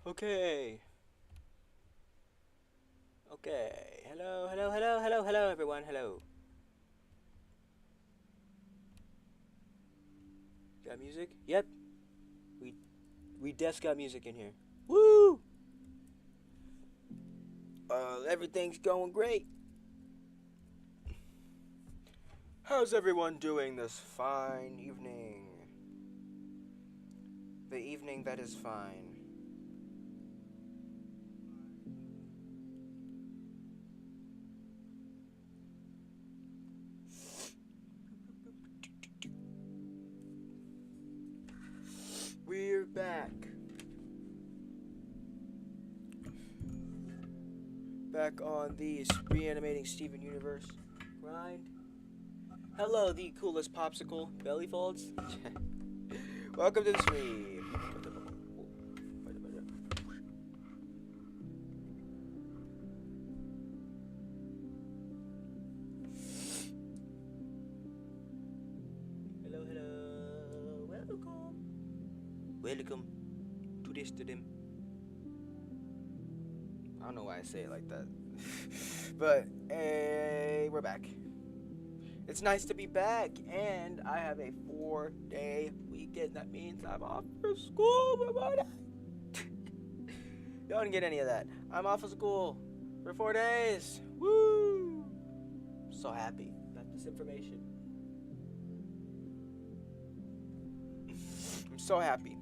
Okay. Okay. Hello, hello, hello, hello, hello, everyone. Hello. Got music? Yep. We we just got music in here. Woo! Everything's going great. How's everyone doing this fine evening? The evening that is fine. We're back. Back on the Reanimating Steven universe grind. Hello, the coolest popsicle belly folds. Welcome to the stream. Hello, hello. Welcome. Welcome to this to them. I don't know why I say it like that. But hey, we're back. It's nice to be back, and I have a 4-day weekend. That means I'm off for school. Y'all didn't get any of that. I'm off of school for 4 days. Woo! So happy about this information. I'm so happy.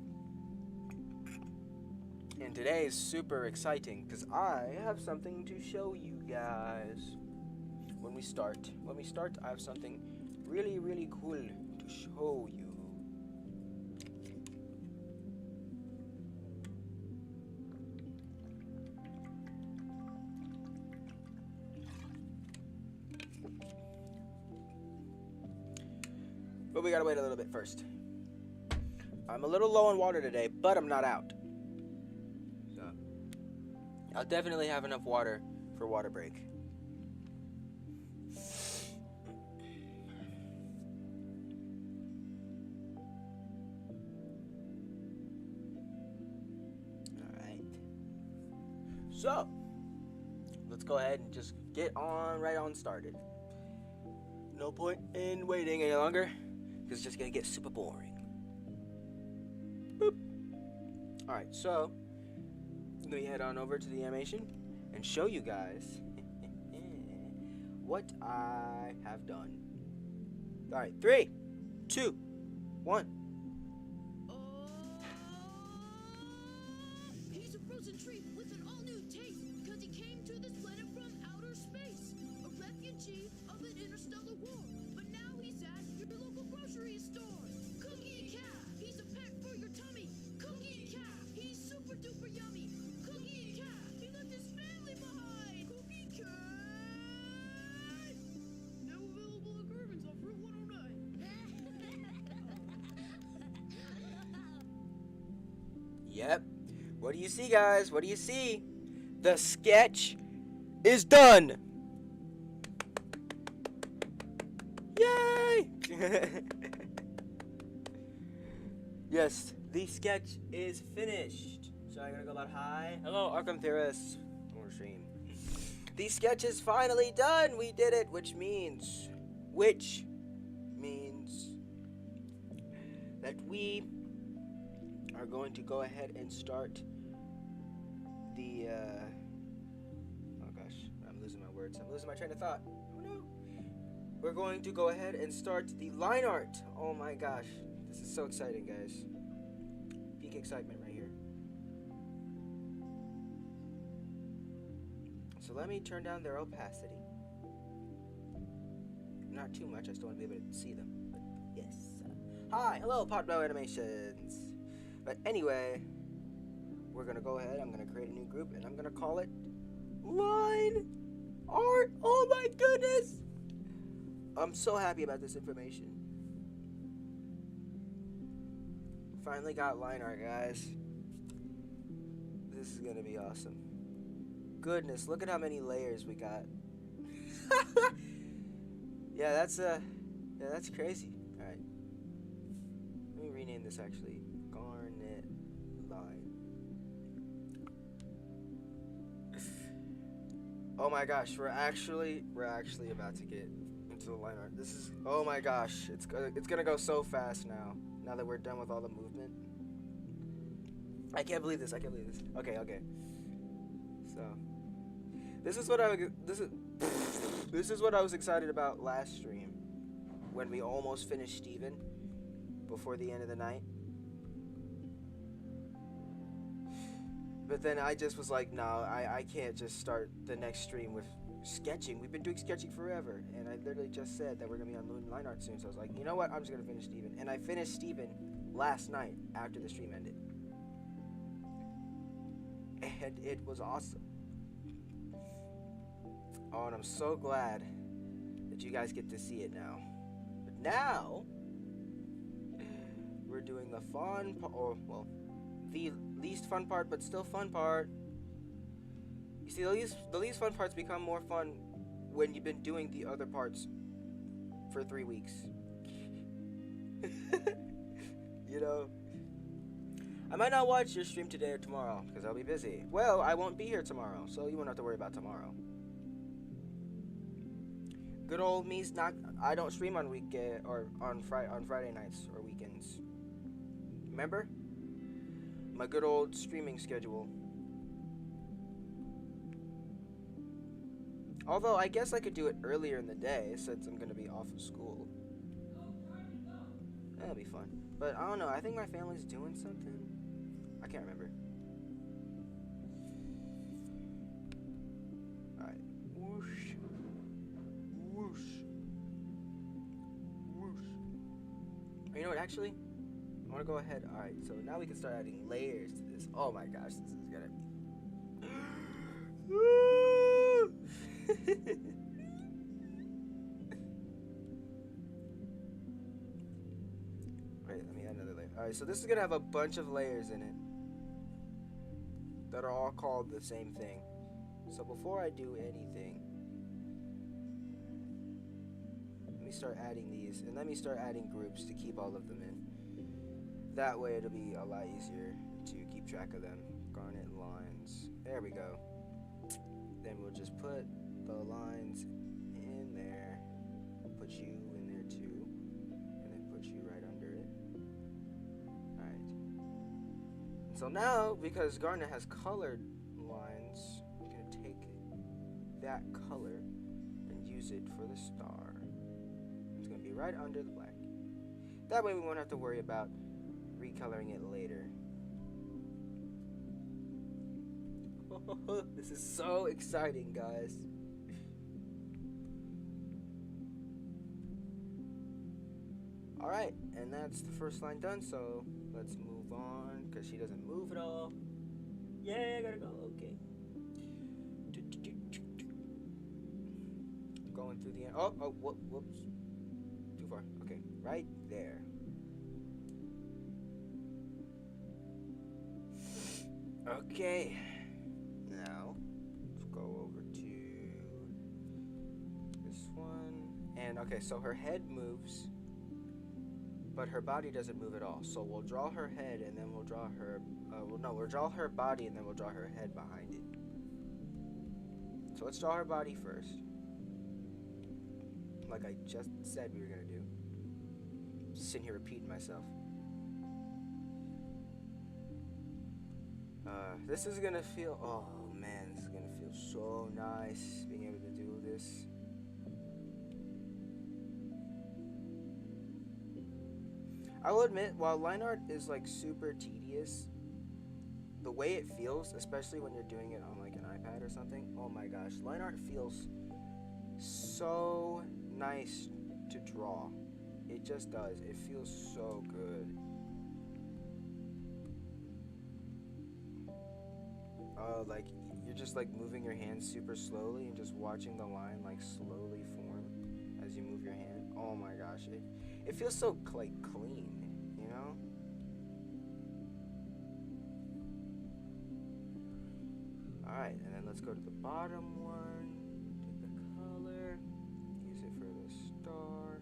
And today is super exciting because I have something to show you guys. When we start, I have something really, really cool to show you. But we gotta wait a little bit first. I'm a little low on water today, but I'm not out. So I'll definitely have enough water for water break. Alright. So let's go ahead and just get on right on started. No point in waiting any longer, because it's just gonna get super boring. Boop. Alright, so let me head on over to the animation and show you guys what I have done. Alright, 3, 2, 1. He's a frozen treat with an all-new taste, cause he came to this planet from outer space. A refugee of an interstellar war, but now he's at your local grocery store. Cookie Cat, he's a pet for your tummy. Cookie Cat, he's super duper yummy. Cookie Cat, he left his family behind. Cookie Cat! Now available at Garvin's off Route 109. Yep. What do you see, guys? What do you see? The sketch is done. Yay! Yes, the sketch is finished. So I'm gonna go about hi. Hello, Arkham Theorist. Or stream. The sketch is finally done. We did it, which means that we are going to go ahead and start the oh gosh, I'm losing my words. I'm losing my train of thought. Oh no. We're going to go ahead and start the line art. Oh my gosh. This is so exciting, guys. Peak excitement right here. So let me turn down their opacity. Not too much, I still want to be able to see them. But yes. Hi, hello, Podblow Animations. But anyway, we're gonna go ahead. I'm gonna create a new group, and I'm gonna call it Line Art. Oh my goodness! I'm so happy about this information. Finally got line art, guys. This is gonna be awesome. Goodness, look at how many layers we got. Yeah, that's crazy. All right, let me rename this actually. Garnet Line Oh my gosh, we're actually about to get into the line art. This is, oh my gosh, it's gonna go so fast now. Now that we're done with all the movement. I can't believe this. I can't believe this. Okay, okay. So, this is what I this is this is what I was excited about last stream when we almost finished Steven before the end of the night. But then I just was like, no, I can't just start the next stream with sketching. We've been doing sketching forever. And I literally just said that we're going to be on Moon Line Art soon. So I was like, you know what? I'm just going to finish Steven. And I finished Steven last night after the stream ended. And it was awesome. Oh, and I'm so glad that you guys get to see it now. But now, we're doing the fun part, or, well, the least fun part, but still fun part. You see, the least fun parts become more fun when you've been doing the other parts for 3 weeks. You know? I might not watch your stream today or tomorrow, because I'll be busy. Well, I won't be here tomorrow, so you won't have to worry about tomorrow. Good old me's not. I don't stream on weekend or on Friday nights or weekends. Remember? My good old streaming schedule. Although I guess I could do it earlier in the day since I'm gonna be off of school. That'll be fun. But I don't know. I think my family's doing something. I can't remember. All right. Whoosh. Whoosh. Whoosh. You know what? Actually, I want to go ahead. All right. So now we can start adding layers to this. Oh my gosh, this is gonna be. Wait, let me add another layer. Alright, so this is gonna have a bunch of layers in it that are all called the same thing. So before I do anything, let me start adding these, and let me start adding groups to keep all of them in. That way it'll be a lot easier to keep track of them. Garnet lines. There we go. Then we'll just put the lines in there, put you in there too, and then put you right under it. Alright. So now, because Garnet has colored lines, we're going to take that color and use it for the star. It's going to be right under the black. That way we won't have to worry about recoloring it later. This is so exciting, guys. Alright, and that's the first line done, so let's move on, because she doesn't move at all. Yeah, I gotta go, okay. Going through the end. Oh, whoops. Too far. Okay, right there. Okay. Now, let's go over to this one. And, okay, so her head moves, but her body doesn't move at all. So we'll draw her head, and then we'll draw her, we'll draw her body, and then we'll draw her head behind it. So let's draw her body first. Like I just said we were gonna do. Just sitting here repeating myself. This is gonna feel, oh man, this is gonna feel so nice being able to do this. I will admit, while line art is like super tedious, the way it feels, especially when you're doing it on like an iPad or something, oh my gosh, line art feels so nice to draw. It just does. It feels so good. Like you're just like moving your hand super slowly and just watching the line like slowly form as you move your hand. Oh my gosh, it feels so like clean, you know? Alright, and then let's go to the bottom one. Take the color, use it for the star.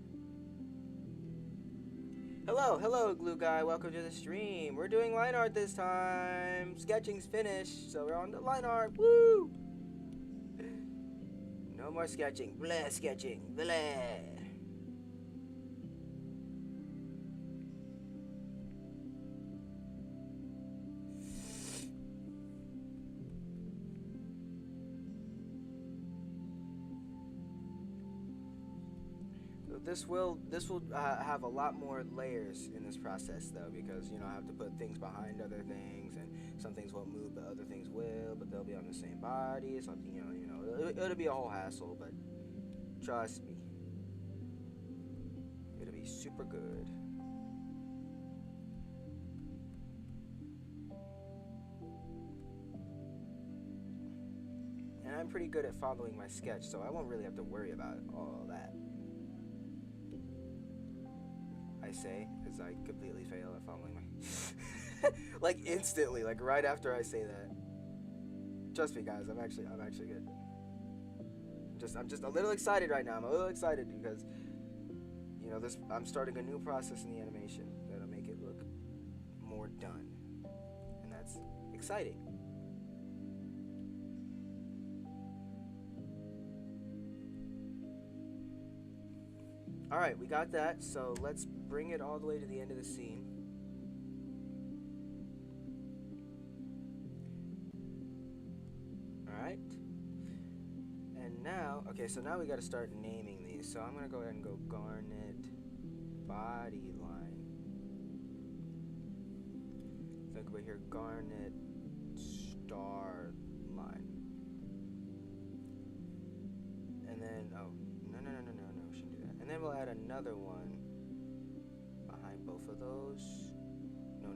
Hello, glue guy. Welcome to the stream. We're doing line art this time. Sketching's finished, so we're on the line art. Woo! No more sketching. Blah, sketching. Blah. This will have a lot more layers in this process though, because you know I have to put things behind other things, and some things won't move but other things will, but they'll be on the same body. Something it'll be a whole hassle, but trust me, it'll be super good. And I'm pretty good at following my sketch, so I won't really have to worry about all that. I say as I completely fail at following my like instantly, like right after I say that. Trust me, guys, I'm actually good. I'm just a little excited right now. I'm a little excited because I'm starting a new process in the animation that'll make it look more done, and that's exciting. All right, we got that, so let's bring it all the way to the end of the scene. All right. And now, okay, so now we got to start naming these. So I'm going to go ahead and go garnet body line. Think over here, garnet star line. And then, oh, no, we shouldn't do that. And then we'll add another one behind both of those. No.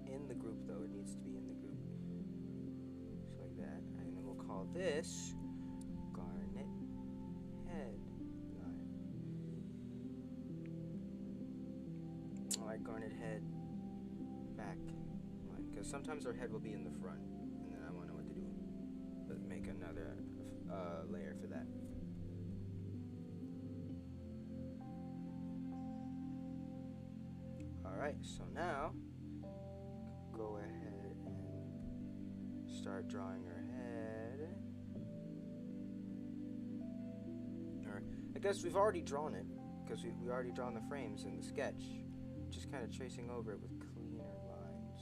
In the group, though. It needs to be in the group. Just like that. And then we'll call this garnet head line. I like garnet head back line, because sometimes our head will be in the front, and then I won't know what to do. But make another layer for that. Alright, so now go ahead and start drawing her head. Or I guess we've already drawn it, because we already drawn the frames in the sketch. Just kind of tracing over it with cleaner lines.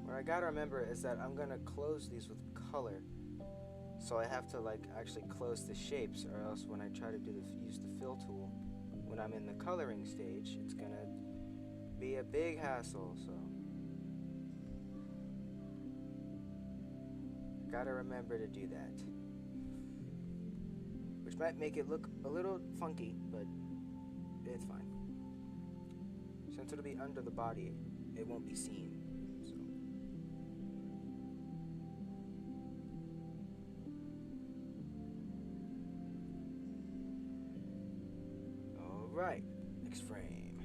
What I gotta remember is that I'm gonna close these with color, so I have to actually close the shapes, or else when I try to use the fill tool when I'm in the coloring stage, it's gonna be a big hassle. So gotta remember to do that, which might make it look a little funky, but it's fine. Since it'll be under the body, it won't be seen. Right, next frame.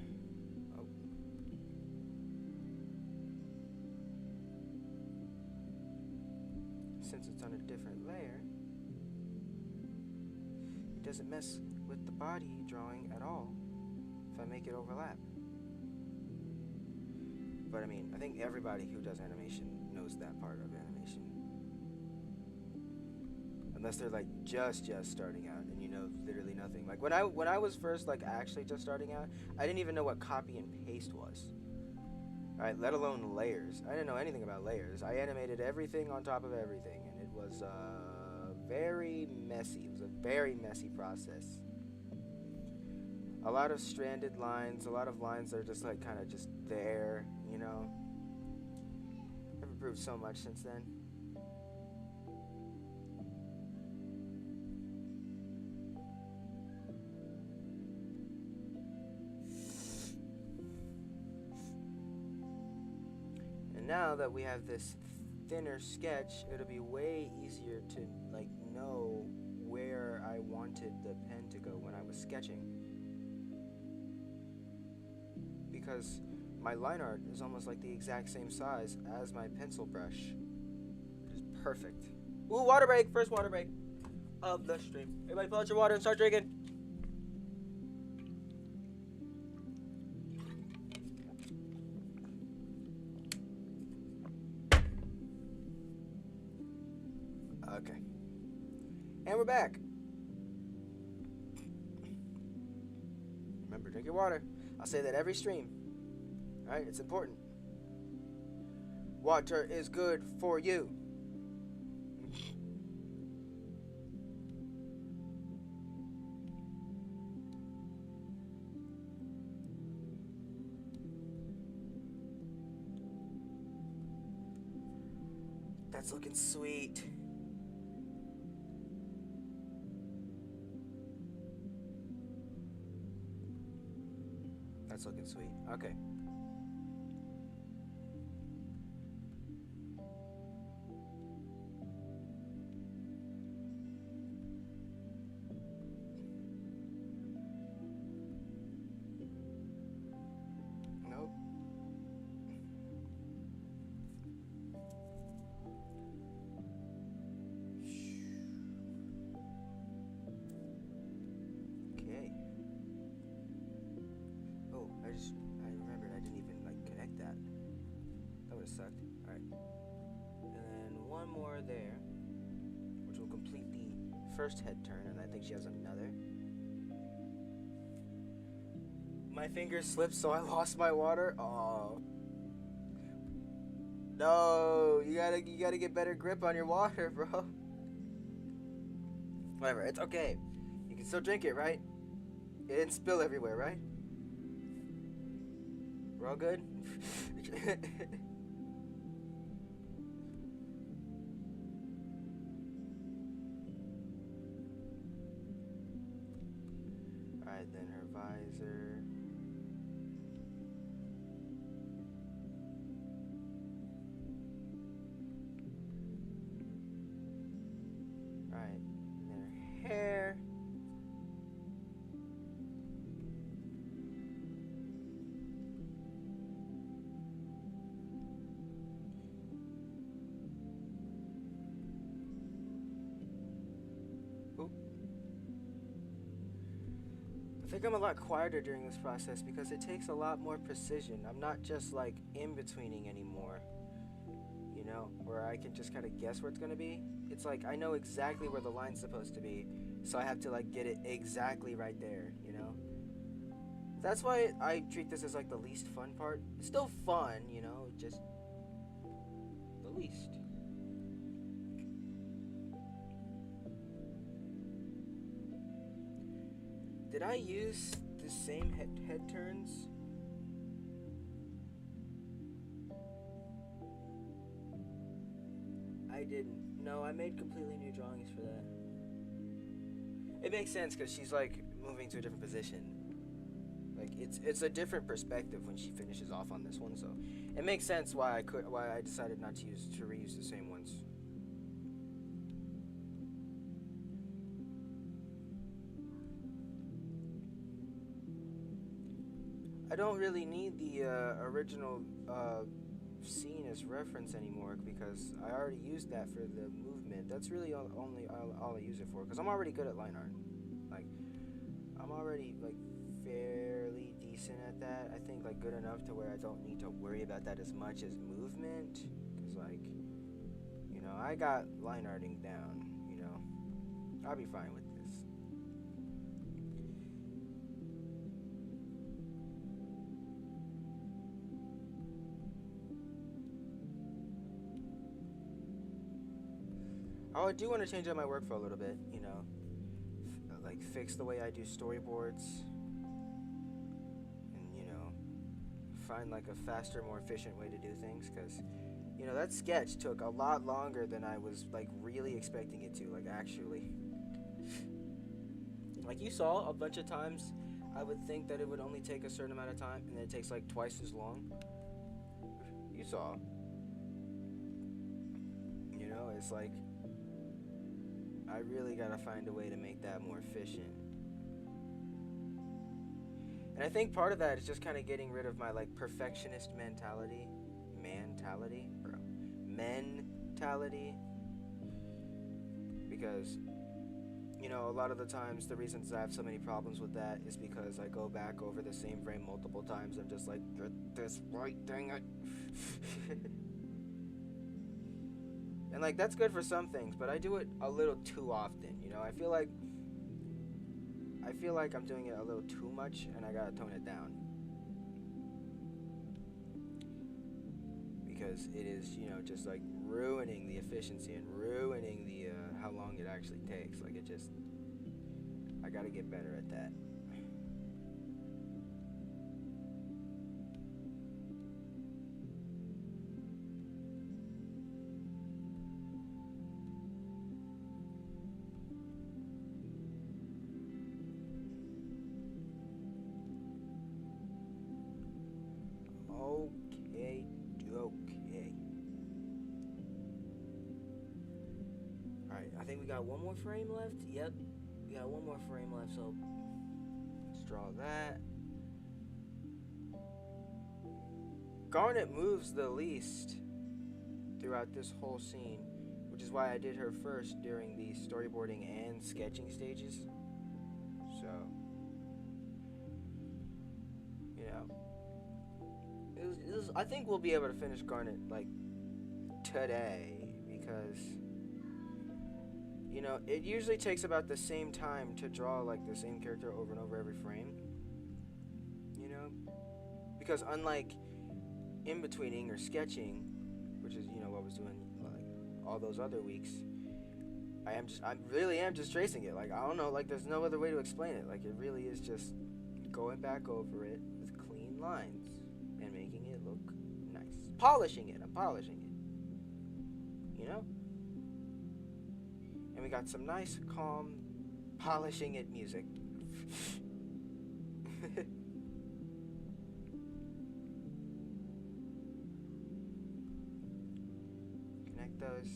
Oh. Since it's on a different layer, it doesn't mess with the body drawing at all if I make it overlap. But I mean, I think everybody who does animation knows that part of animation. Unless they're just starting out and you know literally nothing. Like when I was first actually just starting out, I didn't even know what copy and paste was. Alright, let alone layers. I didn't know anything about layers. I animated everything on top of everything, and it was very messy. It was a very messy process. A lot of stranded lines, a lot of lines that are just kind of just there, you know. I've improved so much since then. Now that we have this thinner sketch, it'll be way easier to know where I wanted the pen to go when I was sketching, because my line art is almost the exact same size as my pencil brush. It's perfect. Ooh, water break! First water break of the stream. Everybody pull out your water and start drinking. Okay. And we're back. Remember, drink your water. I'll say that every stream. Alright, it's important. Water is good for you. That's looking sweet. That's looking sweet. Okay. Nope. Okay. Oh, I remembered I didn't even like connect that. That would have sucked. Alright. And then one more there, which will complete the first head turn, and I think she has another. My fingers slipped, so I lost my water. Oh. No, you gotta get better grip on your water, bro. Whatever, it's okay. You can still drink it, right? It didn't spill everywhere, right? We're all good? Alright, then her visor. Alright, then her hair. I think I'm a lot quieter during this process because it takes a lot more precision. I'm not just like in-betweening anymore, you know, where I can just kind of guess where it's going to be. It's like I know exactly where the line's supposed to be, so I have to like get it exactly right there, you know. That's why I treat this as like the least fun part. It's still fun, you know, just the least. Did I use the same head turns? I didn't. No, I made completely new drawings for that. It makes sense because she's like moving to a different position. Like it's a different perspective when she finishes off on this one, so it makes sense why I decided not to reuse the same ones. I don't really need the original scene as reference anymore because I already used that for the movement. That's really all I use it for because I'm already good at line art. Like I'm already like fairly decent at that. I think like good enough to where I don't need to worry about that as much as movement because like you know I got line arting down. You know I'll be fine with this. Oh, I do want to change up my workflow a little bit, you know, like fix the way I do storyboards, and you know, find like a faster, more efficient way to do things. Cause, you know, that sketch took a lot longer than I was like really expecting it to. Like actually, like you saw a bunch of times, I would think that it would only take a certain amount of time, and then it takes like twice as long. You saw. You know, it's like. I really gotta find a way to make that more efficient. And I think part of that is just kind of getting rid of my like perfectionist mentality. Because, you know, a lot of the times the reasons I have so many problems with that is because I go back over the same frame multiple times. I'm just like, get this right, dang it. And like that's good for some things, but I do it a little too often. You know, I feel like I'm doing it a little too much, and I gotta tone it down because it is, you know, just like ruining the efficiency and ruining the how long it actually takes. Like it just, I gotta get better at that. Okay, okay. Alright, I think we got one more frame left. Yep, we got one more frame left, so let's draw that. Garnet moves the least throughout this whole scene, which is why I did her first during the storyboarding and sketching stages. So, you know, I think we'll be able to finish Garnet like today because, you know, it usually takes about the same time to draw like the same character over and over every frame. You know, because unlike in betweening or sketching, which is, you know, what I was doing like all those other weeks, I really am just tracing it. Like, I don't know, like there's no other way to explain it. Like, it really is just going back over it with clean lines and making it look nice. Polishing it. I'm polishing it. You know? And we got some nice, calm, polishing it music. Connect those.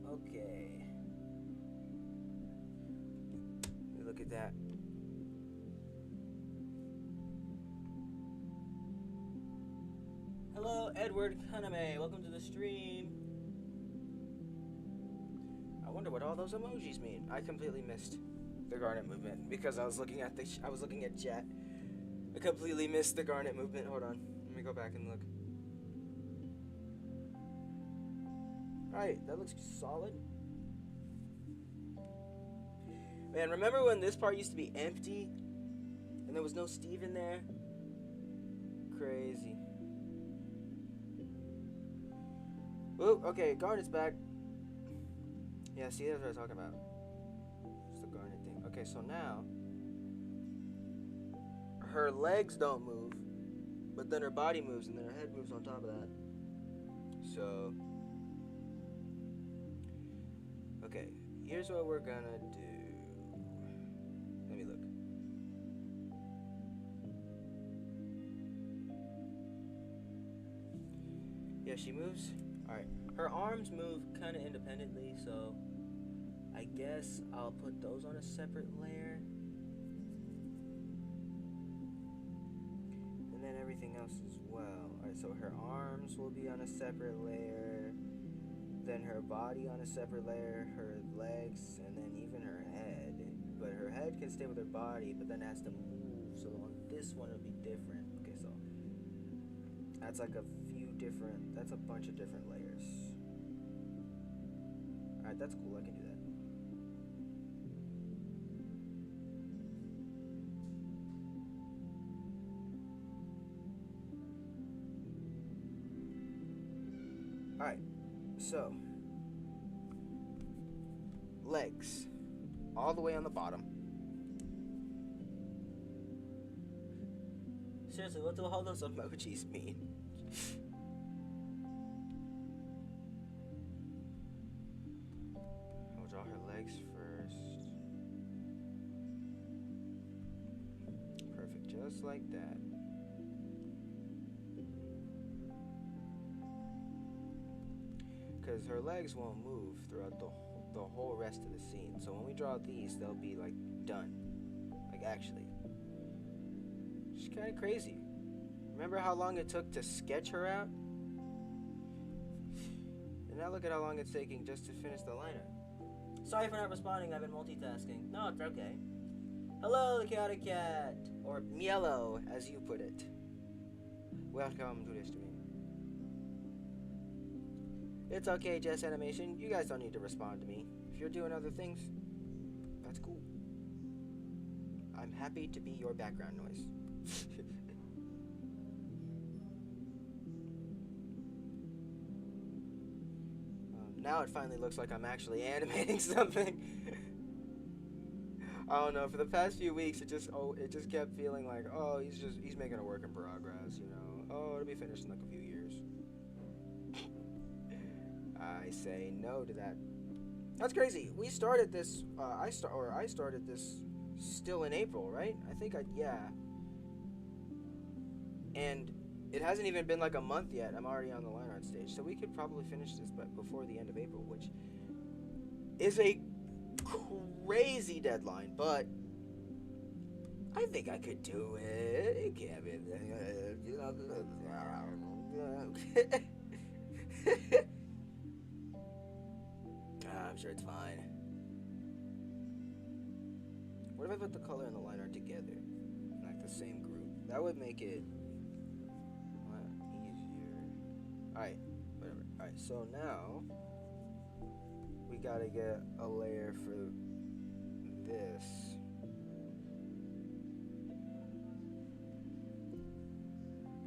Okay. Look at that. Hello, Edward Kaname. Welcome to the stream. I wonder what all those emojis mean. I completely missed the Garnet movement because I was looking at chat. I completely missed the Garnet movement. Hold on. Let me go back and look. Alright, that looks solid. Man, remember when this part used to be empty and there was no Steve in there? Crazy. Ooh, okay, Garnet's back. Yeah, see, that's what I was talking about. It's the Garnet thing. Okay, so now her legs don't move, but then her body moves and then her head moves on top of that. So, okay, here's what we're gonna do. Let me look. Yeah, she moves. Alright, her arms move kind of independently, so I guess I'll put those on a separate layer. And then everything else as well. Alright, so her arms will be on a separate layer. Then her body on a separate layer, her legs, and then even her head. But her head can stay with her body, but then it has to move. So on this one it'll be different. Okay, so that's like that's a bunch of different layers. Alright, that's cool, I can do that. Alright, so legs all the way on the bottom. Seriously, what do all those emojis mean? I'll draw her legs first. Perfect, just like that. Because her legs won't move throughout the whole rest of the scene. So when we draw these, they'll be like done. Like actually. She's kind of crazy. Remember how long it took to sketch her out? And now look at how long it's taking just to finish the liner. Sorry for not responding, I've been multitasking. No, it's okay. Hello, the Chaotic Cat. Or Mielo, as you put it. Welcome to the stream. It's okay, Jess Animation. You guys don't need to respond to me. If you're doing other things, that's cool. I'm happy to be your background noise. Now it finally looks like I'm actually animating something. I don't know. For the past few weeks, it just kept feeling like, oh, he's making a work in progress, you know. Oh, it'll be finished in like a few years. I say no to that. That's crazy. We started this. I started this still in April, right? Yeah. And it hasn't even been like a month yet. I'm already on the line art stage, so we could probably finish this, but before the end of April, which is a crazy deadline. But I think I could do it. It can't be. I'm sure it's fine. What if I put the color and the line art together, like the same group? That would make it a lot easier. Alright, whatever. Alright, so now we gotta get a layer for this.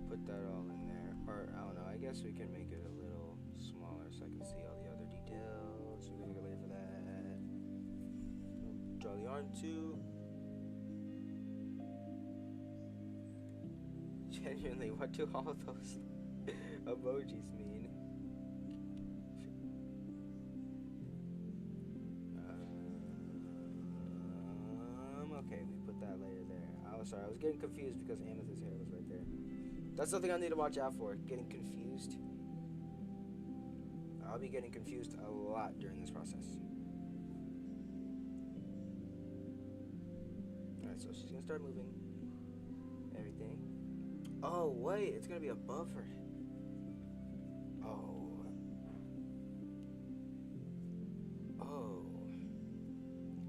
Put that all in there. Or, I don't know, I guess we can make it a little smaller so I can see all the other details. We're gonna make a layer for that. Draw the arm too. Genuinely, what do all of those emojis mean? Okay, we put that layer there. I was sorry, I was getting confused because Amethyst's hair was right there. That's something I need to watch out for, getting confused. I'll be getting confused a lot during this process. Alright, so she's gonna start moving everything. Oh, wait, it's gonna be above her. Oh. Oh.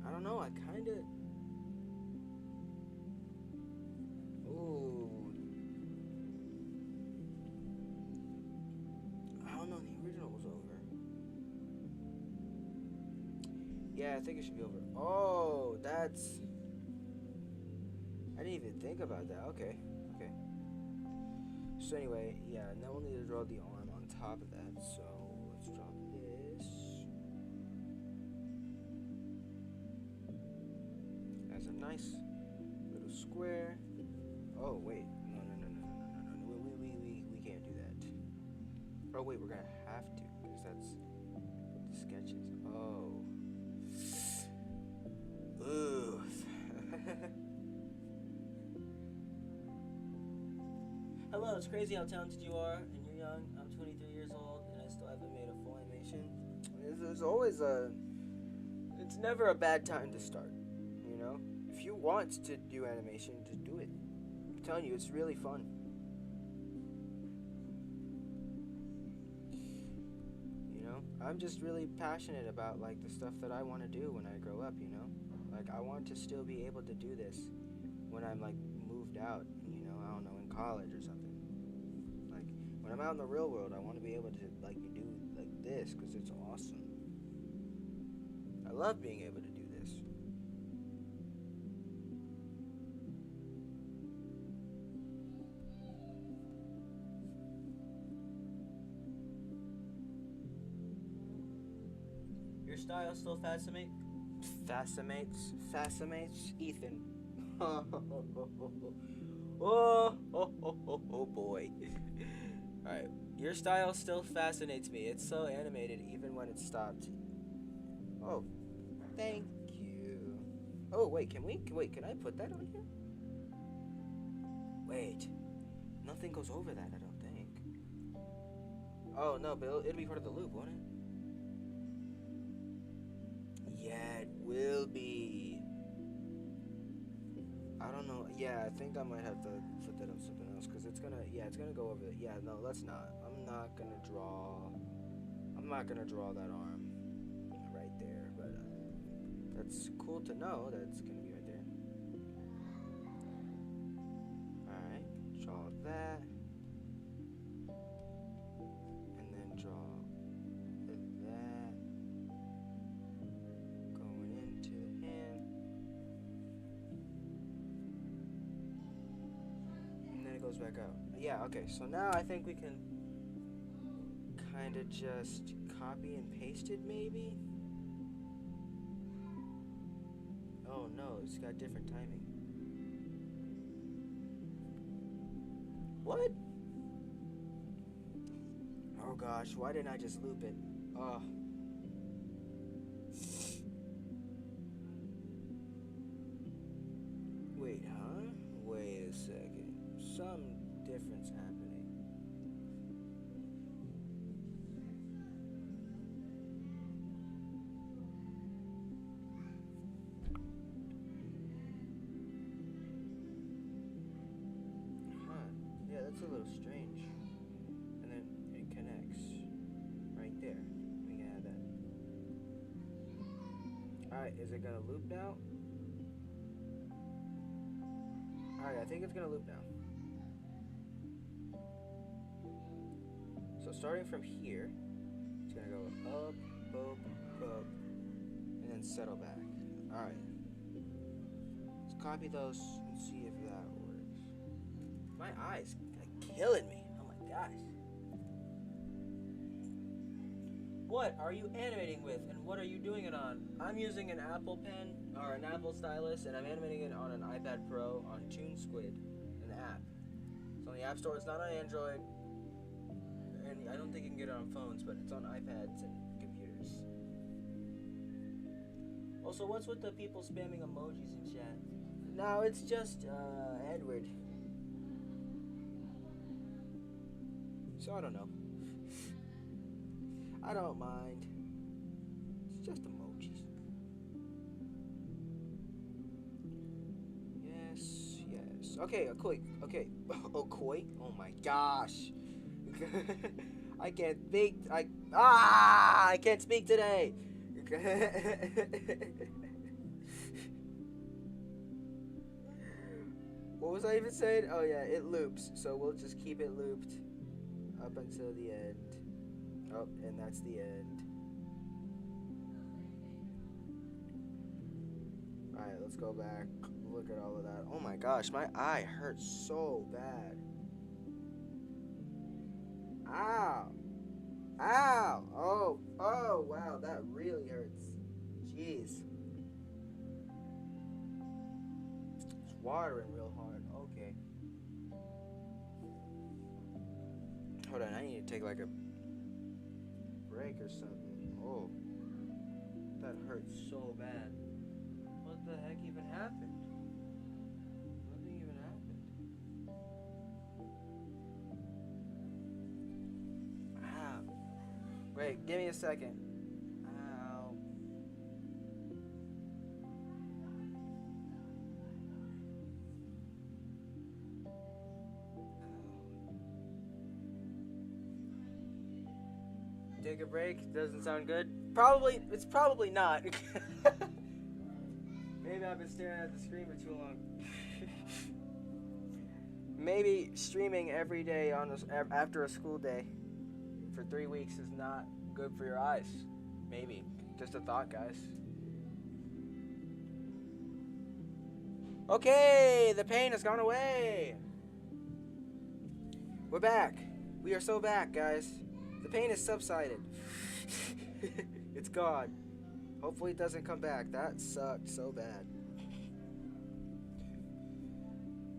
I don't know, I kinda... Ooh. I don't know, the original was over. Yeah, I think it should be over. Oh, that's... I didn't even think about that. Okay, okay. So anyway, yeah, now we'll need to draw the arm on top of that. So let's draw this as a nice little square. Oh wait, no, we can't do that. Oh wait, we're gonna have to because that's what the sketch is. Oh, ooh. Hello, it's crazy how talented you are, and you're young. I'm 23 years old, and I still haven't made a full animation. There's always it's never a bad time to start, you know? If you want to do animation, just do it. I'm telling you, it's really fun. You know? I'm just really passionate about, like, the stuff that I want to do when I grow up, you know? Like, I want to still be able to do this when I'm, like, moved out, you know? I don't know, in college or something. When I'm out in the real world, I want to be able to like do like this because it's awesome. I love being able to do this. Your style still fascinates? Fascinates Ethan. Oh boy. Alright, your style still fascinates me. It's so animated even when it's stopped. Oh, thank you. Oh, wait, can I put that on here? Wait, nothing goes over that, I don't think. Oh, no, but it'll be part of the loop, won't it? Yeah, it will be. I don't know. Yeah, I think I might have to put that on something else because it's gonna go over it. Yeah, no, let's not. I'm not gonna draw that arm right there, but that's cool to know that it's gonna be right there. Alright, draw that. goes back out. Yeah, okay, so now I think we can kind of just copy and paste it, maybe? Oh no, it's got different timing. What? Oh gosh, why didn't I just loop it? Oh. Wait, huh? Wait a second. Some difference happening. Huh. Yeah, that's a little strange. And then it connects. Right there. We can add that. Alright, is it gonna loop now? Alright, I think it's gonna loop now. So starting from here, it's gonna go up, up, up, and then settle back. Alright. Let's copy those and see if that works. My eyes are killing me. Oh my gosh. What are you animating with, and what are you doing it on? I'm using an Apple Pen, or an Apple stylus, and I'm animating it on an iPad Pro on TuneSquid, an app. It's on the App Store, it's not on Android, and I don't think you can get it on phones, but it's on iPads and computers. Also, what's with the people spamming emojis in chat? No, it's just Edward. So I don't know. I don't mind. It's just emojis. Yes, yes. Okay, Okoi. Okay. Okoi? Oh my gosh. I can't speak. I can't speak today. What was I even saying? Oh yeah, it loops. So we'll just keep it looped up until the end. Oh, and that's the end. Alright, let's go back. Look at all of that. Oh my gosh, my eye hurts so bad. Ow! Ow! Oh, wow, that really hurts. Jeez. It's watering real hard. Okay. Hold on, I need to take like a break or something. Oh, that hurts so bad. What the heck even happened? Nothing even happened. Ow. Wait, give me a second. Ow. Take a break. Doesn't sound good. Probably. It's probably not. Maybe I've been staring at the screen for too long. Maybe streaming every day after a school day for 3 weeks is not good for your eyes. Maybe. Just a thought, guys. Okay, the pain has gone away. We're back. We are so back, guys. The pain has subsided. It's gone. Hopefully it doesn't come back. That sucked so bad.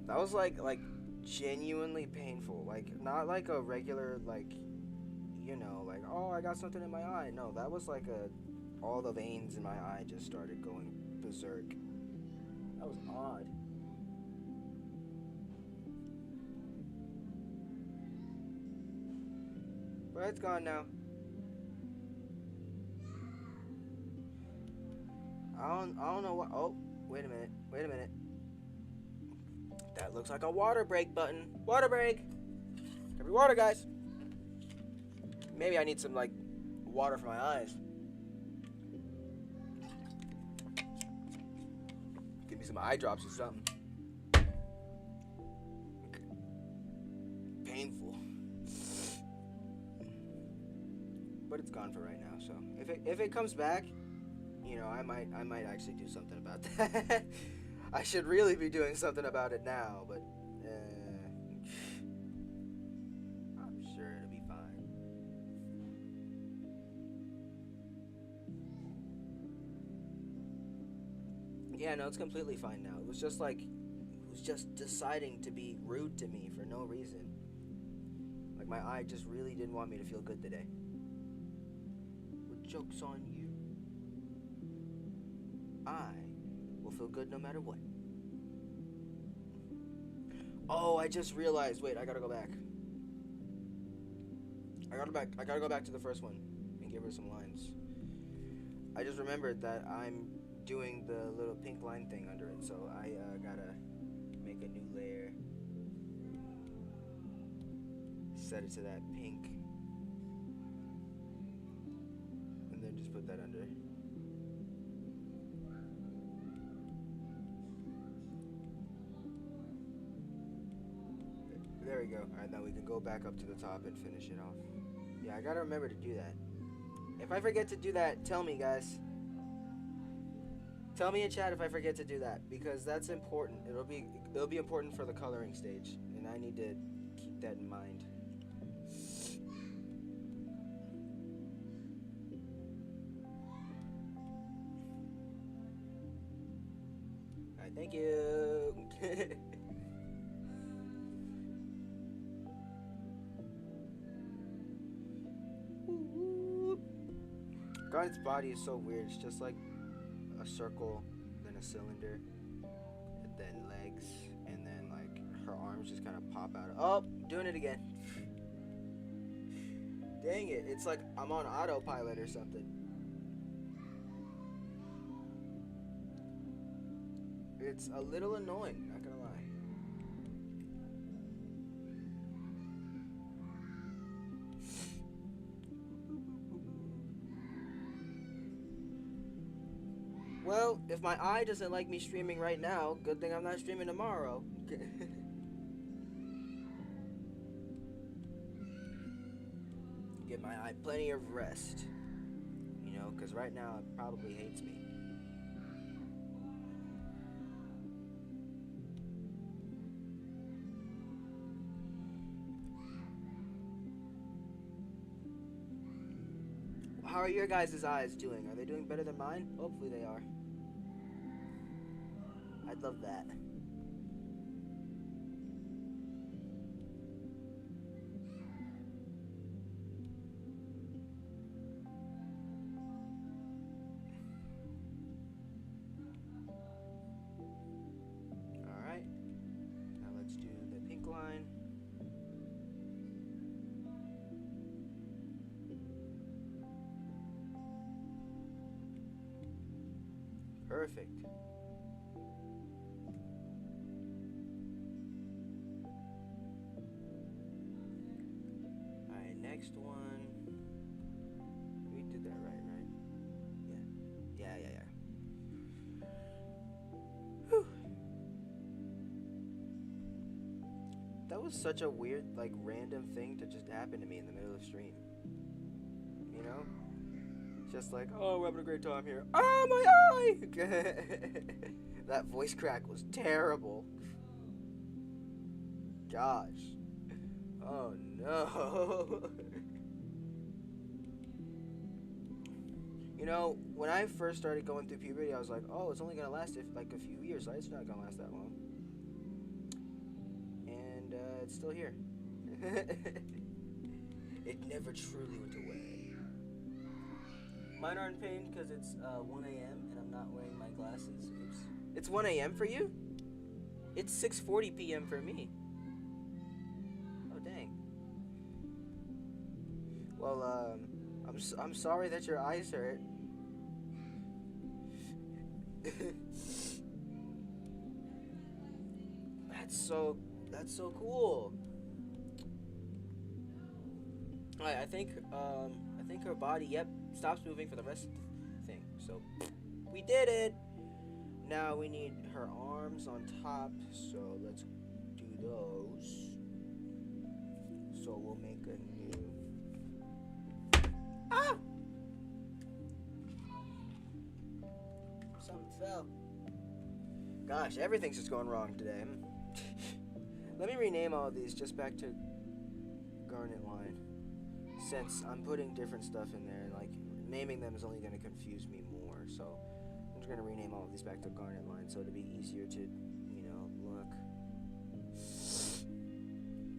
That was like genuinely painful. Like not like a regular like oh, I got something in my eye. No, that was like all the veins in my eye just started going berserk. That was odd. But it's gone now. I don't know what. Oh, wait a minute. That looks like a water break button. Water break. Grab your water, guys. Maybe I need some like water for my eyes. Give me some eye drops or something. Painful. But it's gone for right now. So if it comes back, I might actually do something about that. I should really be doing something about it now, but Yeah, no, it's completely fine now. It was just like, it was just deciding to be rude to me for no reason. Like, my eye just really didn't want me to feel good today. Well, joke's on you. I will feel good no matter what. Oh, I just realized. Wait, I gotta go back. I gotta go back to the first one and give her some lines. I just remembered that I'm doing the little pink line thing under it, so I gotta make a new layer. Set it to that pink. And then just put that under. There we go. Alright, now we can go back up to the top and finish it off. Yeah, I gotta remember to do that. If I forget to do that, tell me, guys. Tell me in chat if I forget to do that, because that's important. It'll be important for the coloring stage, and I need to keep that in mind. Alright, thank you. Garnet's body is so weird. It's just like a circle, then a cylinder, and then legs, and then like her arms just kind of pop out. Oh, doing it again. Dang it, it's like I'm on autopilot or something. It's a little annoying, not gonna lie. Well, if my eye doesn't like me streaming right now, good thing I'm not streaming tomorrow. Give my eye plenty of rest. You know, because right now it probably hates me. How are your guys' eyes doing? Are they doing better than mine? Hopefully they are. I'd love that. Alright. Now let's do the pink line. Perfect. Alright, next one. We did that right? Yeah. Whew. That was such a weird, like, random thing to just happen to me in the middle of the stream. You know? Just like, oh, we're having a great time here. Oh, my eye! That voice crack was terrible. Gosh. Oh, no. You know, when I first started going through puberty, I was like, oh, it's only going to last like a few years. So it's not going to last that long. And it's still here. It never truly went away. Mine are in pain because it's 1 a.m. and I'm not wearing my glasses. Oops. It's 1 a.m. for you? It's 6:40 p.m. for me. Oh, dang. Well, I'm sorry that your eyes hurt. That's so cool. Alright, I think her body, yep, stops moving for the rest of the thing. So we did it. Now we need her arms on top, so let's do those. So we'll make a new. Ah! Something fell. Gosh, everything's just going wrong today. Let me rename all of these just back to Garnet line. Since I'm putting different stuff in there, like naming them is only going to confuse me more. So I'm just we're gonna rename all of these back to garnet line so it'll be easier to, look.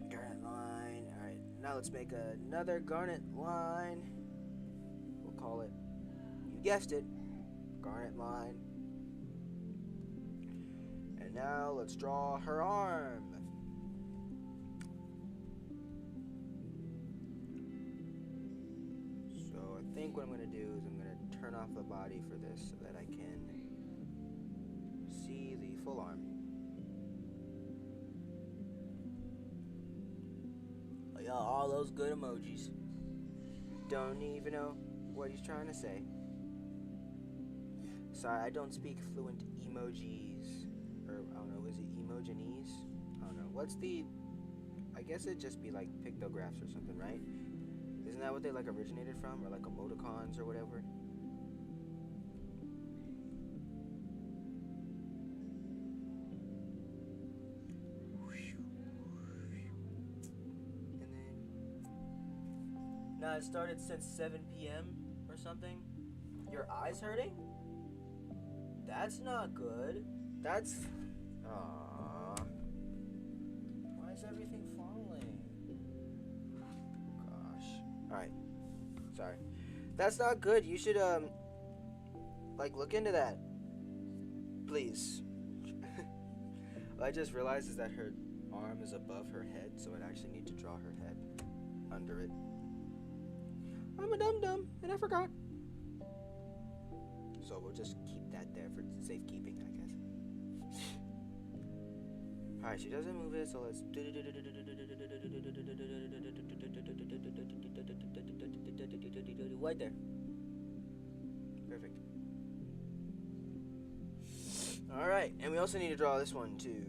Garnet line. All right, now let's make another garnet line. We'll call it, you guessed it, garnet line. And now let's draw her arm. So I think what I'm gonna do is I'm gonna turn off the body for this so that I can see the full arm. Oh, yeah, all those good emojis. Don't even know what he's trying to say. Sorry, I don't speak fluent emojis. Or, I don't know, is it emojanese? I don't know. What's the... I guess it'd just be like pictographs or something, right? Isn't that what they like originated from? Or like emoticons or whatever? And then... Now it started since 7 p.m. or something. Your eyes hurting? That's not good. That's... Aww. Why is everything falling? Gosh. Alright. Sorry. That's not good. You should, look into that. Please. What I just realized is that her arm is above her head, so I'd actually need to draw her head under it. I'm a dum-dum, and I forgot. So we'll just keep that there for safekeeping, I guess. Alright, she doesn't move it, so let's... Right there. Perfect. Alright, and we also need to draw this one, too.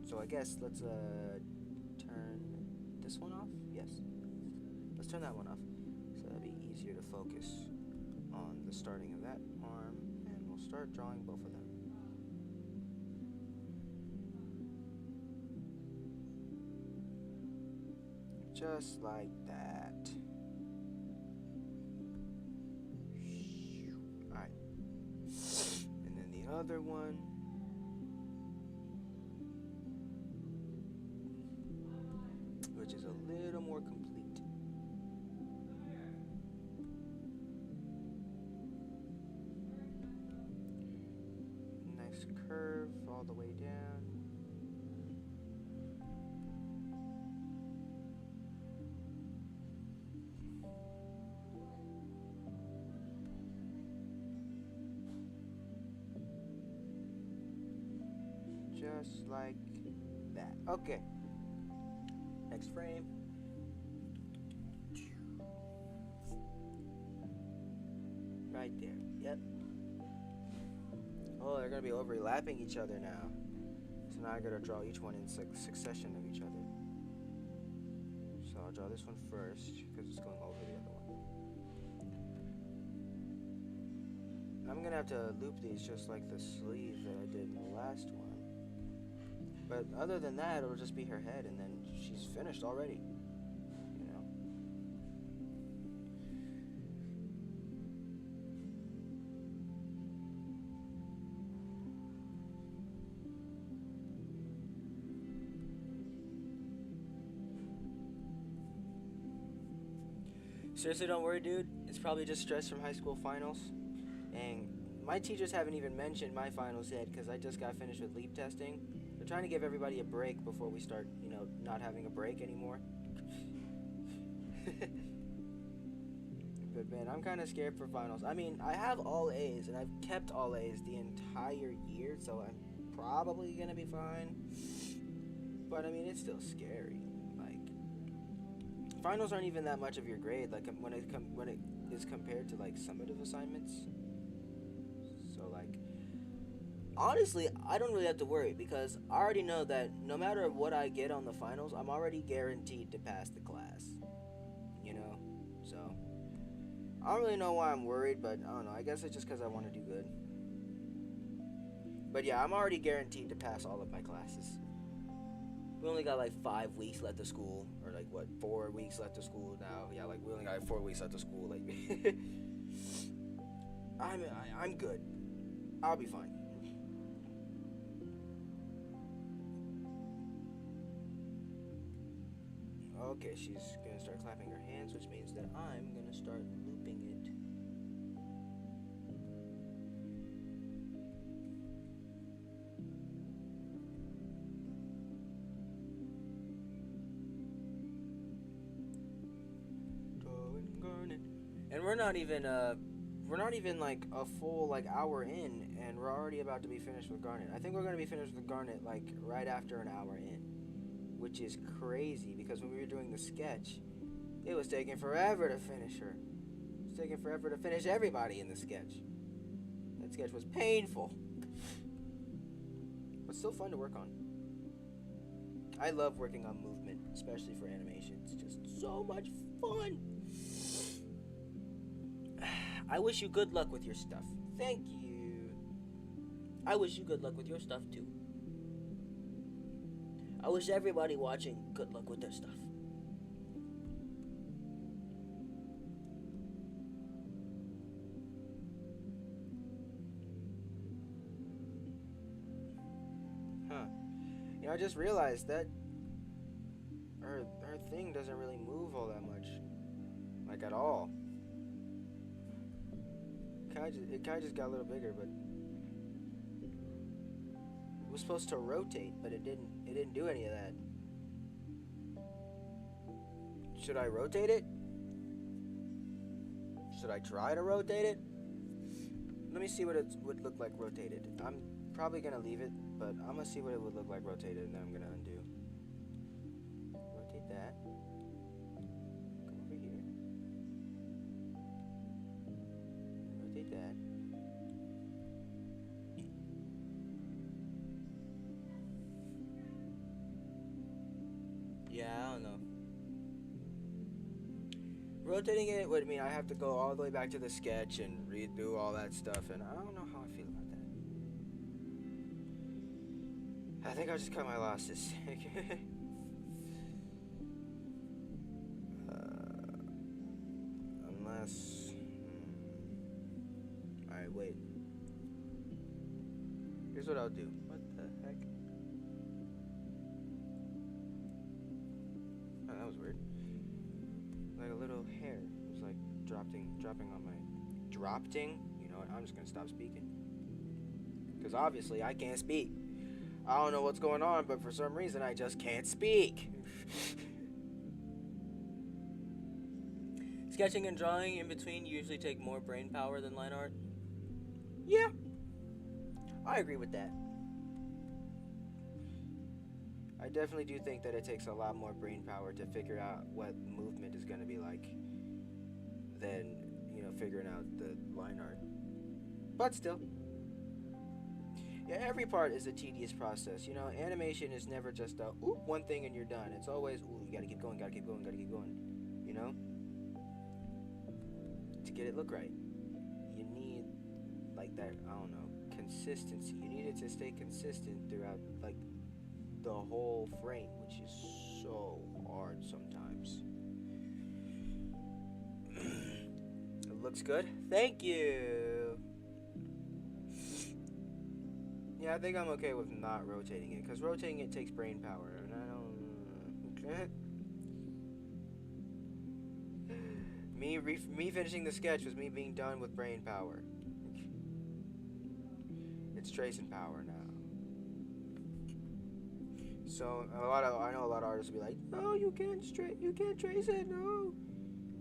So I guess let's, turn this one off? Yes. Let's turn that one off. So that'll be easier to focus on the starting of that arm, and we'll start drawing both of them. Just like that. Alright. And then the other one. Which is a little more complete. Nice curve all the way down. Just like that. Okay. Next frame. Right there. Yep. Oh, they're going to be overlapping each other now. So now I got to draw each one in succession of each other. So I'll draw this one first because it's going over the other one. I'm going to have to loop these just like the sleeve that I did in the last one. But other than that, it'll just be her head, and then she's finished already. You know? Seriously, don't worry, dude. It's probably just stress from high school finals. And my teachers haven't even mentioned my finals yet because I just got finished with leap testing. They're trying to give everybody a break before we start, not having a break anymore. But man, I'm kind of scared for finals. I mean, I have all A's, and I've kept all A's the entire year, so I'm probably gonna be fine. But I mean, it's still scary. Like, finals aren't even that much of your grade. Like when it is compared to like summative assignments. So like. Honestly, I don't really have to worry because I already know that no matter what I get on the finals, I'm already guaranteed to pass the class. So I don't really know why I'm worried, but I don't know. I guess it's just because I want to do good. But yeah, I'm already guaranteed to pass all of my classes. We only got like 5 weeks left of school, or like 4 weeks left of school now. Yeah, like we only got like 4 weeks left of school. Like, I'm good. I'll be fine. Okay, she's gonna start clapping her hands, which means that I'm gonna start looping it. And we're not even like a full like hour in, and we're already about to be finished with Garnet. I think we're gonna be finished with Garnet like right after an hour in, which is crazy because when we were doing the sketch, it was taking forever to finish her. It was taking forever to finish everybody in the sketch. That sketch was painful, but still fun to work on. I love working on movement, especially for animation. It's just so much fun. I wish you good luck with your stuff. Thank you. I wish you good luck with your stuff too. I wish everybody watching good luck with their stuff. Huh. You know, I just realized that her thing doesn't really move all that much. Like at all. It kind of just got a little bigger, but it was supposed to rotate, but it didn't do any of that. Should I rotate it? Should I try to rotate it? Let me see what it would look like rotated. I'm probably gonna leave it, but I'm gonna see what it would look like rotated, and then I'm gonna undo. Rotate that. Come over here. Rotate that. Yeah, I don't know. Rotating it would mean I have to go all the way back to the sketch and redo all that stuff, and I don't know how I feel about that. I think I'll just cut my losses. Unless... Alright, wait. Here's what I'll do. What the heck? Oh, that was weird. Like a little hair was like dropping on my... Dropping? You know what? I'm just gonna stop speaking. Because obviously I can't speak. I don't know what's going on, but for some reason I just can't speak. Sketching and drawing in between usually take more brain power than line art. Yeah. I agree with that. I definitely do think that it takes a lot more brain power to figure out what movement is going to be like than, you know, figuring out the line art. But still. Yeah, every part is a tedious process. You know, animation is never just a, ooh, one thing and you're done. It's always, ooh, you gotta keep going, gotta keep going, gotta keep going. You know? To get it look right. You need, like, that, I don't know, consistency. You need it to stay consistent throughout, like, the whole frame, which is so hard sometimes. It looks good. Thank you. Yeah, I think I'm okay with not rotating it, because rotating it takes brain power, and I don't... Me finishing the sketch was me being done with brain power. It's tracing power now. So I know a lot of artists will be like, no, you can't trace it, no,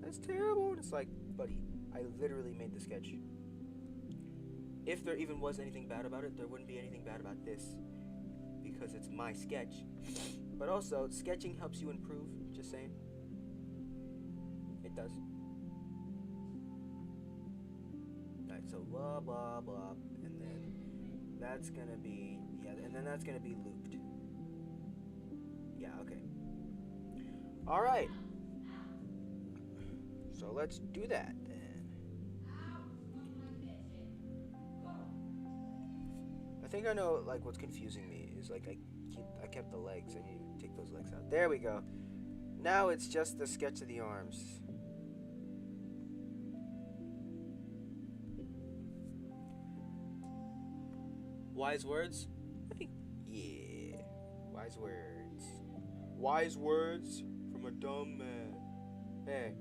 that's terrible. And it's like, buddy, I literally made the sketch. If there even was anything bad about it, there wouldn't be anything bad about this, because it's my sketch. But also, sketching helps you improve, just saying. It does. Alright, so blah, blah, blah, and then that's gonna be, yeah, and then that's gonna be looped. Yeah, okay. Alright. So let's do that then. I think I know, like, what's confusing me is, like, I kept the legs. I need to take those legs out. There we go. Now it's just the sketch of the arms. Wise words? Yeah. Wise words. Wise words from a dumb man. Hey,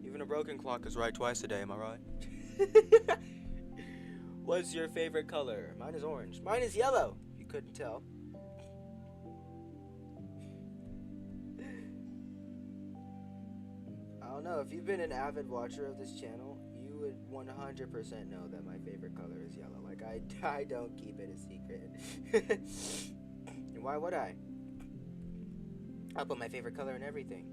even a broken clock is right twice a day, am I right? What's your favorite color? Mine is orange. Mine is yellow. If you couldn't tell. I don't know. If you've been an avid watcher of this channel, you would 100% know that my favorite color is yellow. Like, I don't keep it a secret. And why would I? I'll put my favorite color in everything.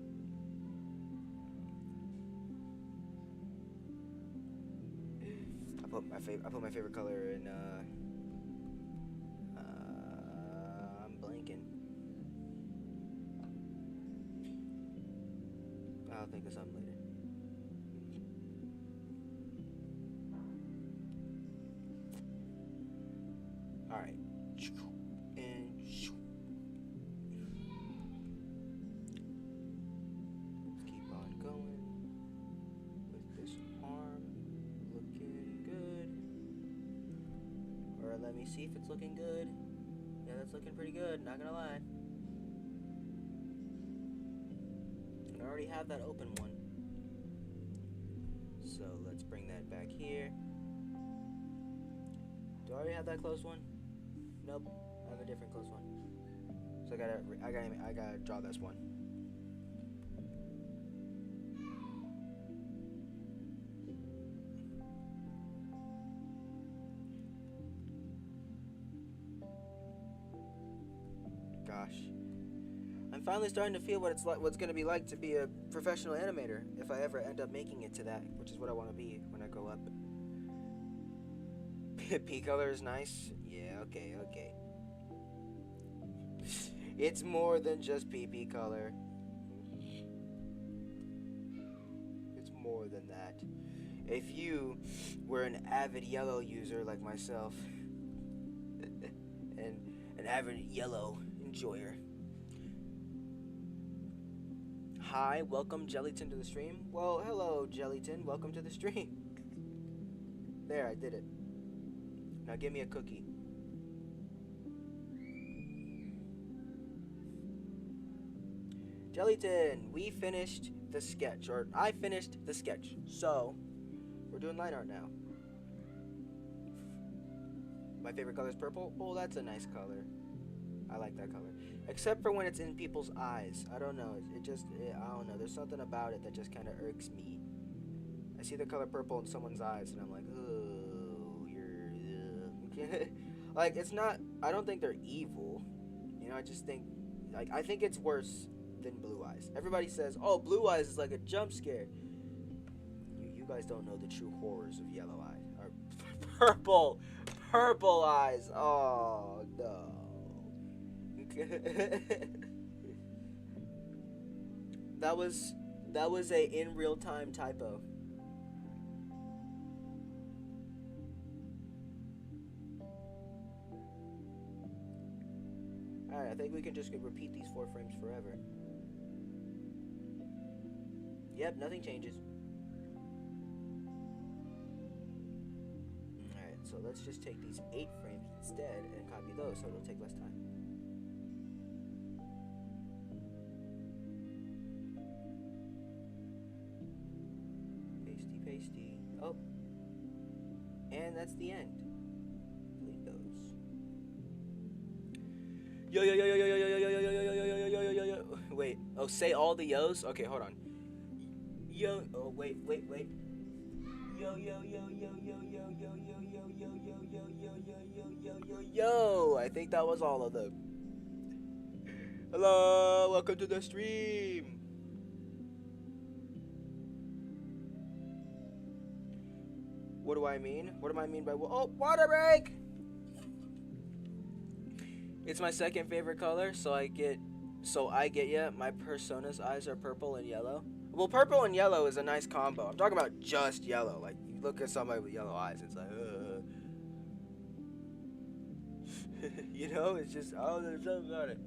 I put my favorite color in I'm blanking. I'll think of something later. Alright. And let's keep on going with this arm looking good. Or let me see if it's looking good. Yeah, that's looking pretty good, not gonna lie. And I already have that open one. So let's bring that back here. Do I already have that closed one? Nope, I have a different close one. So I gotta draw this one. Gosh, I'm finally starting to feel what it's like. What's gonna be like to be a professional animator if I ever end up making it to that, which is what I want to be when I grow up. Pea color is nice. Yeah, okay. It's more than just pee color. It's more than that. If you were an avid yellow user like myself, and an avid yellow enjoyer. Hi, welcome Jellyton to the stream. Well, hello Jellyton, welcome to the stream. There, I did it. Now give me a cookie. Jellyton, we finished the sketch, or I finished the sketch. So, we're doing line art now. My favorite color is purple. Oh, that's a nice color. I like that color. Except for when it's in people's eyes. I don't know. I don't know. There's something about it that just kind of irks me. I see the color purple in someone's eyes, and I'm like, oh, you're... Like, it's not... I don't think they're evil. You know, I just think... Like, I think it's worse than blue eyes. Everybody says, oh, blue eyes is like a jump scare. You guys don't know the true horrors of yellow eyes. Or purple eyes. Oh, no. That was a in real time typo. Alright, I think we can just repeat these 4 frames forever. Yep, nothing changes. Alright, so let's just take these 8 frames instead and copy those so it'll take less time. Pasty. Oh. And that's the end. Delete those. Yo. Wait. Oh, say all the yos? Okay, hold on. Yo. Oh, wait. Yo. I think that was all of them. Hello. Welcome to the stream. What do I mean? What do I mean by oh, water break? It's my second favorite color, so I get my persona's eyes are purple and yellow. Well, purple and yellow is a nice combo. I'm talking about just yellow. Like, you look at somebody with yellow eyes, it's like, you know, it's just, oh, there's something about it.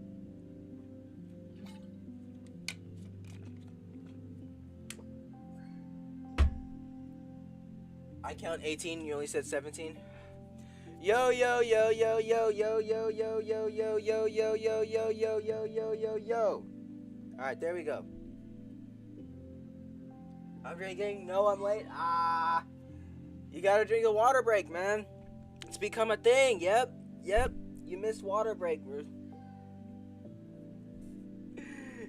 I count 18, you only said 17? Yo yo yo yo yo yo yo yo yo yo yo yo yo yo yo yo yo yo yo. All right, there we go. I'm drinking. No, I'm late. You gotta drink a water break, man. It's become a thing. Yep. You missed water break, Ruth.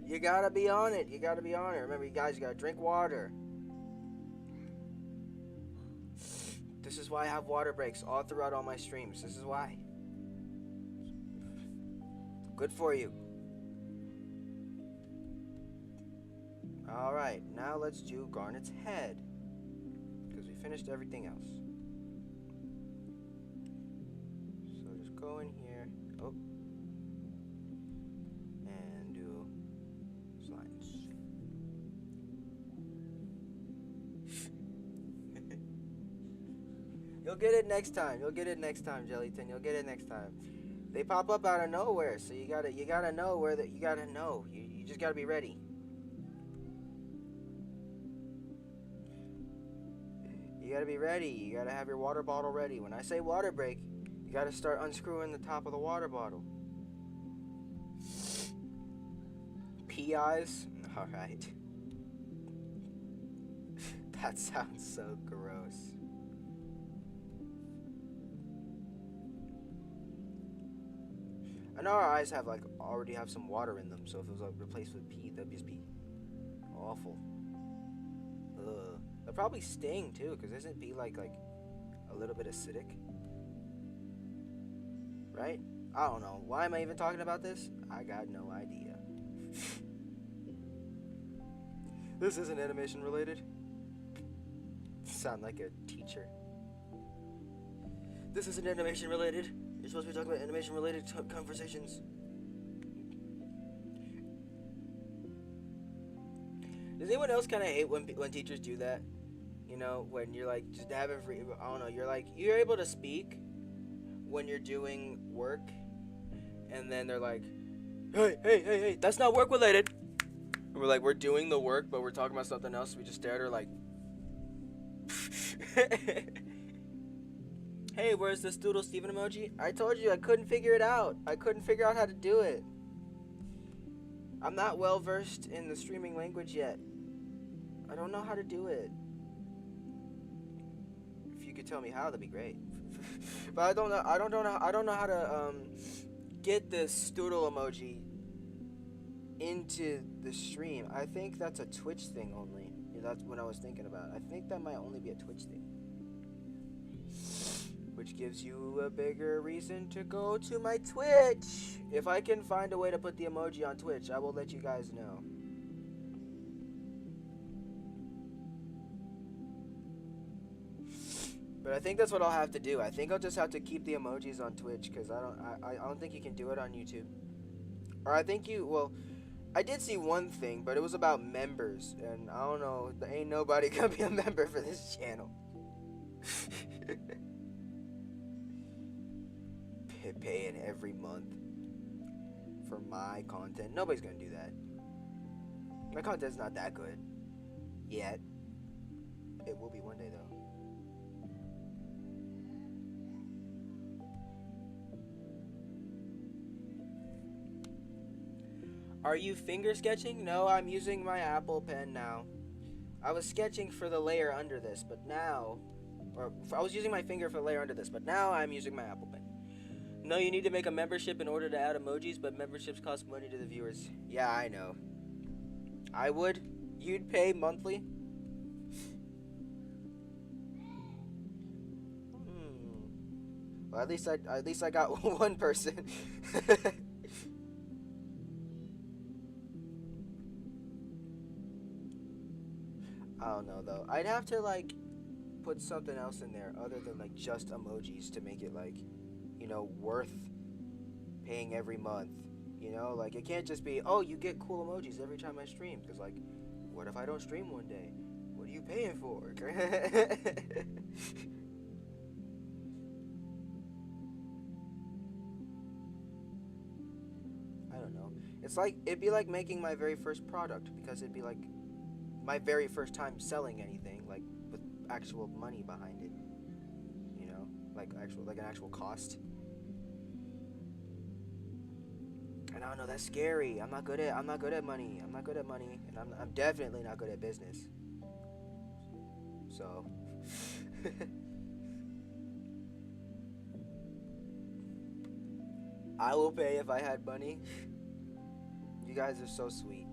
You gotta be on it. Remember, you guys, you gotta drink water. This is why I have water breaks all throughout all my streams. This is why. Good for you. Alright, now let's do Garnet's head. Because we finished everything else. So just go in here. Oh. And do slides. You'll get it next time, Jellyton. You'll get it next time. They pop up out of nowhere, so you gotta know where that you gotta know. You just gotta be ready. You gotta be ready. You gotta have your water bottle ready. When I say water break, you gotta start unscrewing the top of the water bottle. Pea eyes? Alright. That sounds so gross. I know our eyes have already have some water in them, so if it was replaced with pee, that'd just be awful. Ugh. They'll probably sting too, because isn't pee like a little bit acidic? Right? I don't know. Why am I even talking about this? I got no idea. This isn't animation related. Sound like a teacher. This isn't animation related. You're supposed to be talking about animation related conversations. Does anyone else kind of hate when teachers do that? You know, when you're just having free, I don't know, you're able to speak when you're doing work, and then they're like, hey, that's not work related. And we're doing the work, but we're talking about something else. So we just stare at her like, hey, where's this Doodle Steven emoji? I told you I couldn't figure it out. I couldn't figure out how to do it. I'm not well versed in the streaming language yet. I don't know how to do it. If you could tell me how, that'd be great. But I don't know how to get this Doodle emoji into the stream. I think that's a Twitch thing only. That's what I was thinking about. I think that might only be a Twitch thing. Which gives you a bigger reason to go to my Twitch. If I can find a way to put the emoji on Twitch, I will let you guys know. But I think that's what I'll have to do. I think I'll just have to keep the emojis on Twitch, because I don't think you can do it on YouTube. Or I think I did see one thing, but it was about members, and I don't know, there ain't nobody gonna be a member for this channel. Paying every month for my content. Nobody's gonna do that. My content's not that good yet. It will be one day though. Are you finger sketching? No, I'm using my Apple Pen now. I was sketching for the layer under this, but now, I was using my finger for the layer under this, but now I'm using my Apple Pen. No, you need to make a membership in order to add emojis, but memberships cost money to the viewers. Yeah, I know. I would. You'd pay monthly? Well, at least I got one person. I don't know though. I'd have to put something else in there other than just emojis to make it worth paying every month. It can't just be, oh, you get cool emojis every time I stream, because what if I don't stream one day? What are you paying for? I don't know. It'd be like making my very first product, because it'd be my very first time selling anything with actual money behind it. like an actual cost. And I don't know, that's scary. I'm not good at money. I'm not good at money, and I'm definitely not good at business. So I will pay if I had money. You guys are so sweet.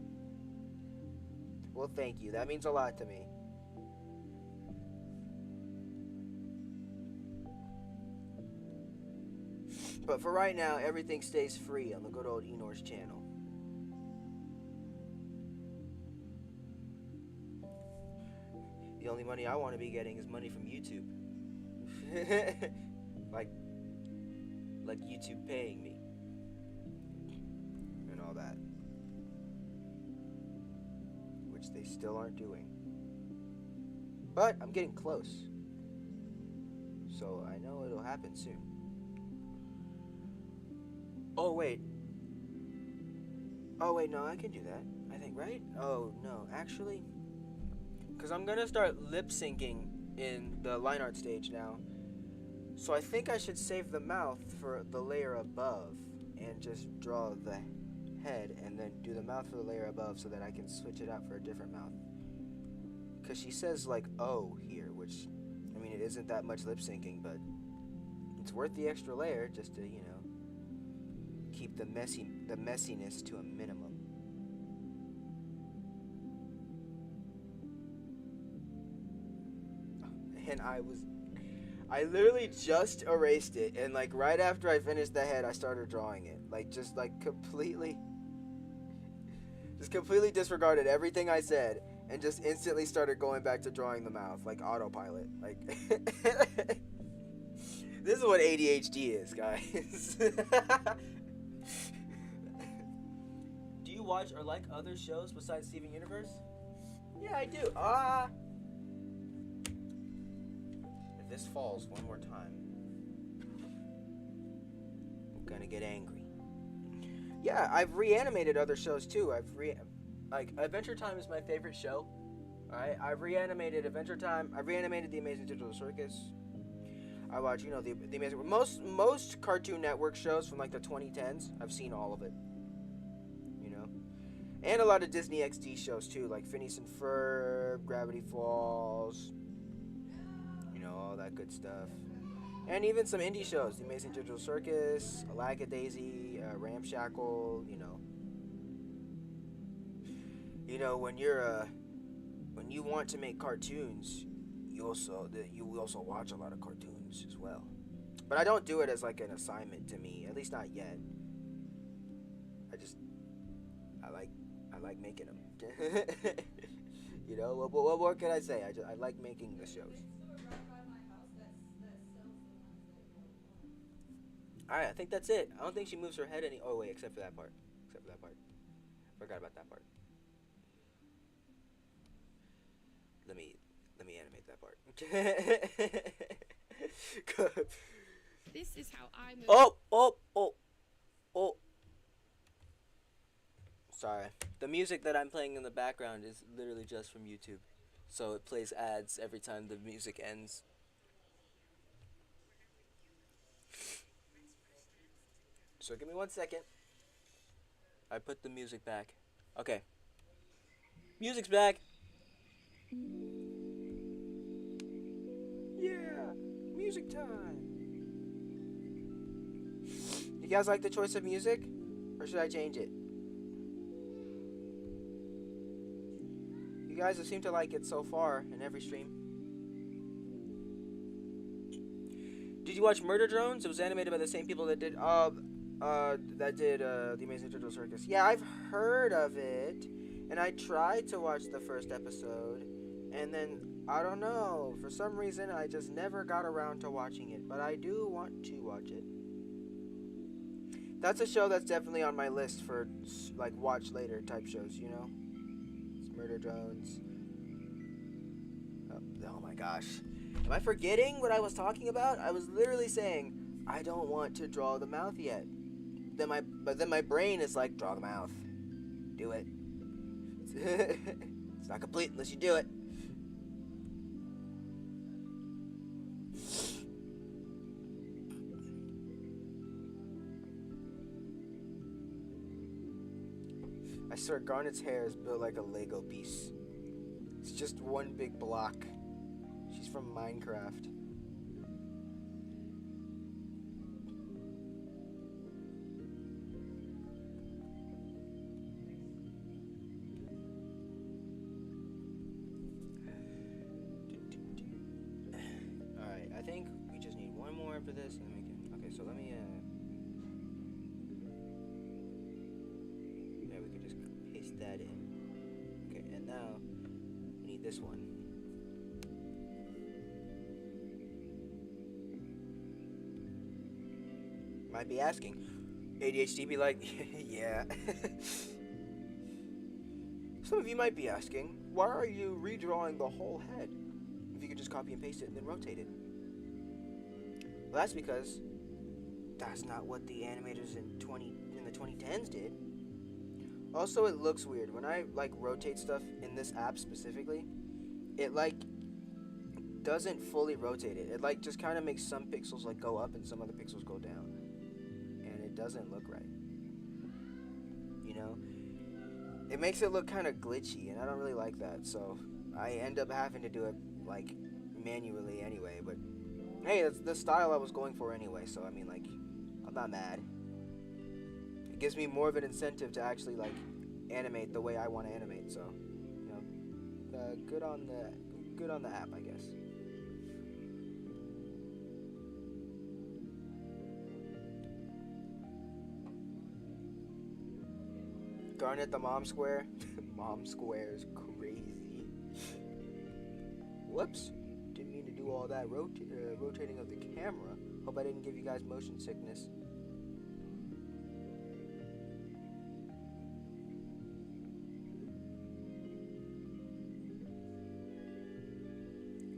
Well, thank you. That means a lot to me. But for right now, everything stays free on the good old Enor's channel. The only money I want to be getting is money from YouTube. like YouTube paying me. And all that. Which they still aren't doing. But I'm getting close. So I know it'll happen soon. Oh wait, no, I can do that, I think, right? Oh, no, actually, because I'm going to start lip-syncing in the line art stage now. So I think I should save the mouth for the layer above and just draw the head and then do the mouth for the layer above so that I can switch it out for a different mouth. Because she says, like, oh here, which, I mean, it isn't that much lip-syncing, but it's worth the extra layer just to, you know, keep the messiness to a minimum. And I literally just erased it, and like right after I finished the head, I started drawing it. Like just completely disregarded everything I said and just instantly started going back to drawing the mouth, like autopilot. Like this is what ADHD is, guys. Do you watch or like other shows besides Steven Universe? Yeah, I do. If this falls one more time, I'm gonna get angry. Yeah, I've reanimated other shows too. Like Adventure Time is my favorite show. Alright, I've reanimated Adventure Time. I've reanimated The Amazing Digital Circus. I watch, you know, the amazing most Cartoon Network shows from like the 2010s. I've seen all of it. You know, and a lot of Disney XD shows too, like Phineas and Ferb, Gravity Falls. You know, all that good stuff. And even some indie shows, The Amazing Digital Circus, Daisy, Ramshackle. You know, when you want to make cartoons, you also watch a lot of cartoons as well. But I don't do it as like an assignment to me, at least not yet. I like making them. You know, what more can I say? I like making the shows. Alright, I think that's it. I don't think she moves her head any. Oh wait, except for that part. Forgot about that part. Let me animate that part. This is how I move. Oh. Sorry. The music that I'm playing in the background is literally just from YouTube. So it plays ads every time the music ends. So give me 1 second. I put the music back. Okay. Music's back. Yeah, music time. You guys like the choice of music? Or should I change it? You guys have seemed to like it so far in every stream. Did you watch Murder Drones? It was animated by the same people that did The Amazing Digital Circus. Yeah, I've heard of it, and I tried to watch the first episode, and then I don't know, for some reason I just never got around to watching it, but I do want to watch it. That's a show that's definitely on my list for like watch later type shows, you know? It's Murder Drones. Oh my gosh. Am I forgetting what I was talking about? I was literally saying I don't want to draw the mouth yet. But then my brain is like, draw the mouth. Do it. It's not complete unless you do it. swear, Garnet's hair is built like a Lego piece. It's just one big block. She's from Minecraft. Alright, I think we just need one more for this and then we can... Okay, so let me, yeah, we could just paste that in. Okay, and now we need this one. Might be asking. ADHD be like, yeah. Some of you might be asking, why are you redrawing the whole head? If you could just copy and paste it and then rotate it. Well, that's because that's not what the animators in the 2010s did. Also, it looks weird. When I like rotate stuff in this app specifically, it like doesn't fully rotate it. It like just kind of makes some pixels like go up and some other pixels go down. And it doesn't look right. You know? It makes it look kind of glitchy, and I don't really like that, so I end up having to do it like manually anyway. But hey, that's the style I was going for anyway, so I mean, like, I'm not mad. It gives me more of an incentive to actually like animate the way I want to animate, so you know, good on the app, I guess. Garnet the mom square. Mom square is crazy. Whoops. Didn't mean to do all that rotating of the camera. Hope I didn't give you guys motion sickness.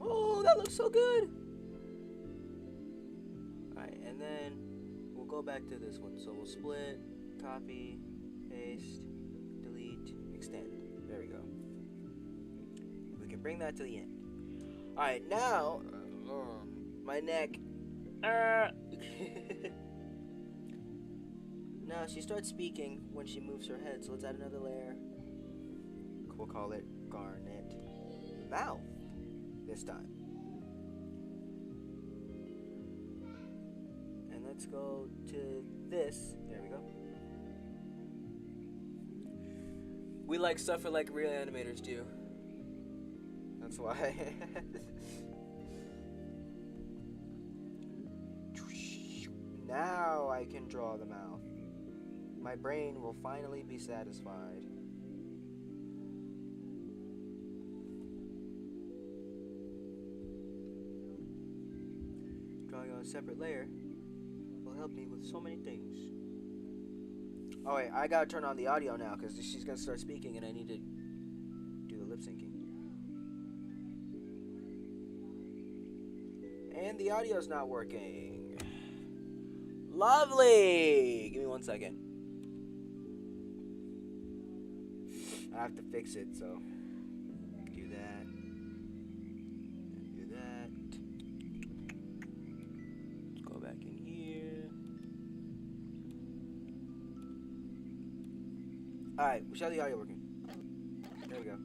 Oh, that looks so good. Alright, and then we'll go back to this one. So we'll split, copy, paste, delete, extend. There we go. We can bring that to the end. Alright, now, my neck. Now she starts speaking when she moves her head, so let's add another layer. We'll call it Garnet Mouth this time. And let's go to this. There we go. We like suffer like real animators do. That's why. Now I can draw the mouth. My brain will finally be satisfied. Drawing on a separate layer will help me with so many things. Oh wait, I gotta turn on the audio now because she's gonna start speaking and I need to do the lip syncing. And the audio's not working. Lovely! Give me 1 second. I have to fix it, so do that. And do that. Let's go back in here. Alright, we should have the audio working. There we go.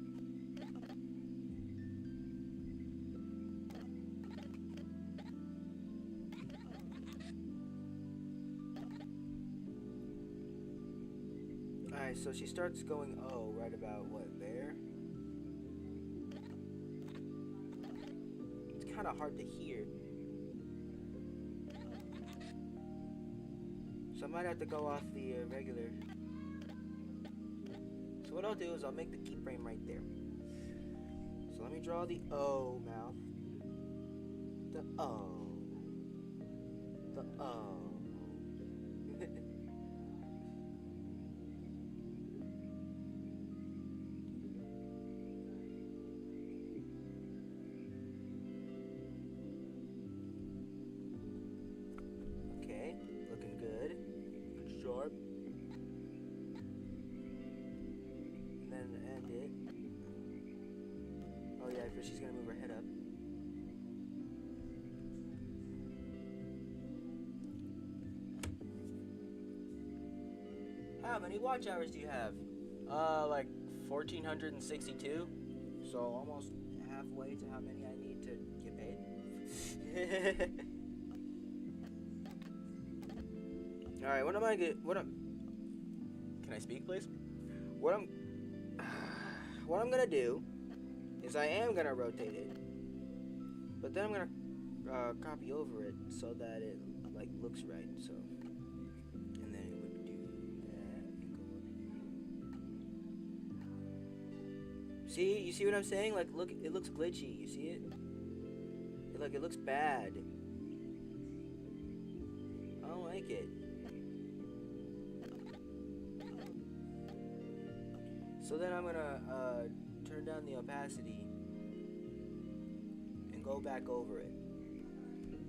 Alright, so she starts going, oh, right about what, there? It's kind of hard to hear. So I might have to go off the regular. So what I'll do is I'll make the keyframe right there. So let me draw the O mouth. The O. The O. Okay, looking good. Good job. And then end it. Oh yeah, because she's gonna move her head up. How many watch hours do you have? Like 1,462. So almost halfway to how many I need to get paid. All right, Can I speak, please? What I'm gonna do is I am gonna rotate it, but then I'm gonna copy over it so that it like looks right. So, and then it would do that and go up here. See, you see what I'm saying? Like, look, it looks glitchy. You see it? Like, it looks bad. I don't like it. So then I'm gonna turn down the opacity and go back over it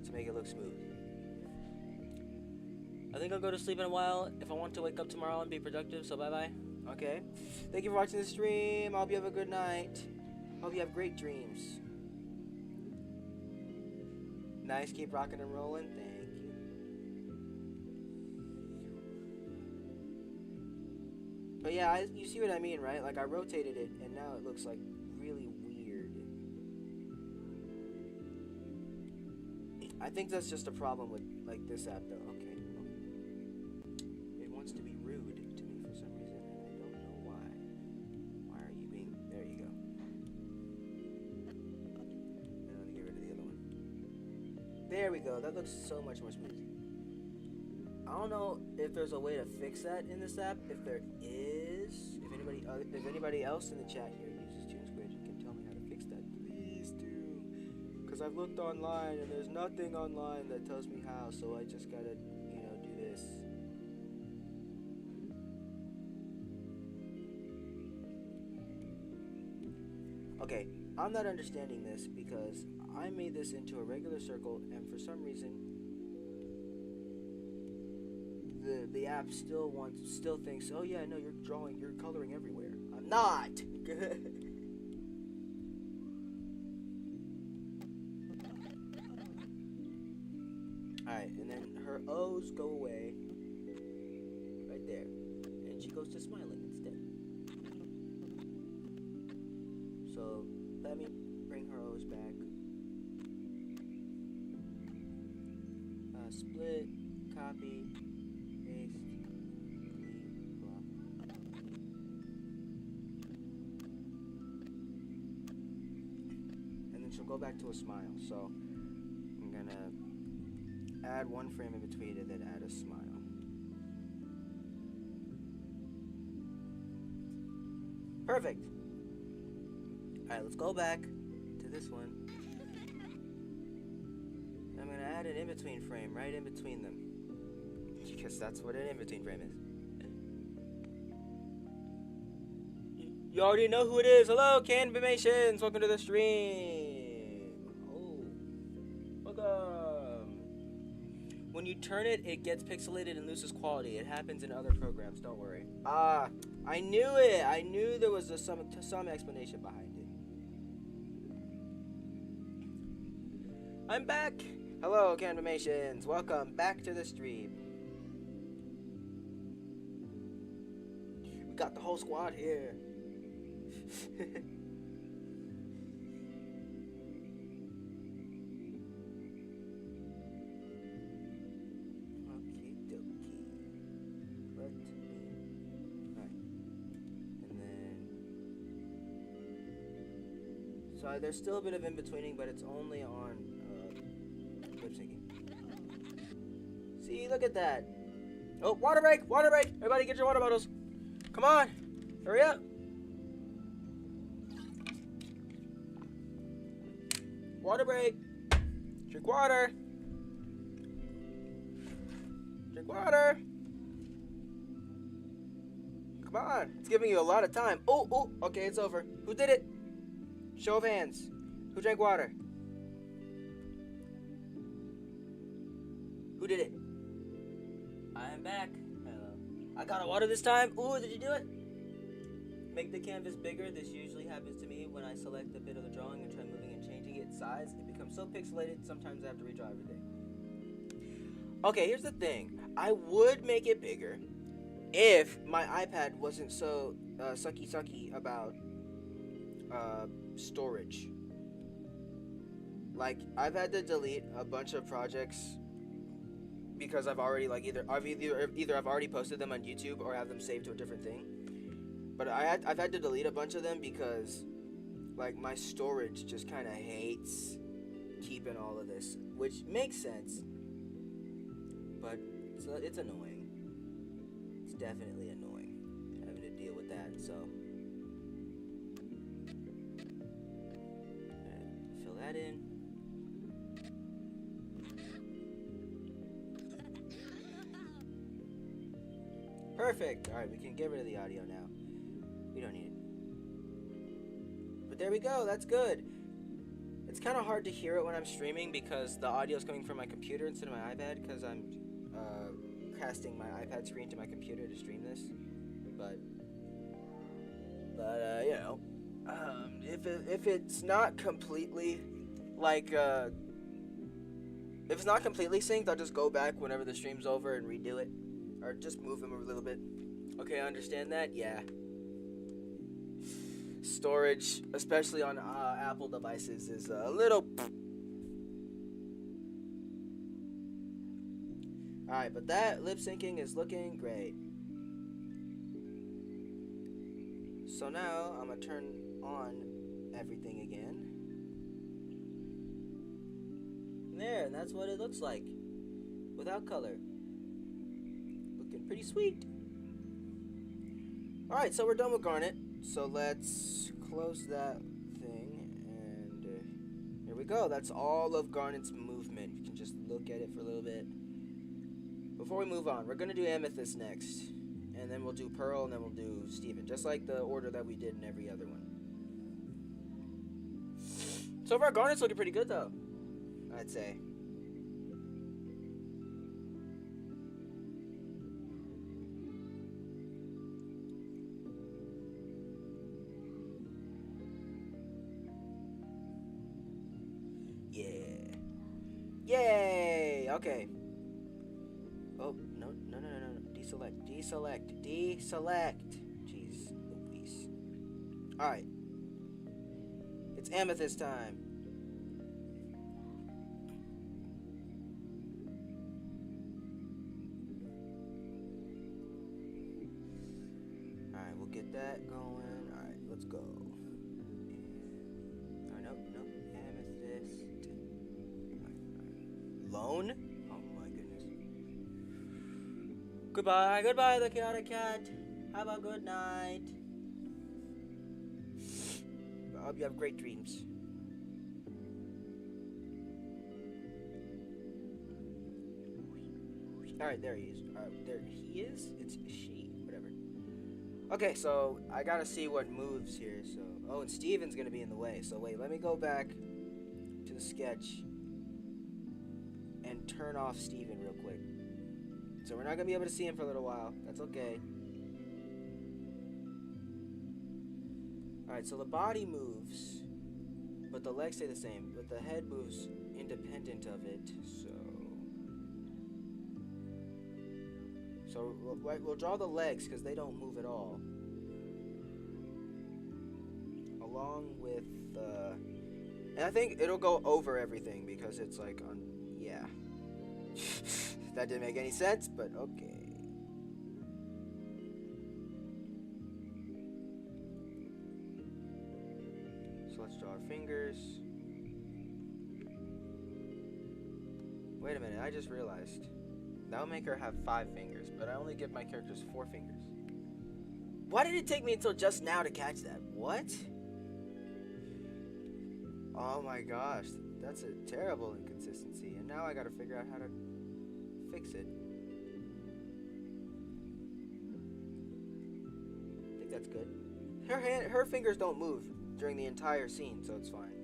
to make it look smooth. I think I'll go to sleep in a while if I want to wake up tomorrow and be productive, so bye-bye. Okay. Thank you for watching the stream. I hope you have a good night. Hope you have great dreams. Nice, keep rocking and rolling. Thank you. But yeah, you see what I mean, right? Like, I rotated it, and now it looks like really weird. I think that's just a problem with, like, this app, though. Okay. It wants to be rude to me for some reason, and I don't know why. Why are you being... There you go. And I'm gonna get rid of the other one. There we go. That looks so much more smooth. I don't know if there's a way to fix that in this app. If there is, if anybody else in the chat here uses TuneSquid, you can tell me how to fix that. Please do. Because I've looked online and there's nothing online that tells me how, so I just gotta, do this. Okay, I'm not understanding this because I made this into a regular circle, and for some reason the app still thinks, oh yeah, no, you're coloring everywhere. I'm not. Alright, and then her O's go away right there, and she goes to smiling instead. So let me bring her O's back. Split, copy, paste, delete, blah. And then she'll go back to a smile. So I'm gonna add one frame in between and then add a smile. Perfect. Alright, let's go back to this one. I'm gonna add an in-between frame right in between them, because that's what an in-between frame is. You already know who it is. Hello, Canvamations. Welcome to the stream. Oh, welcome. When you turn it, it gets pixelated and loses quality. It happens in other programs. Don't worry. I knew it. I knew there was some explanation behind it. I'm back. Hello, Canvamations. Welcome back to the stream. We got the whole squad here. Okay, dokie. Let me. Alright. And then. So there's still a bit of in-betweening, but it's only on lip syncing. See, look at that. Oh, water break! Water break! Everybody get your water bottles. Come on! Hurry up! Water break! Drink water! Drink water! Come on! It's giving you a lot of time. Oh, okay, it's over. Who did it? Show of hands. Who drank water? Who did it? I am back. Hello. I got a water this time. Ooh, did you do it? Make the canvas bigger. This usually happens to me when I select a bit of the drawing and try moving and changing its size. It becomes so pixelated, sometimes I have to redraw everything. Okay, here's the thing. I would make it bigger if my iPad wasn't so sucky about storage. Like, I've had to delete a bunch of projects because I've already like either I've already posted them on YouTube or have them saved to a different thing. But I've had to delete a bunch of them because like my storage just kind of hates keeping all of this, which makes sense. But it's annoying. It's definitely annoying having to deal with that. So fill that in. Perfect. All right, we can get rid of the audio now. We don't need it. But there we go. That's good. It's kind of hard to hear it when I'm streaming because the audio is coming from my computer instead of my iPad because I'm casting my iPad screen to my computer to stream this. But you know, if it's not completely like if it's not completely synced, I'll just go back whenever the stream's over and redo it. Or just move them a little bit. Okay, I understand that? Yeah. Storage, especially on Apple devices, is a little... Alright, but that lip syncing is looking great. So now, I'm going to turn on everything again. There, and that's what it looks like. Without color. Pretty sweet. Alright, so we're done with Garnet. So let's close that thing. And here we go. That's all of Garnet's movement. You can just look at it for a little bit. Before we move on, we're going to do Amethyst next. And then we'll do Pearl, and then we'll do Steven. Just like the order that we did in every other one. So far, Garnet's looking pretty good, though. I'd say. Yay! Okay. Oh, no. Deselect. Jeez Louise. Alright. It's Amethyst time. Alright, we'll get that going. Alright, let's go. No. Amethyst. Lone? Oh my goodness. Goodbye, the chaotic cat. Have a good night. I hope you have great dreams. Alright, there he is. There he is? It's she. Whatever. Okay, so I gotta see what moves here. So, oh, and Steven's gonna be in the way. So wait, let me go back to the sketch and turn off Steven real quick. So we're not gonna be able to see him for a little while. That's okay. Alright, so the body moves, but the legs stay the same. But the head moves independent of it. So we'll draw the legs because they don't move at all. Along with and I think it'll go over everything because it's like on, yeah. That didn't make any sense, but okay. So let's draw our fingers. Wait a minute, I just realized. That'll make her have 5 fingers, but I only give my characters 4 fingers. Why did it take me until just now to catch that? What? Oh my gosh, that's a terrible inconsistency, and now I gotta figure out how to fix it. I think that's good. Her fingers don't move during the entire scene, so it's fine.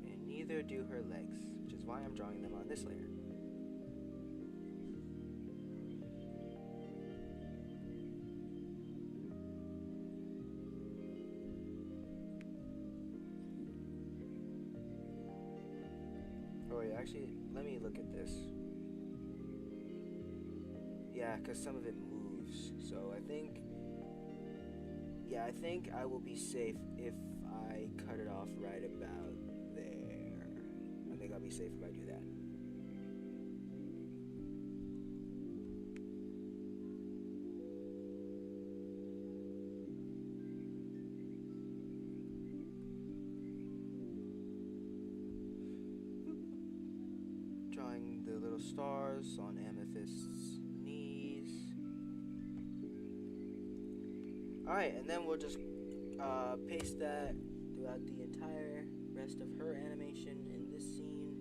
And neither do her legs, which is why I'm drawing them on this layer. Oh wait, actually, let me look at this. Yeah, because some of it moves. So I think, yeah, I think I will be safe if I cut it off right about there. I think I'll be safe if I do that. Drawing the little stars on Amethyst's knees. Alright, and then we'll just paste that throughout the entire rest of her animation in this scene,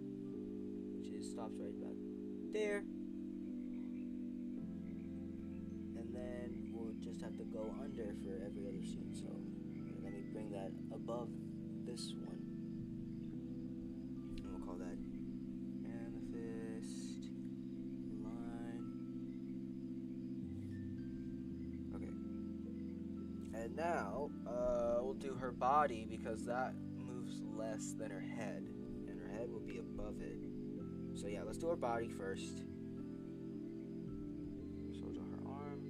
which stops right about there. And then we'll just have to go under for every other scene. So let me bring that above this one. And we'll call that amethyst line. Okay. And now, we'll do her body because that moves less than her head. And her head will be above it. So yeah, let's do her body first. So we'll draw her arm.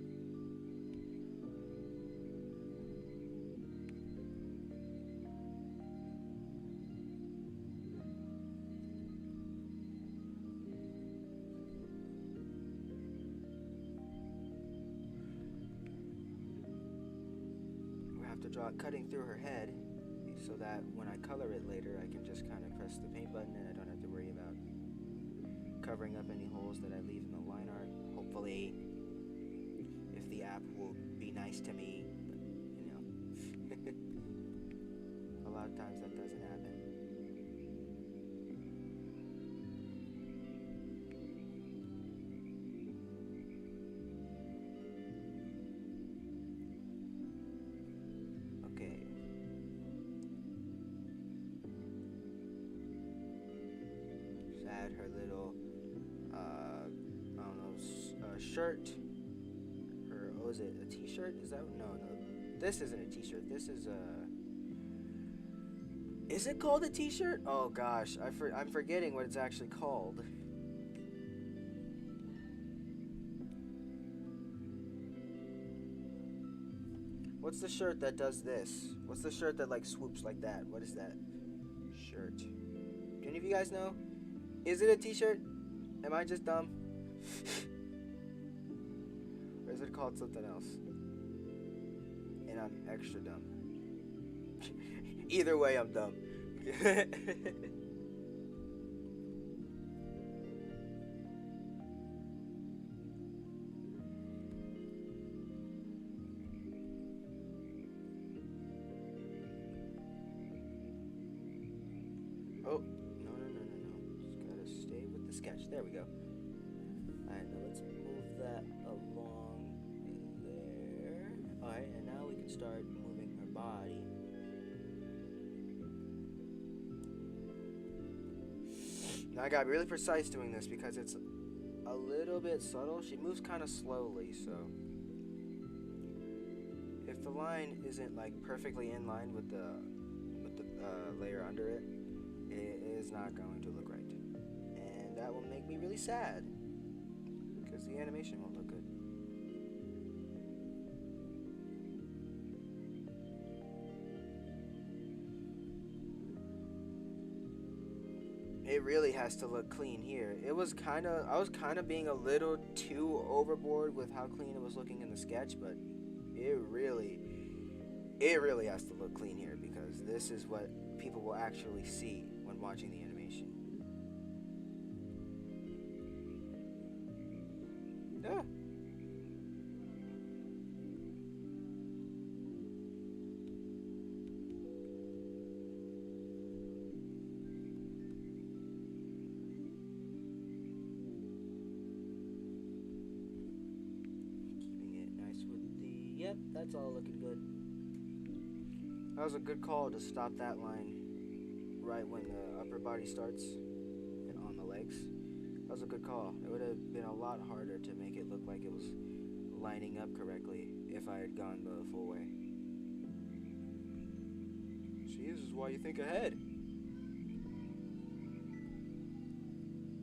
We have to draw it cutting through her head so that when I color it later, I can just kind of press the paint button and I don't have to worry about covering up any holes that I leave in the line art. Hopefully, if the app will be nice to me, but, you know, a lot of times that doesn't happen. Okay. Just add her little I don't know, shirt. Her, oh, is it a t-shirt? Is that, no, this isn't a t-shirt. This is it called a t-shirt? Oh gosh, I'm forgetting what it's actually called. What's the shirt that does this? What's the shirt that like swoops like that? What is that shirt? Do any of you guys know? Is it a t-shirt? Am I just dumb? Or is it called something else? And I'm extra dumb. Either way, I'm dumb. Oh, no. Just gotta stay with the sketch. There we go. Alright, now let's move that along there. Alright, and now we can start moving her body. Now I gotta be really precise doing this because it's a little bit subtle. She moves kind of slowly, so if the line isn't like perfectly in line with the layer under it, it is not going to look right, and that will make me really sad because the animation won't look good. It really has to look clean here. I was kind of being a little too overboard with how clean it was looking in the sketch, but it really has to look clean here because this is what people will actually see when watching the animation. Yeah. Keeping it nice with the, yep, that's all looking good. That was a good call to stop that line right when the upper body starts and on the legs. That was a good call. It would have been a lot harder to make it look like it was lining up correctly if I had gone the full way. See, this is why you think ahead.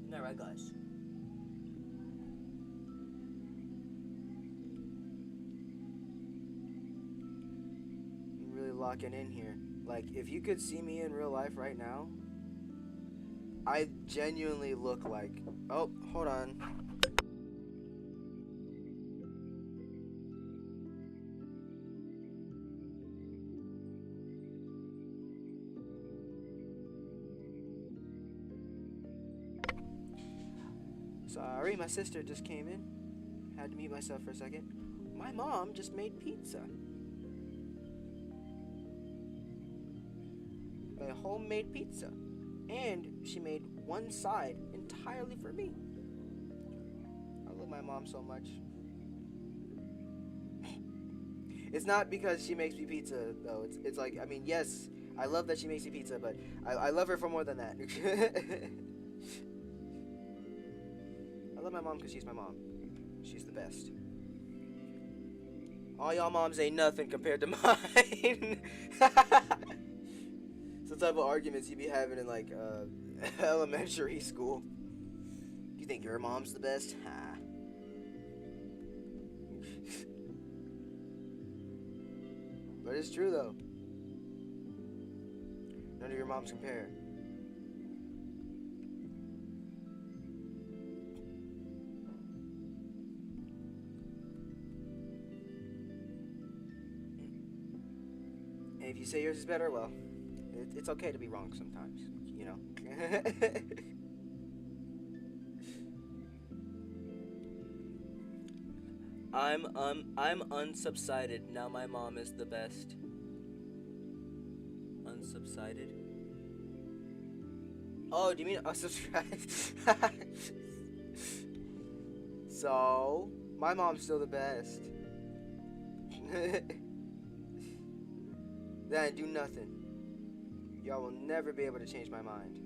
Isn't that right, guys? locking in here. Like, if you could see me in real life right now, I genuinely look like... Oh, hold on. Sorry, my sister just came in. Had to mute myself for a second. My mom just made pizza. A homemade pizza. And she made one side entirely for me. I love my mom so much. It's not because she makes me pizza, though. It's like, I mean, yes, I love that she makes me pizza, but I love her for more than that. I love my mom because she's my mom. She's the best. All y'all moms ain't nothing compared to mine. It's the type of arguments you be having in, like, elementary school. You think your mom's the best? Ha. But it's true, though. None of your moms compare. And if you say yours is better, well, it's okay to be wrong sometimes, you know. I'm unsubsided. Now my mom is the best. Unsubsided? Oh, do you mean unsubscribed? So, my mom's still the best. Then do nothing. Y'all will never be able to change my mind.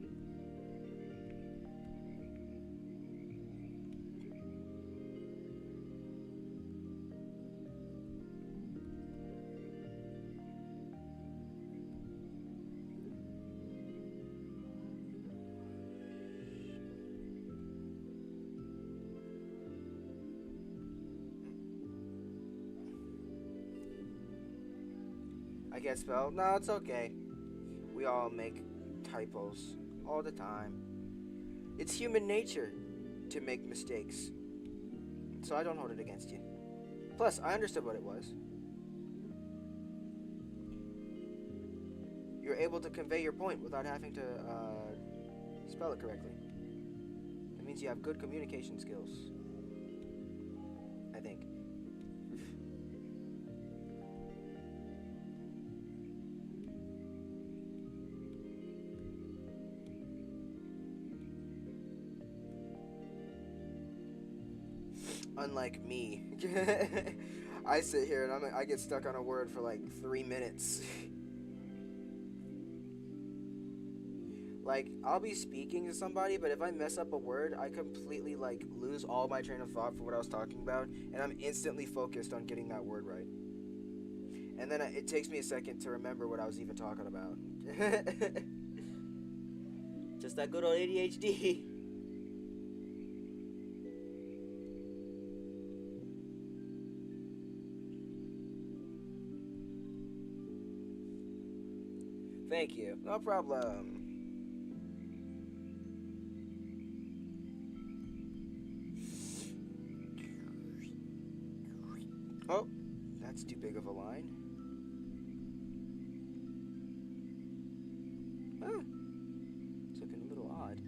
I can't spell. No, it's okay. We all make typos all the time. It's human nature to make mistakes. So I don't hold it against you. Plus, I understood what it was. You're able to convey your point without having to spell it correctly. It means you have good communication skills. I think. Unlike me. I sit here and I get stuck on a word for like 3 minutes. Like, I'll be speaking to somebody, but if I mess up a word, I completely, like, lose all my train of thought for what I was talking about, and I'm instantly focused on getting that word right. And then it takes me a second to remember what I was even talking about. Just that good old ADHD. Thank you. No problem. Oh, that's too big of a line. Huh. It's looking a little odd.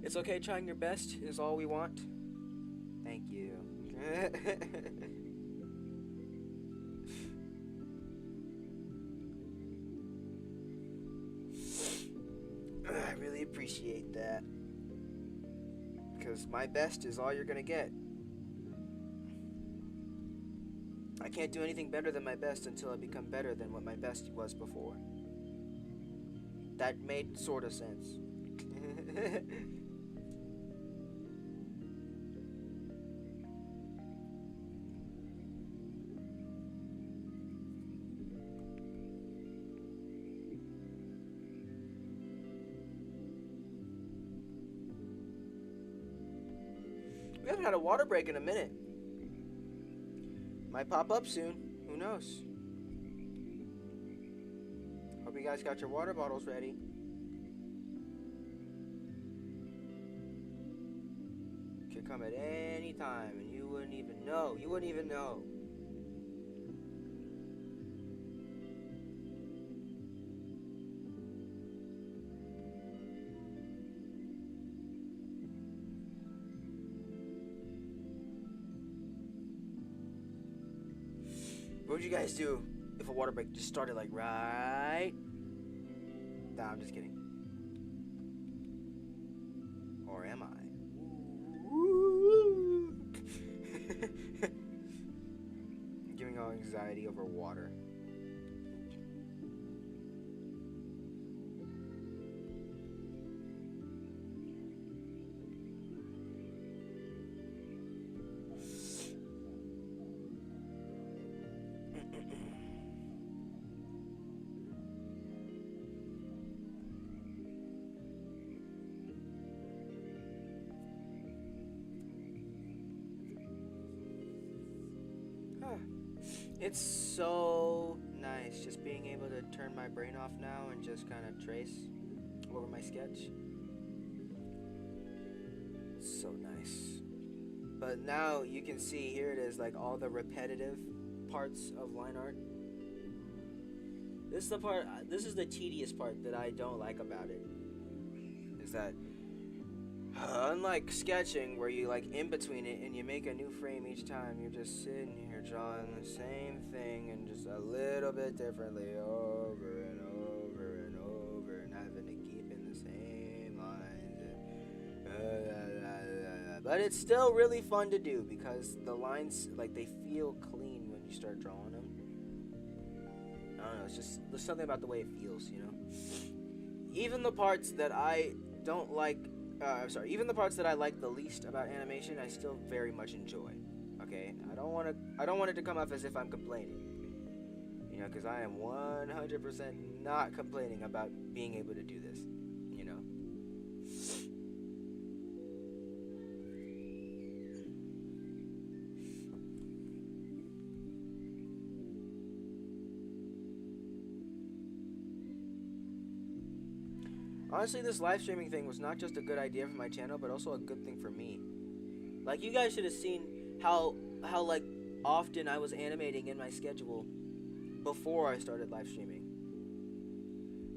It's okay, trying your best is all we want. Thank you. I really appreciate that. Because my best is all you're gonna get. I can't do anything better than my best until I become better than what my best was before. That made sort of sense. We haven't had a water break in a minute. Might pop up soon. Who knows? Hope you guys got your water bottles ready. Could come at any time and you wouldn't even know. You wouldn't even know. What would you guys do if a water break just started like right? Nah, I'm just kidding. Or am I? Giving all anxiety over water. It's so nice just being able to turn my brain off now and just kind of trace over my sketch. It's so nice. But now you can see, here it is, like all the repetitive parts of line art. This is the tedious part that I don't like about it. Is that unlike sketching, where you like in between it and you make a new frame each time, you're just sitting here drawing the same thing and just a little bit differently over and over and over, and having to keep in the same lines. But it's still really fun to do because the lines, like, they feel clean when you start drawing them. I don't know, it's just, there's something about the way it feels, you know? Even the parts that I don't like, even the parts that I like the least about animation, I still very much enjoy. Okay, I don't want it to come off as if I'm complaining. You know, because I am 100% not complaining about being able to do this. You know. Honestly, this live streaming thing was not just a good idea for my channel, but also a good thing for me. Like, you guys should have seen how like often I was animating in my schedule before I started live streaming.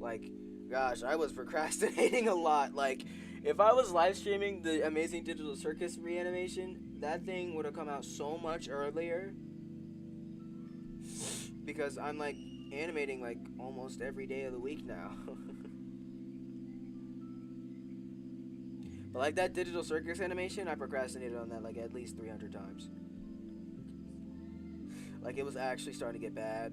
Like, gosh, I was procrastinating a lot. Like, if I was live streaming the Amazing Digital Circus reanimation, that thing would have come out so much earlier. Because I'm like animating like almost every day of the week now. But like that Digital Circus animation, I procrastinated on that like at least 300 times. Like, it was actually starting to get bad.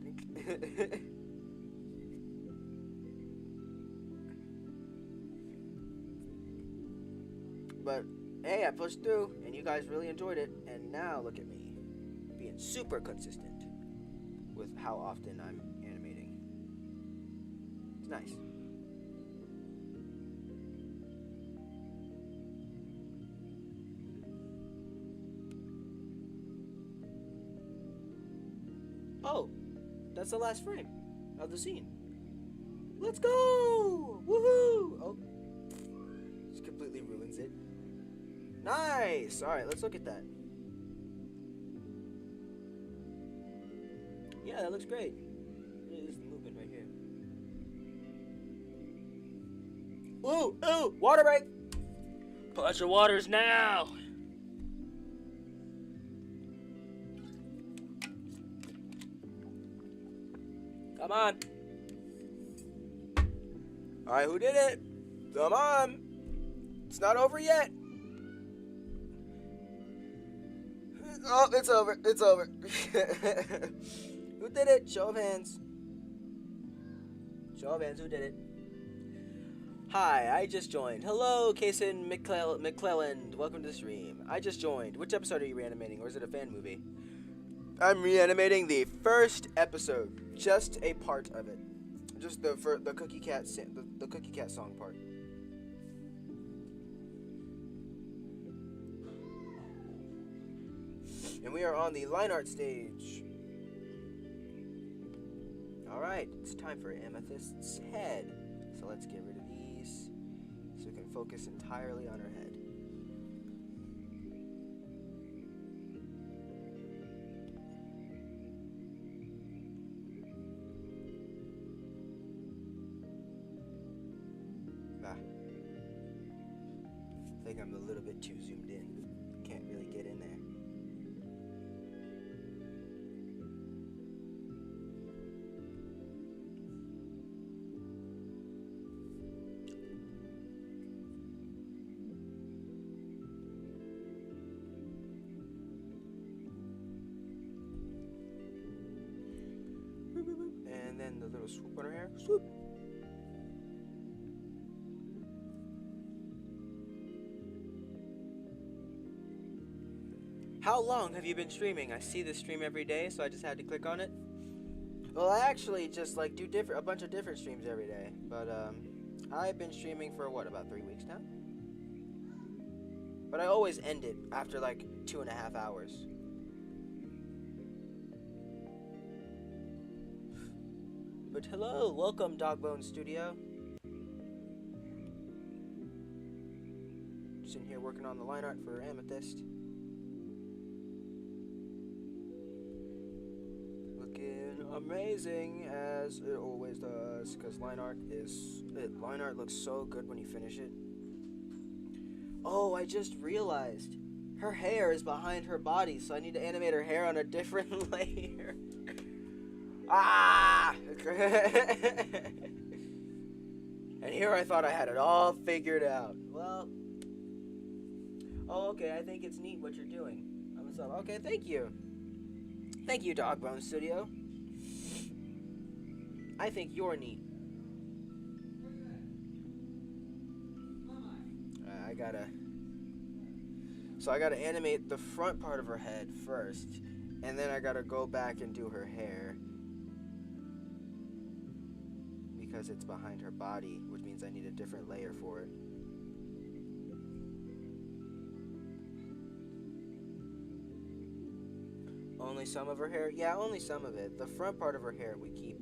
But hey, I pushed through and you guys really enjoyed it, and now look at me being super consistent with how often I'm animating. It's nice. Oh, that's the last frame of the scene. Let's go! Woohoo! Oh, just completely ruins it. Nice! Alright, let's look at that. Yeah, that looks great. This is the movement right here. Ooh! Ooh! Water break! Push your waters now! Come on. Alright, who did it? Come on. It's not over yet. Oh, it's over. It's over. Who did it? Show of hands. Show of hands. Who did it? Hi, I just joined. Hello, Kason McClelland. Welcome to the stream. I just joined. Which episode are you reanimating, or is it a fan movie? I'm reanimating the first episode, just a part of it, just the Cookie Cat the Cookie Cat song part. And we are on the line art stage. Alright, it's time for Amethyst's head. So let's get rid of these so we can focus entirely on her head. I think I'm a little bit too zoomed in. Can't really get in there. And then the little swoop on her hair. Swoop. How long have you been streaming? I see this stream every day, so I just had to click on it. Well, I actually just like do a bunch of different streams every day, but I've been streaming for what, about 3 weeks now? But I always end it after like 2.5 hours. But hello, welcome Dogbone Studio. Sitting here working on the line art for Amethyst. Amazing as it always does, because line art looks so good when you finish it. Oh, I just realized her hair is behind her body, so I need to animate her hair on a different layer. Ah! And here I thought I had it all figured out. Well, oh, okay, I think it's neat what you're doing. Okay, thank you. Thank you, Dogbone Studio. I think you're neat. I gotta animate the front part of her head first, and then I gotta go back and do her hair because it's behind her body, which means I need a different layer for it. Only some of her hair? Yeah, only some of it. The front part of her hair we keep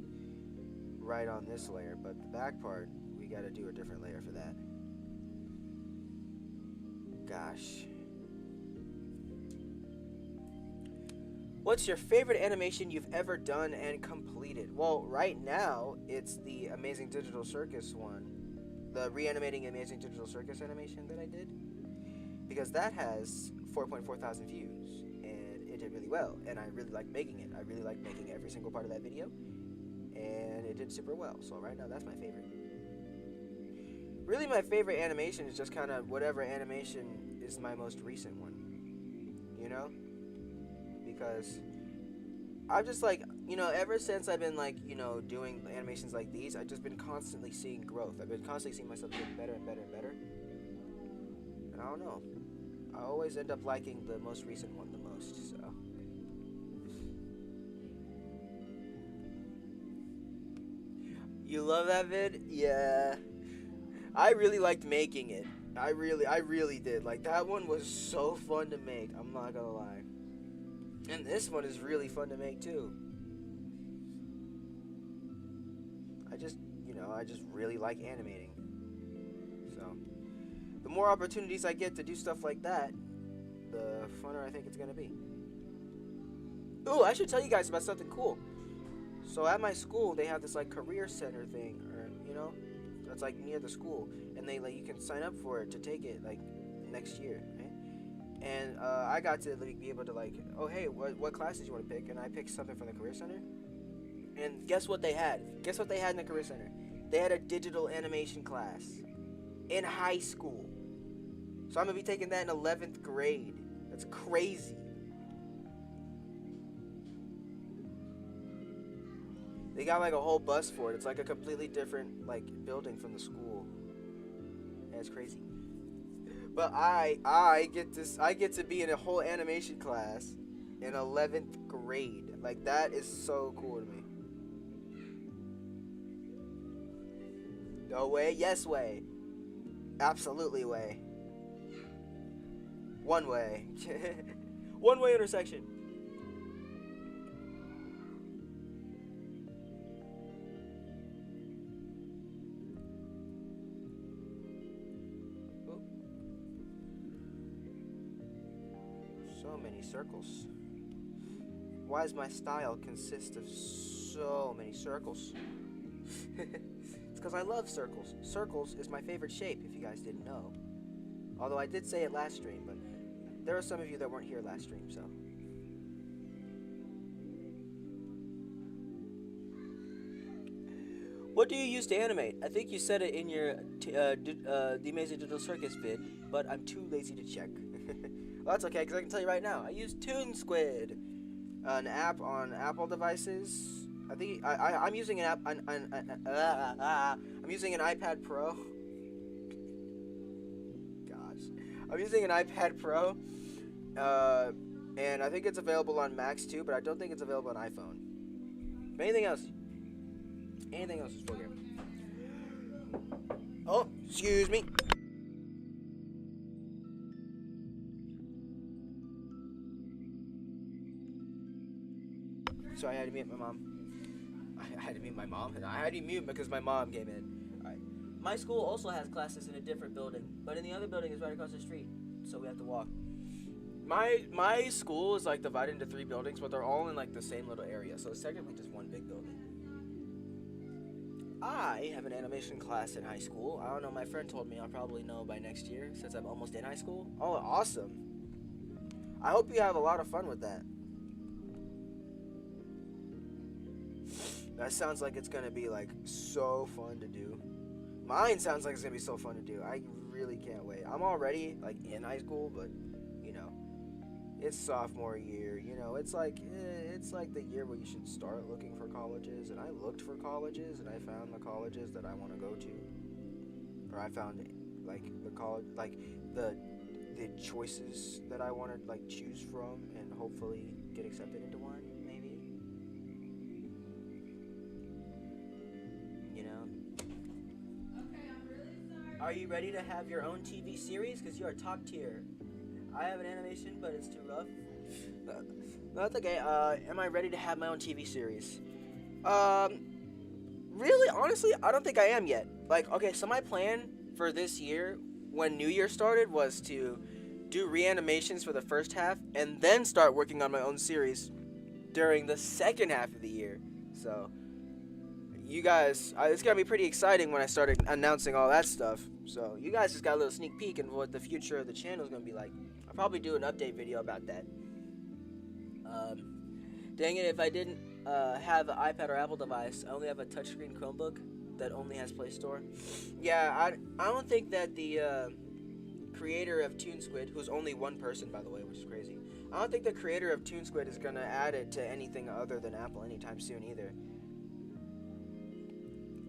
right on this layer, but the back part, we gotta do a different layer for that. Gosh. What's your favorite animation you've ever done and completed? Well, right now, it's the Amazing Digital Circus one. The Reanimating Amazing Digital Circus animation that I did. Because that has 4.4 thousand views, and it did really well, and I really liked making it. I really liked making every single part of that video, and it did super well. So right now, that's my favorite. Really, my favorite animation is just kind of whatever animation is my most recent one. You know? Because I've just like, you know, ever since I've been like, you know, doing animations like these, I've just been constantly seeing growth. I've been constantly seeing myself getting better and better and better. And I don't know. I always end up liking the most recent one the most, so. You love that vid? Yeah. I really liked making it. I really did. Like, that one was so fun to make, I'm not gonna lie. And this one is really fun to make too. I just really like animating. So, the more opportunities I get to do stuff like that, the funner I think it's gonna be. Ooh, I should tell you guys about something cool. So at my school, they have this like career center thing, or you know, that's like near the school, and they like you can sign up for it to take it like next year, right? And I got to like, be able to like, oh hey, what classes you want to pick? And I picked something from the career center. And guess what they had? Guess what they had in the career center? They had a digital animation class in high school. So I'm gonna be taking that in 11th grade. That's crazy. They got like a whole bus for it. It's like a completely different like building from the school. That's crazy. But I get to be in a whole animation class in 11th grade. Like, that is so cool to me. No way? Yes way. Absolutely way. One way. One-way intersection. Ooh. So many circles. Why does my style consist of so many circles? It's because I love circles. Circles is my favorite shape, if you guys didn't know. Although I did say it last stream, but there are some of you that weren't here last stream, so. What do you use to animate? I think you said it in your The Amazing Digital Circus vid, but I'm too lazy to check. Well, that's okay, because I can tell you right now. I use ToonSquid, an app on Apple devices. I think I'm using an app. I'm using an iPad Pro. Gosh, I'm using an iPad Pro, and I think it's available on Macs too, but I don't think it's available on iPhone. Anything else? Anything else is for you? Oh, excuse me. So I had to mute my mom. I had to mute my mom, and I had to mute because my mom came in. All right. My school also has classes in a different building, but in the other building is right across the street, so we have to walk. My school is like divided into 3 buildings, but they're all in like the same little area, so it's technically just one big building. I have an animation class in high school. I don't know, my friend told me I'll probably know by next year since I'm almost in high school. Oh, awesome. I hope you have a lot of fun with that. That sounds like it's gonna be like so fun to do. Mine sounds like it's gonna be so fun to do. I really can't wait. I'm already like in high school, but you know, it's sophomore year. You know, it's like the year where you should start looking for colleges. And I looked for colleges, and I found the colleges that I want to go to. Or I found like the college, like the choices that I want to like choose from, and hopefully get accepted into one. Maybe. You know. Okay, I'm really sorry. Are you ready to have your own TV series? Because you are top tier. I have an animation, but it's too rough. No, that's okay. Am I ready to have my own TV series? Really, honestly, I don't think I am yet. Like, okay, so my plan for this year, when New Year started, was to do reanimations for the first half, and then start working on my own series during the second half of the year. So, you guys, it's gonna be pretty exciting when I start announcing all that stuff. So, you guys just got a little sneak peek into what the future of the channel is gonna be like. I'll probably do an update video about that. Dang it, if I didn't have an iPad or Apple device, I only have a touchscreen Chromebook that only has Play Store. Yeah, I don't think that the creator of ToonSquid, who's only one person, by the way, which is crazy, I don't think the creator of ToonSquid is going to add it to anything other than Apple anytime soon either.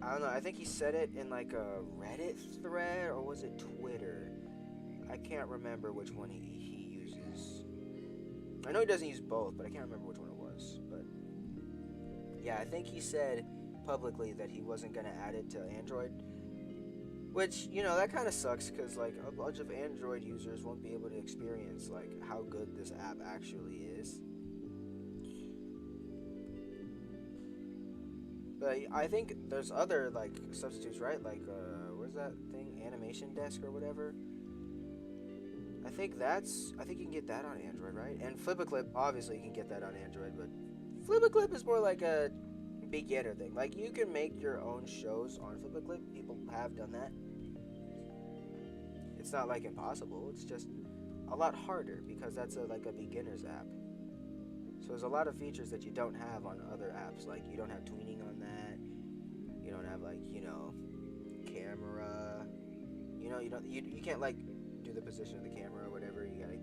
I don't know, I think he said it in like a Reddit thread, or was it Twitter? I can't remember which one he uses. I know he doesn't use both, but I can't remember which one it was. But yeah, I think he said publicly that he wasn't going to add it to Android. Which, you know, that kind of sucks, because like a bunch of Android users won't be able to experience like how good this app actually is. But I think there's other like substitutes, right? Like where's that thing? Animation Desk or whatever. I think you can get that on Android, right? And Flip-A-Clip, obviously you can get that on Android, but Flip-A-Clip is more like a beginner thing. Like, you can make your own shows on Flip-A-Clip. People have done that. It's not like impossible. It's just a lot harder because that's like a beginner's app. So there's a lot of features that you don't have on other apps. Like, you don't have tweening on that. You don't have like, you know, camera. You know, you can't like do the position of the camera or whatever. You gotta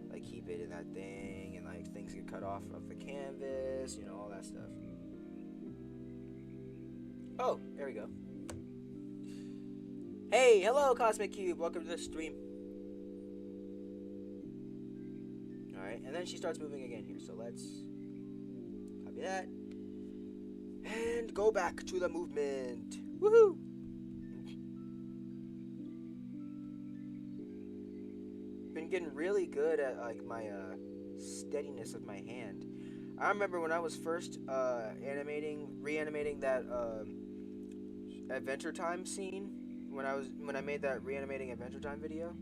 like keep it in that thing, and like things get cut off of the canvas, you know, all that stuff. Oh, there we go. Hey, hello Cosmic Cube, welcome to the stream. Alright, and then she starts moving again here, so let's copy that and go back to the movement. Woohoo! Been getting really good at like my steadiness of my hand. I remember when I was first reanimating that Adventure Time scene. When I made that Reanimating Adventure Time video,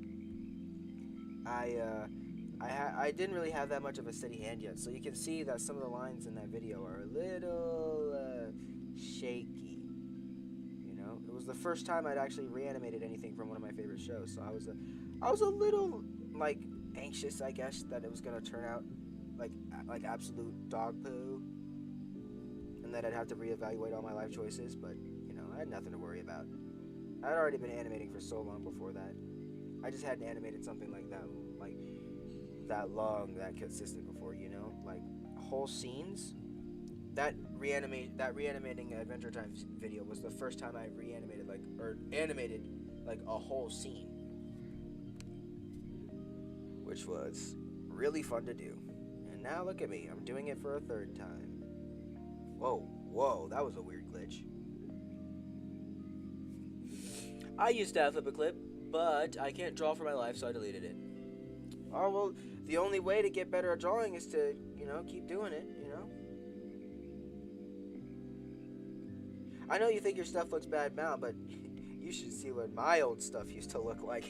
I didn't really have that much of a steady hand yet, so you can see that some of the lines in that video are a little shaky. You know, it was the first time I'd actually reanimated anything from one of my favorite shows, so I was a little like anxious, I guess, that it was gonna turn out like absolute dog poo, and that I'd have to reevaluate all my life choices. But you know, I had nothing to worry about. I'd already been animating for so long before that. I just hadn't animated something like that long, that consistent before, you know? Like whole scenes. That reanimating Adventure Time video was the first time I animated like a whole scene. Which was really fun to do. And now look at me, I'm doing it for a third time. Whoa, that was a weird glitch. I used to flip a clip, but I can't draw for my life, so I deleted it. Oh, well, the only way to get better at drawing is to, you know, keep doing it, you know? I know you think your stuff looks bad now, but you should see what my old stuff used to look like.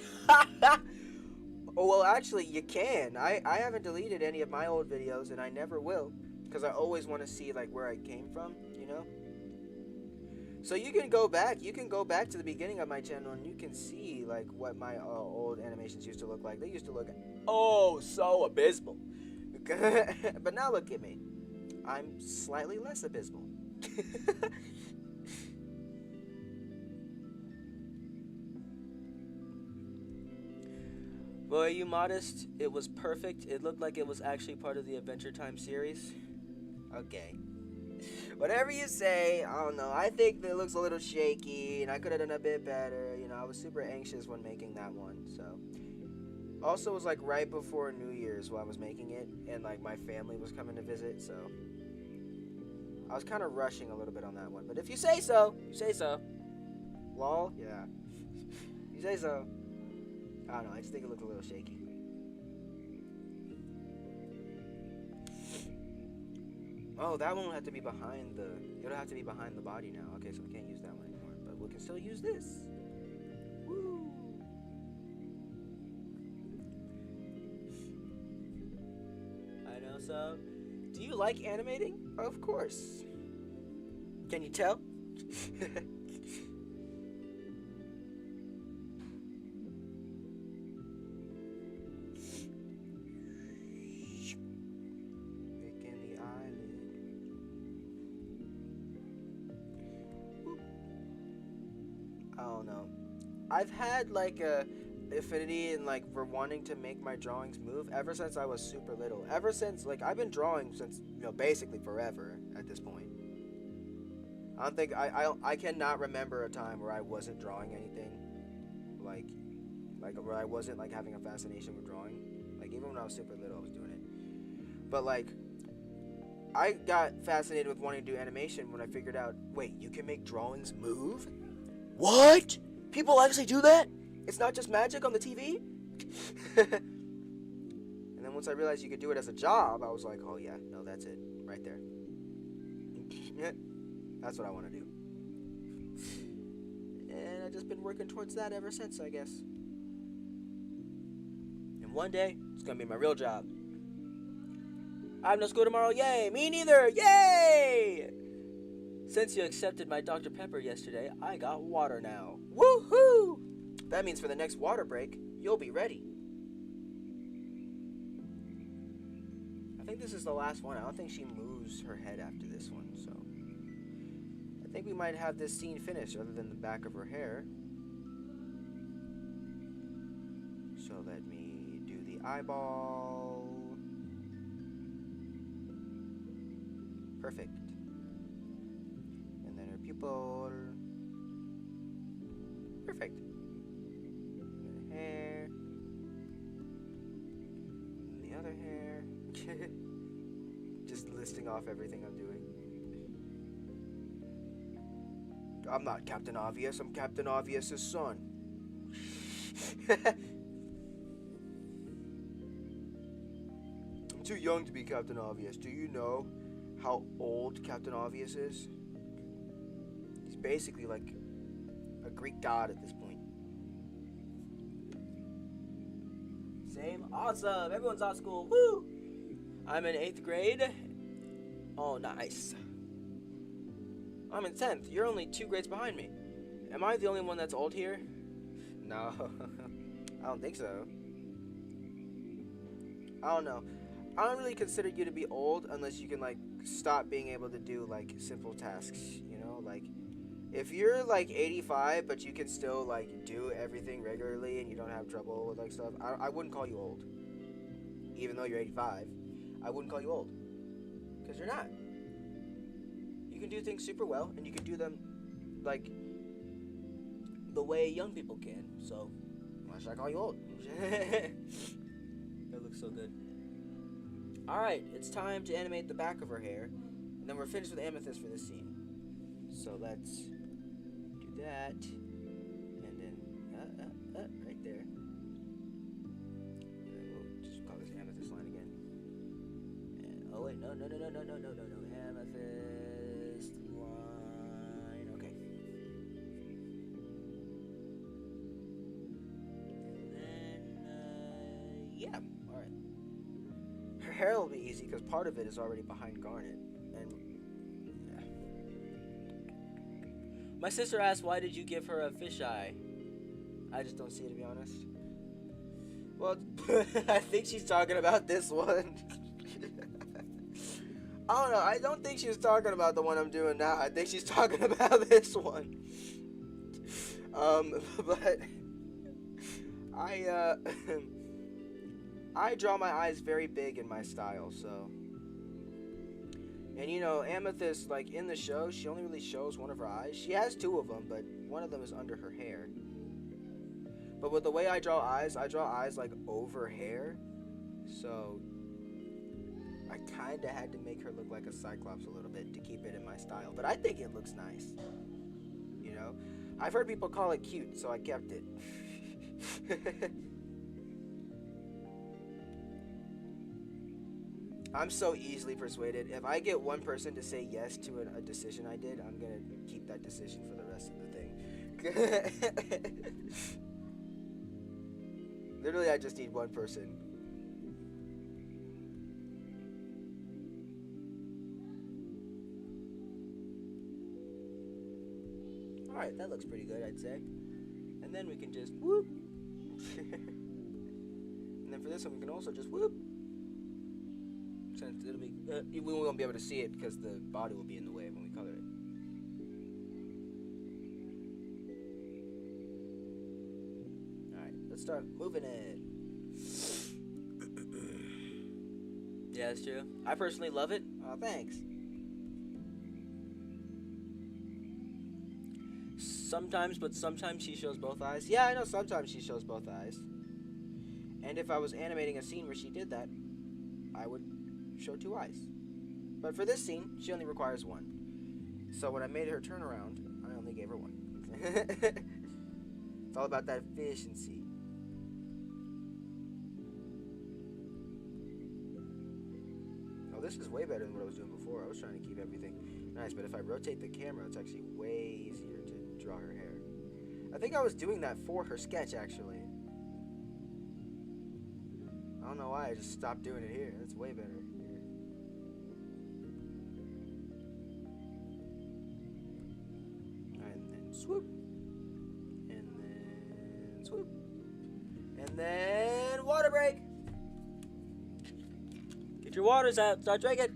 Oh, well, actually, you can. I haven't deleted any of my old videos, and I never will, because I always want to see, like, where I came from, you know? So you can go back to the beginning of my channel, and you can see, like, what my old animations used to look like. They used to look, oh, so abysmal. But now look at me. I'm slightly less abysmal. Boy, are you modest? It was perfect. It looked like it was actually part of the Adventure Time series. Okay. Whatever you say, I don't know. I think that it looks a little shaky, and I could have done a bit better. You know, I was super anxious when making that one, so. Also, it was like right before New Year's while I was making it, and like my family was coming to visit, so. I was kind of rushing a little bit on that one, but if you say so, you say so. Lol, yeah. You say so. I don't know, I just think it looked a little shaky. Oh, that one will have to be behind it'll have to be behind the body now. Okay, so we can't use that one anymore, but we can still use this. Woo! I know some. Do you like animating? Of course. Can you tell? I don't know. I've had like a affinity and like for wanting to make my drawings move ever since I was super little. Ever since like I've been drawing since, you know, basically forever at this point. I don't think I cannot remember a time where I wasn't drawing anything like where I wasn't like having a fascination with drawing. Like even when I was super little, I was doing it. But like I got fascinated with wanting to do animation when I figured out, wait, you can make drawings move? What? People actually do that? It's not just magic on the TV? And then once I realized you could do it as a job, I was like, oh yeah, no, that's it. Right there. That's what I want to do. And I've just been working towards that ever since, I guess. And one day, it's going to be my real job. I have no school tomorrow, yay! Me neither, yay! Since you accepted my Dr. Pepper yesterday, I got water now. Woohoo! That means for the next water break, you'll be ready. I think this is the last one. I don't think she moves her head after this one, so. I think we might have this scene finished other than the back of her hair. So let me do the eyeball. Perfect. And then her pupil. Perfect. And the hair. And the other hair. Just listing off everything I'm doing. I'm not Captain Obvious, I'm Captain Obvious's son. I'm too young to be Captain Obvious. Do you know how old Captain Obvious is? He's basically like a Greek god at this point. Same. Awesome. Everyone's off school. Woo! I'm in 8th grade. Oh, nice. I'm in 10th. You're only 2 grades behind me. Am I the only one that's old here? No, I don't think so. I don't know. I don't really consider you to be old unless you can like stop being able to do like simple tasks, you know? Like if you're like 85 but you can still like do everything regularly and you don't have trouble with like stuff, I wouldn't call you old. Even though you're 85, I wouldn't call you old. Cuz you're not. You can do things super well and you can do them like the way young people can. So, why should I call you old? That looks so good. Alright, it's time to animate the back of her hair. And then we're finished with Amethyst for this scene. So let's do that. And then, right there. And then we'll just call this Amethyst line again. And, oh wait, no. Amethyst line, okay. And then, yeah, alright. Her hair will be easy because part of it is already behind Garnet. And yeah. My sister asked, why did you give her a fisheye? I just don't see it, to be honest. Well, I think she's talking about this one. I don't know. I don't think she was talking about the one I'm doing now. I think she's talking about this one. But I draw my eyes very big in my style, so. And you know, Amethyst, like in the show, she only really shows one of her eyes. She has 2 of them, but one of them is under her hair. But with the way I draw eyes like over hair. So I kind of had to make her look like a Cyclops a little bit to keep it in my style. But I think it looks nice. You know? I've heard people call it cute, so I kept it. I'm so easily persuaded. If I get one person to say yes to a decision I did, I'm going to keep that decision for the rest of the thing. Literally, I just need one person. Alright, that looks pretty good, I'd say. And then we can just whoop. And then for this one, we can also just whoop. Since it'll be, we won't be able to see it because the body will be in the way when we color it. Alright, let's start moving it. Yeah, that's true. I personally love it. Oh, thanks. Sometimes, but sometimes she shows both eyes. Yeah, I know sometimes she shows both eyes. And if I was animating a scene where she did that, I would show 2 eyes. But for this scene, she only requires 1. So when I made her turn around, I only gave her 1. It's all about that efficiency. Oh, this is way better than what I was doing before. I was trying to keep everything nice, but if I rotate the camera, it's actually way easier to draw her hair. I think I was doing that for her sketch, actually. I don't know why, I just stopped doing it here. That's way better. And then swoop. And then swoop. And then water break. Get your waters out. Start drinking.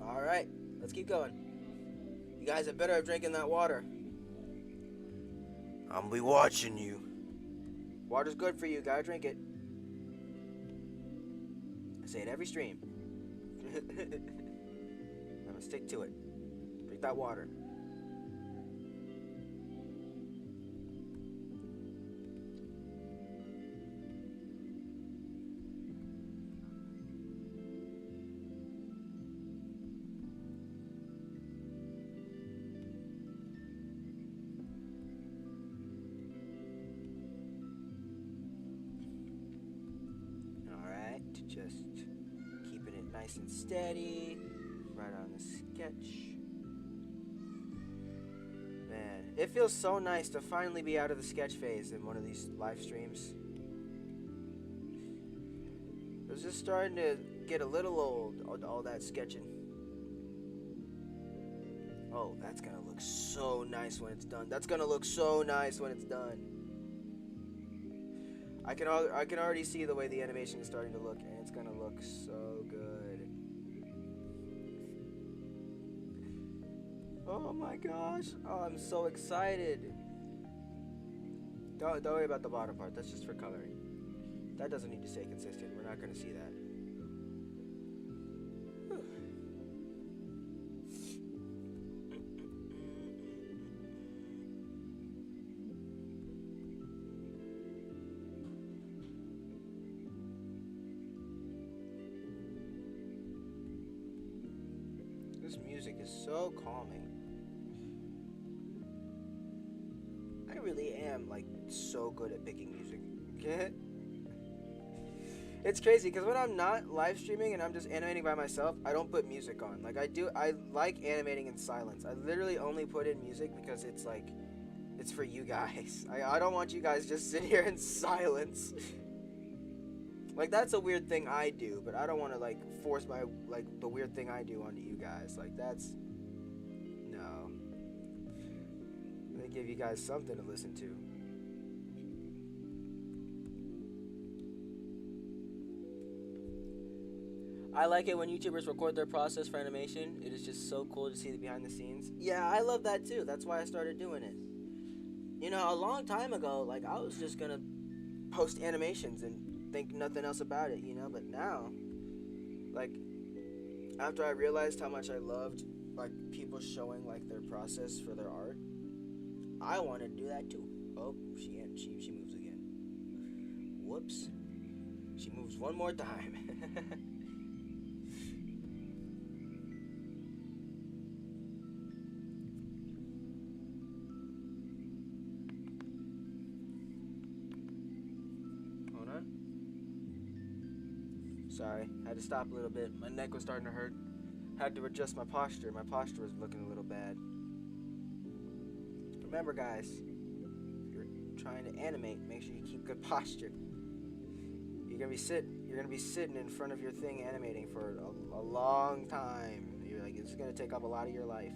Alright, let's keep going. You guys are better at drinking that water. I'll be watching you. Water's good for you, gotta drink it. I say it every stream. I'm gonna stick to it. Drink that water. nice and steady. Right on the sketch. Man, it feels so nice to finally be out of the sketch phase in one of these live streams. It was just starting to get a little old, all that sketching. Oh, that's gonna look so nice when it's done. That's gonna look so nice when it's done. I can already see the way the animation is starting to look, and it's gonna look so good. Oh my gosh! Oh, I'm so excited. Don't worry about the bottom part. That's just for coloring. That doesn't need to stay consistent. We're not gonna see that. This music is so calming. I really am like so good at picking music. It's crazy because when I'm not live streaming and I'm just animating by myself, I don't put music on. Like I like animating in silence. I literally only put in music because it's like, it's for you guys. I don't want you guys just sit here in silence. Like, that's a weird thing I do, but I don't want to, like, force my, like, the weird thing I do onto you guys. Like, that's, no. I'm going to give you guys something to listen to. I like it when YouTubers record their process for animation. It is just so cool to see the behind the scenes. Yeah, I love that too. That's why I started doing it. You know, a long time ago, like, I was just going to post animations and think nothing else about it, you know, but now, like, after I realized how much I loved, like, people showing, like, their process for their art, I want to do that too. Oh, she moves again. Whoops. She moves one more time. Sorry, had to stop a little bit. My neck was starting to hurt. Had to adjust my posture. My posture was looking a little bad. Remember, guys, if you're trying to animate, make sure you keep good posture. You're gonna be sitting in front of your thing animating for a long time. You're like, it's gonna take up a lot of your life.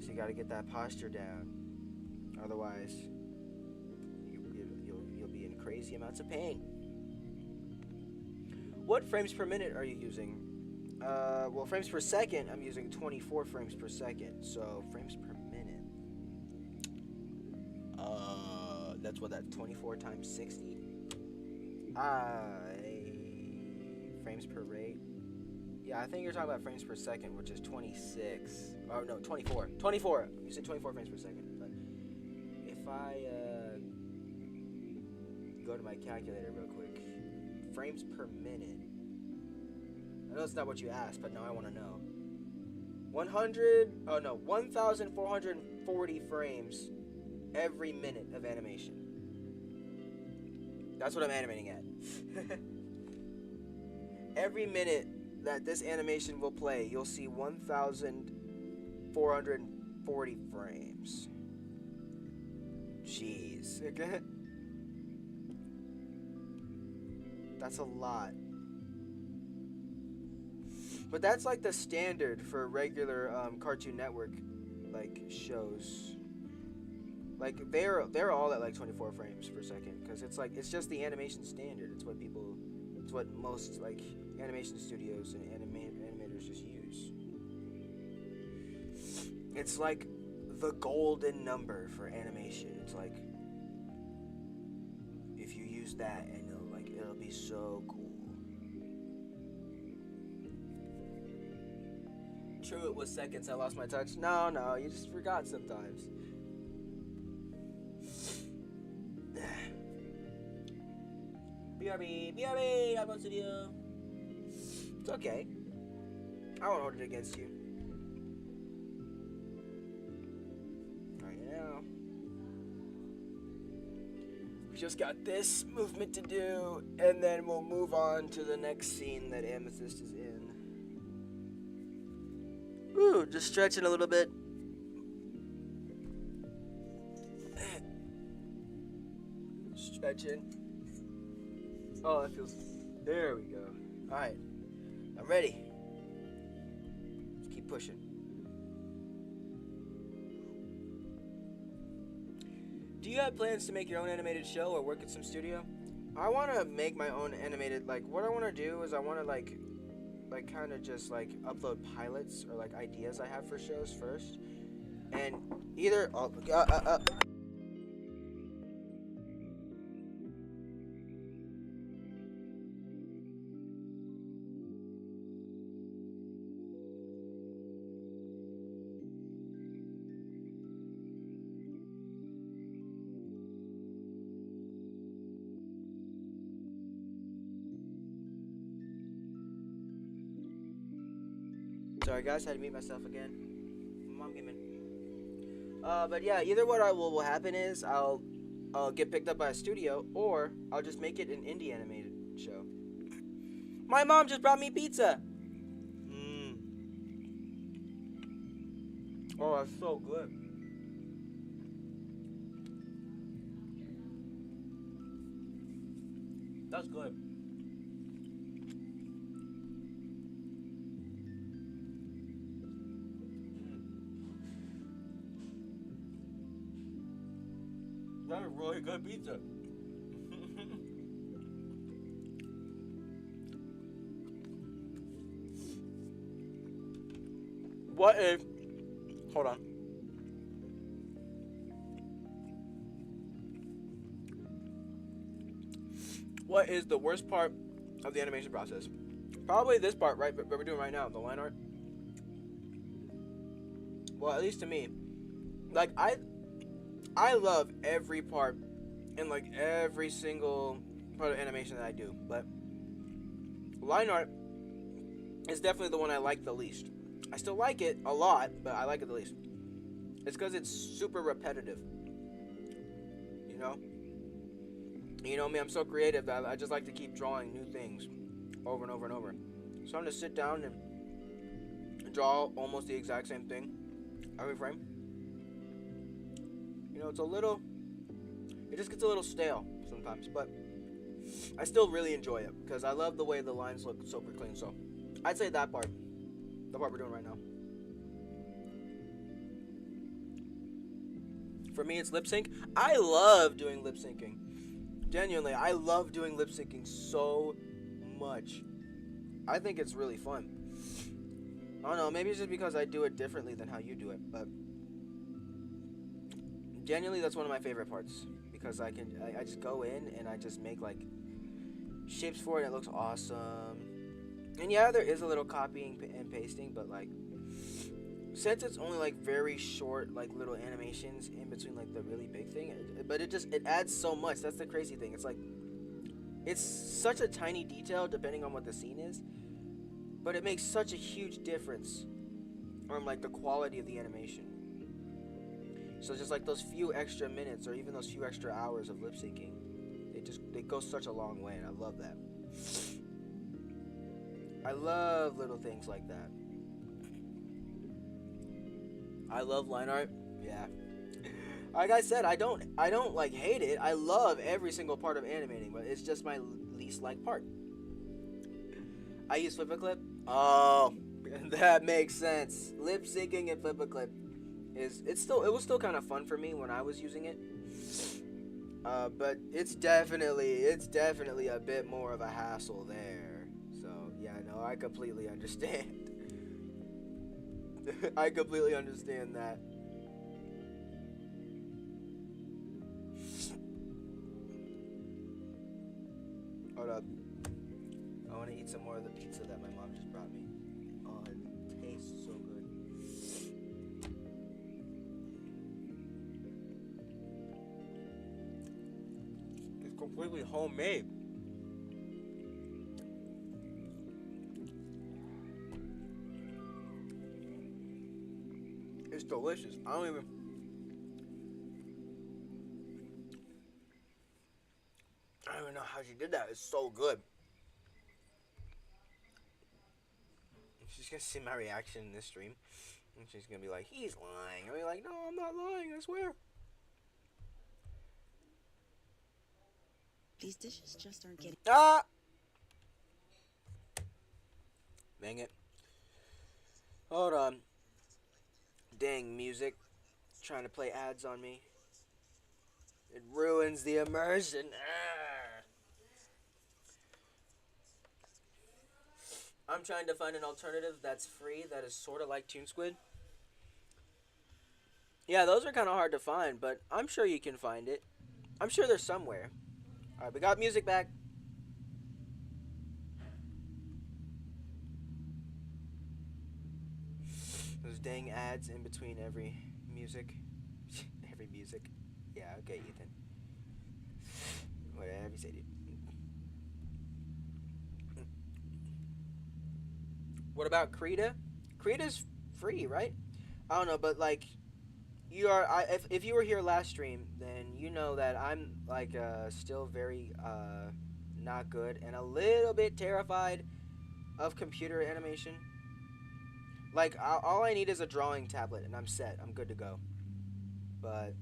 So you gotta get that posture down. Otherwise, you'll be in crazy amounts of pain. What frames per minute are you using? Well, frames per second, I'm using 24 frames per second. So, frames per minute. That's what, that's 24 times 60? Frames per rate. Yeah, I think you're talking about frames per second, which is 26. Oh, no, 24. 24! You said 24 frames per second. But if I, go to my calculator real quick. Frames per minute. I know it's not what you asked, but now I want to know. 1,440 frames every minute of animation. That's what I'm animating at. Every minute that this animation will play, you'll see 1,440 frames. Jeez. Okay. That's a lot. But that's like the standard for regular Cartoon Network like shows. Like they're all at like 24 frames per second because it's just the animation standard. It's what most like animation studios and animators just use. It's like the golden number for animation. It's like if you use that and it'll be so cool. True, it was seconds. I lost my touch. No, you just forgot sometimes. BRB, I'm on studio. It's okay. I won't hold it against you. Right now. We just got this movement to do, and then we'll move on to the next scene that Amethyst is in. Ooh, just stretching a little bit. Stretching. Oh, that feels... There we go. Alright. I'm ready. Let's keep pushing. Do you have plans to make your own animated show or work at some studio? I want to make my own animated, like, what I want to do is I want to, like kind of just, like, upload pilots or, like, ideas I have for shows first. And either... Sorry guys, had to mute myself again. Mom came in. But yeah, either what will happen is I'll get picked up by a studio, or I'll just make it an indie animated show. My mom just brought me pizza. Oh, that's so good. That's good. That is really good pizza. What if... Hold on. What is the worst part of the animation process? Probably this part, right? What we're doing right now, the line art. Well, at least to me. Like, I love every part and, like, every single part of animation that I do. But line art is definitely the one I like the least. I still like it a lot, but I like it the least. It's because it's super repetitive. You know? You know me, I'm so creative that I just like to keep drawing new things over and over and over. So I'm going to sit down and draw almost the exact same thing every frame. You know, it's a little... It just gets a little stale sometimes, but I still really enjoy it because I love the way the lines look super clean. So I'd say that part. The part we're doing right now. For me, it's lip sync. I love doing lip syncing. Genuinely, I love doing lip syncing so much. I think it's really fun. I don't know, maybe it's just because I do it differently than how you do it, but genuinely, that's one of my favorite parts because I just go in and I just make like shapes for it. And it looks awesome. And yeah, there is a little copying and pasting, but like since it's only like very short, like little animations in between like the really big thing, but it adds so much. That's the crazy thing. It's like it's such a tiny detail depending on what the scene is, but it makes such a huge difference on like the quality of the animation. So just like those few extra minutes or even those few extra hours of lip syncing, they go such a long way, and I love that. I love little things like that. I love line art. Yeah. Like I said, I don't like hate it. I love every single part of animating, but it's just my least liked part. I use Flip-A-Clip. Oh, that makes sense. Lip syncing and Flip-A-Clip it was still kind of fun for me when I was using it. But it's definitely a bit more of a hassle there. So yeah, no, I completely understand. I completely understand that. Hold up. I want to eat some more of the pizza that my mom just brought me. Oh, it tastes so good. It's completely homemade. It's delicious. I don't even... know how she did that. It's so good. She's gonna see my reaction in this stream, and she's gonna be like, "He's lying." I'll be like, "No, I'm not lying. I swear." These dishes just aren't getting. Ah! Dang it. Hold on. Dang music. Trying to play ads on me. It ruins the immersion. Ah. I'm trying to find an alternative that's free that is sort of like Toon Squid. Yeah, those are kind of hard to find, but I'm sure you can find it. I'm sure they're somewhere. Alright, we got music back. Those dang ads in between every music. Every music. Yeah, okay, Ethan. Whatever you say, dude. What about Krita? Krita's free, right? I don't know, but like, you are. If you were here last stream, then you know that I'm like still very not good and a little bit terrified of computer animation. Like all I need is a drawing tablet and I'm set. I'm good to go. But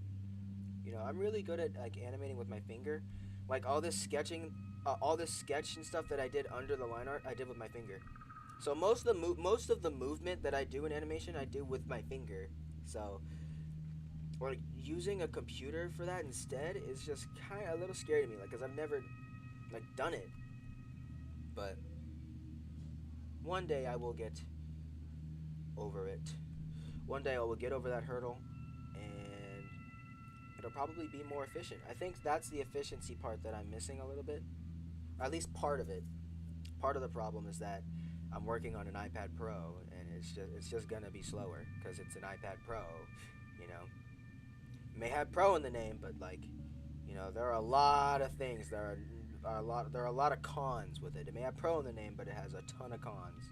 you know, I'm really good at like animating with my finger. Like all this sketching, all this sketch and stuff that I did under the line art, I did with my finger. So most of the movement that I do in animation, I do with my finger. So, or using a computer for that instead is just kind of a little scary to me, like, cause I've never like done it. But one day I will get over it. One day I will get over that hurdle, and it'll probably be more efficient. I think that's the efficiency part that I'm missing a little bit. Or at least part of it. Part of the problem is that I'm working on an iPad Pro, and it's just gonna be slower because it's an iPad Pro. You know, it may have Pro in the name, but like, you know, there are a lot of things. There are a lot of cons with it. It may have Pro in the name, but it has a ton of cons.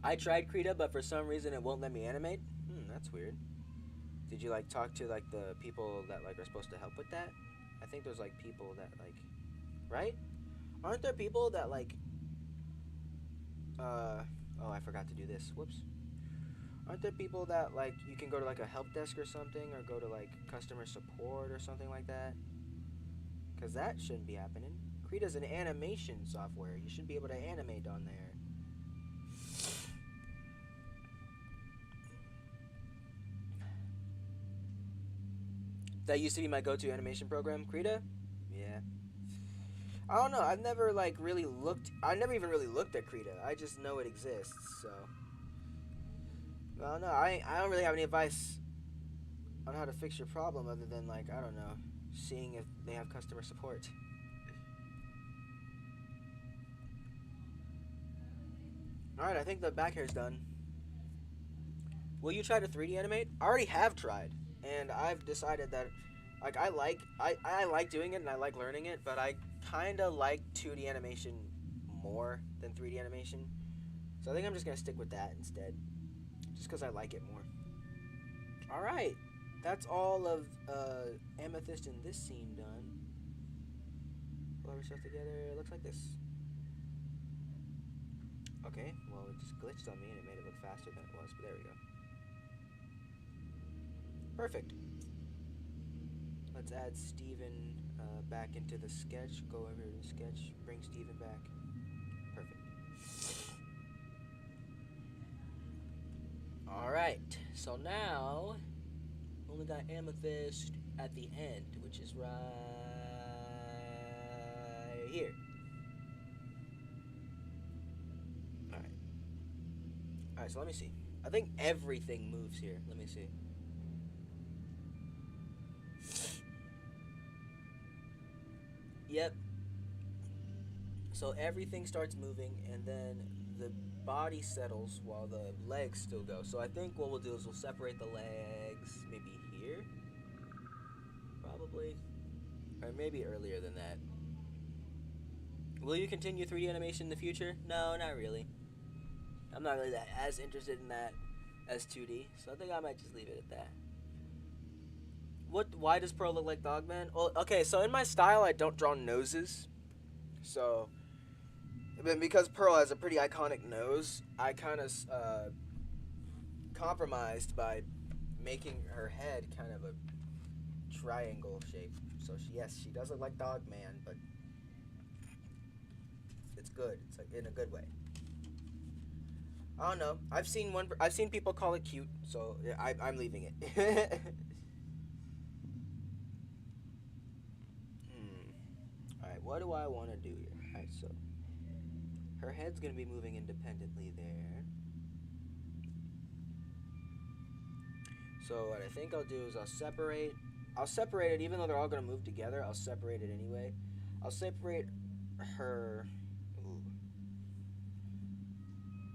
I tried Krita, but for some reason it won't let me animate. That's weird. Did you like talk to like the people that like are supposed to help with that? I think there's like people that like, right? Aren't there people that like, oh, I forgot to do this. Whoops. Aren't there people that like you can go to like a help desk or something, or go to like customer support or something like that? Cause that shouldn't be happening. Krita's an animation software. You should be able to animate on there. That used to be my go-to animation program, Krita. Yeah. I don't know. I've never like really looked. I never even really looked at Krita. I just know it exists. So. I don't know. I don't really have any advice on how to fix your problem other than like, I don't know, seeing if they have customer support. Alright, I think the back hair's done. Will you try to 3D animate? I already have tried, and I've decided that like I like doing it and I like learning it, but I kinda like 2D animation more than 3D animation. So I think I'm just gonna stick with that instead. Just because I like it more. Alright. That's all of Amethyst in this scene done. Pull our stuff together. It looks like this. Okay, well it just glitched on me and it made it look faster than it was, but there we go. Perfect. Let's add Steven back into the sketch. Go over to the sketch, bring Steven back. Perfect. Alright, so now only got Amethyst at the end, which is right here. Alright. Alright, so let me see. I think everything moves here. Let me see. Yep. So everything starts moving, and then the body settles while the legs still go. So I think what we'll do is we'll separate the legs maybe here, probably, or maybe earlier than that. Will you continue 3D animation in the future? No, not really. I'm not really as interested in that as 2D, so I think I might just leave it at that. What? Why does Pearl look like Dogman? Well, okay, so in my style, I don't draw noses. So, but because Pearl has a pretty iconic nose, I kind of compromised by making her head kind of a triangle shape. So yes, she does look like Dogman, but it's good. It's like in a good way. I don't know. I've seen people call it cute, so I'm leaving it. Alright, what do I want to do here? Alright, so her head's going to be moving independently there. So what I think I'll do is I'll separate it, even though they're all going to move together, I'll separate it anyway. I'll separate her...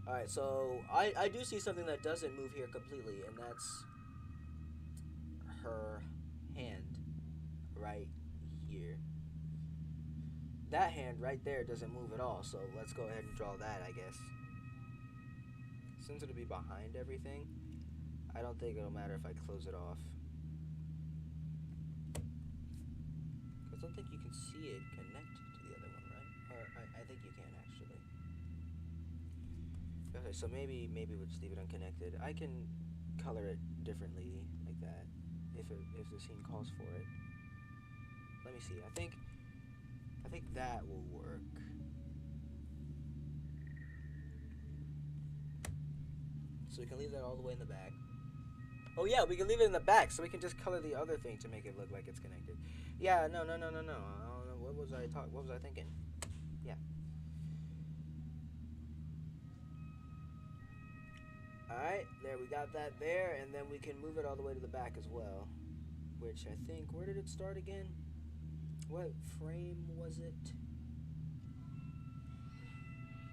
Alright, so I do see something that doesn't move here completely, and that's her hand right here. That hand right there doesn't move at all, so let's go ahead and draw that, I guess. Since it'll be behind everything, I don't think it'll matter if I close it off. I don't think you can see it connect to the other one, right? Or I think you can, actually. Okay, so maybe we'll just leave it unconnected. I can color it differently, like that, if the scene calls for it. Let me see. I think that will work. So we can leave that all the way in the back. Oh yeah, we can leave it in the back, so we can just color the other thing to make it look like it's connected. Yeah, no. I don't know. What was I thinking? Yeah. Alright, there, we got that there, and then we can move it all the way to the back as well. Which I think, where did it start again? What frame was it?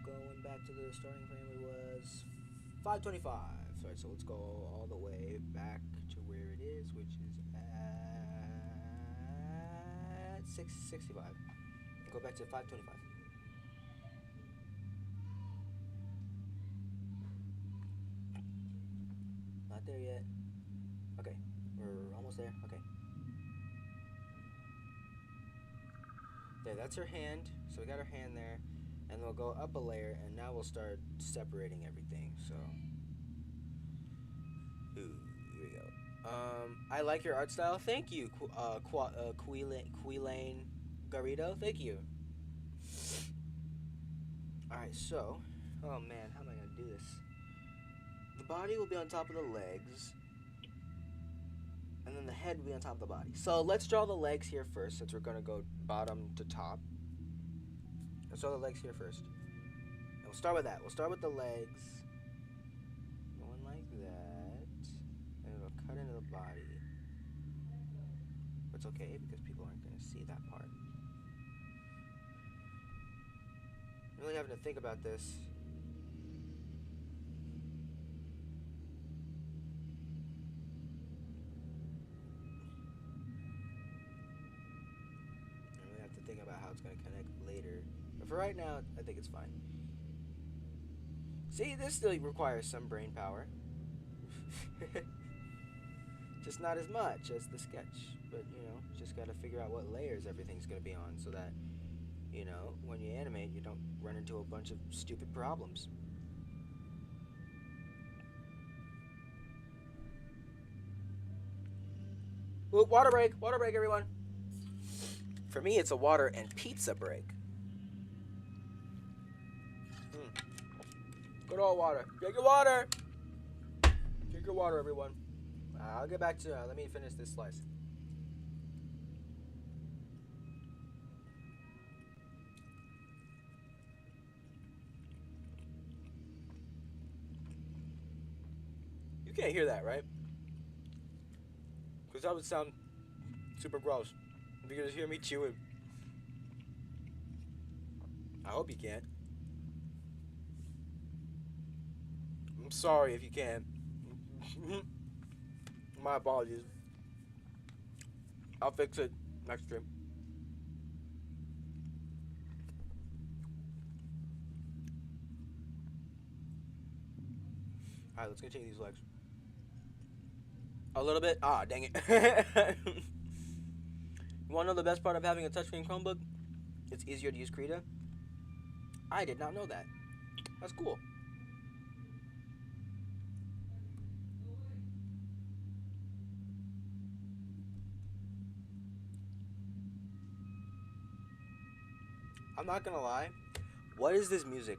Going back to the starting frame, it was 525. Alright, so let's go all the way back to where it is, which is at 665. Go back to 525. Not there yet. Okay, we're almost there. Okay. There, that's her hand. So we got her hand there. And we'll go up a layer, and now we'll start separating everything. So, ooh, here we go. I like your art style. Thank you, Quilane Garrido. Thank you. Alright, so, oh man, how am I gonna do this? The body will be on top of the legs, and then the head will be on top of the body. So let's draw the legs here first, since we're gonna go bottom to top. Let's draw the legs here first. And we'll start with that. We'll start with the legs. Going like that. And it'll cut into the body. But it's okay, because people aren't gonna see that part. I'm really having to think about this. Think about how it's going to connect later. But for right now, I think it's fine. See, this still requires some brain power. Just not as much as the sketch. But, you know, just got to figure out what layers everything's going to be on so that, you know, when you animate, you don't run into a bunch of stupid problems. Ooh, water break, everyone. For me, it's a water and pizza break. Good old water. Drink your water. Drink your water, everyone. I'll get back to, let me finish this slice. You can't hear that, right? Because that would sound super gross. You can just hear me chewing. I hope you can. I'm sorry if you can. My apologies. I'll fix it next stream. Alright, let's continue these legs. A little bit? Ah, dang it. You want to know the best part of having a touchscreen Chromebook? It's easier to use Krita. I did not know that. That's cool. I'm not gonna lie. What is this music?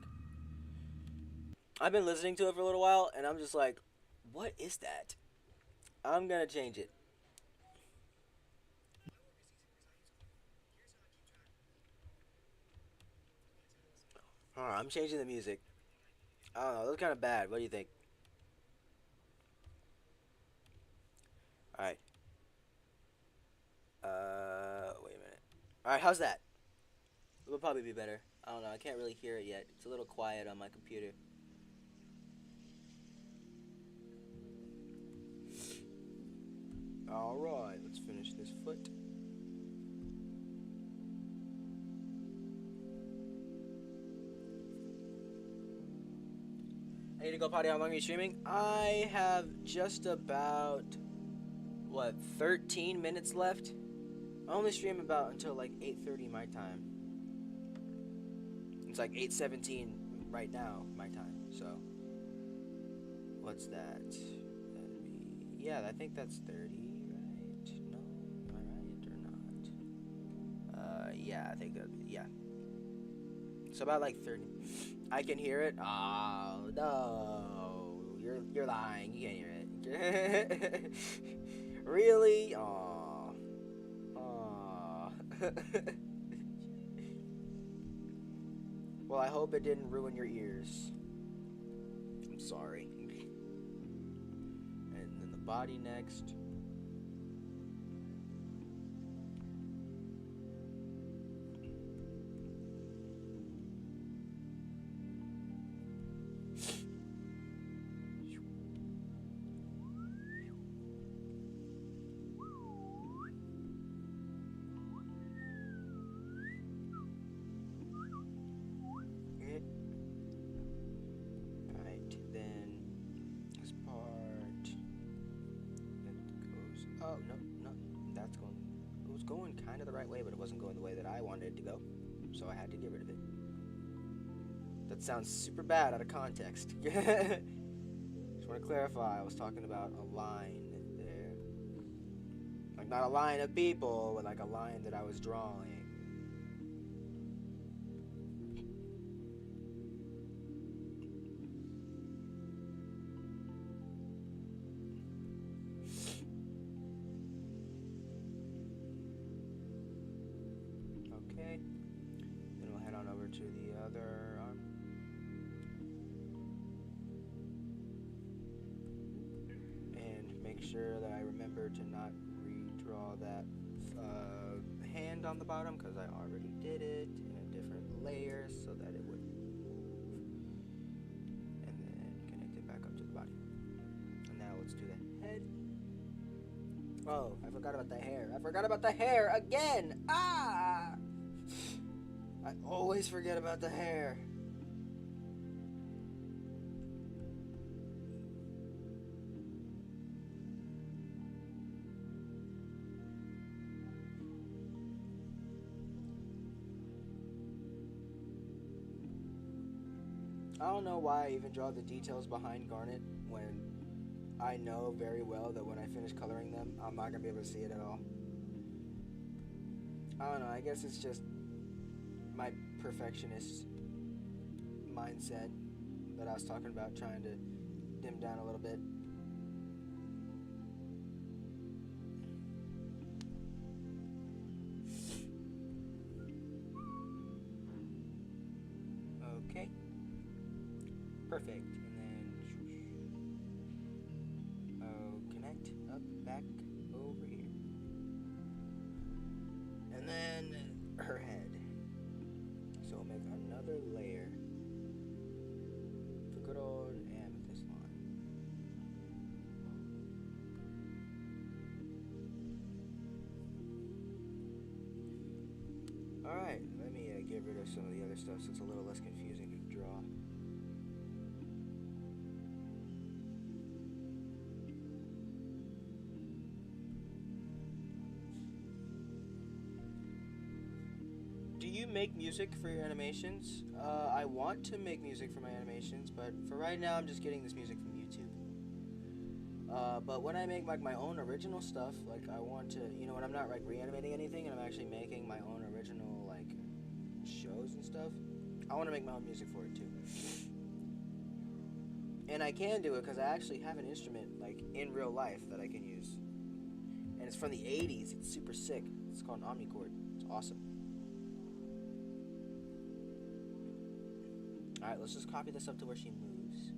I've been listening to it for a little while, and I'm just like, what is that? I'm gonna change it. Alright, I'm changing the music. I don't know, that's kind of bad. What do you think? Alright. Wait a minute. Alright, how's that? It will probably be better. I don't know, I can't really hear it yet. It's a little quiet on my computer. Alright, let's finish this foot. I need to go potty. How long are you streaming? I have just about, 13 minutes left? I only stream about until like 8:30 my time. It's like 8:17 right now my time, so. What's that? That'd be, yeah, I think that's 30, right? No, am I right or not? Yeah, I think that, yeah. So about like 30. I can hear it. Oh no, you're lying. You can't hear it. Really? Aw. Aw. Well, I hope it didn't ruin your ears. I'm sorry. And then the body next. Oh, no, that's going, it was going kind of the right way, but it wasn't going the way that I wanted it to go, so I had to get rid of it. That sounds super bad out of context. Just want to clarify, I was talking about a line there. Like, not a line of people, but like a line that I was drawing. Then we'll head on over to the other arm. And make sure that I remember to not redraw that hand on the bottom, because I already did it in a different layer so that it wouldn't move. And then connect it back up to the body. And now let's do the head. Oh, I forgot about the hair. I forgot about the hair again! Ah! I always forget about the hair. I don't know why I even draw the details behind Garnet when I know very well that when I finish coloring them, I'm not going to be able to see it at all. I don't know, I guess it's just my perfectionist mindset that I was talking about, trying to dim down a little bit. Okay. Perfect. And then connect up, back, over here. And then her head. So we'll make another layer. The good old amethyst line. Alright, let me get rid of some of the other stuff so it's a little less confusing to draw. you make music for your animations? I want to make music for my animations, but for right now, I'm just getting this music from YouTube. But when I make like my own original stuff, like I want to, when I'm not like reanimating anything and I'm actually making my own original like shows and stuff, I want to make my own music for it too. And I can do it because I actually have an instrument like in real life that I can use. And it's from the 80s. It's super sick. It's called an omnichord. It's awesome. Alright, let's just copy this up to where she moves.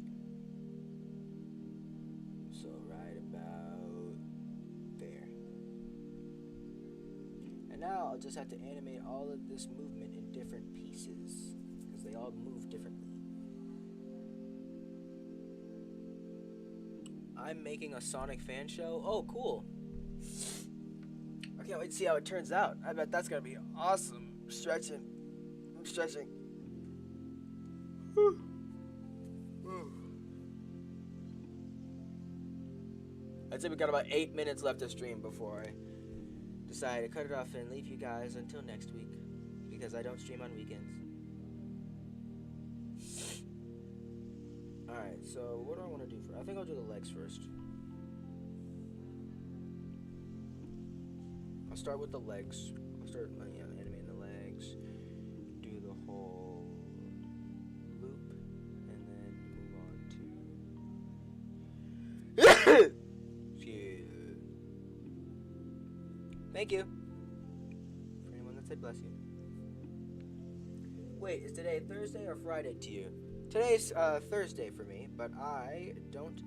So right about there. And now I'll just have to animate all of this movement in different pieces because they all move differently. I'm making a Sonic fan show. Oh, cool. I can't wait to see how it turns out. I bet that's going to be awesome. I'm stretching. I'd say we got about 8 minutes left to stream before I decide to cut it off and leave you guys until next week. Because I don't stream on weekends. Alright, so what do I want to do first? I think I'll do the legs first. I'll start with the legs. I'll start animating the legs. Do the whole loop. And then move on to... Thank you. For anyone that said bless you. Wait, is today Thursday or Friday to you? Today's Thursday for me, but I don't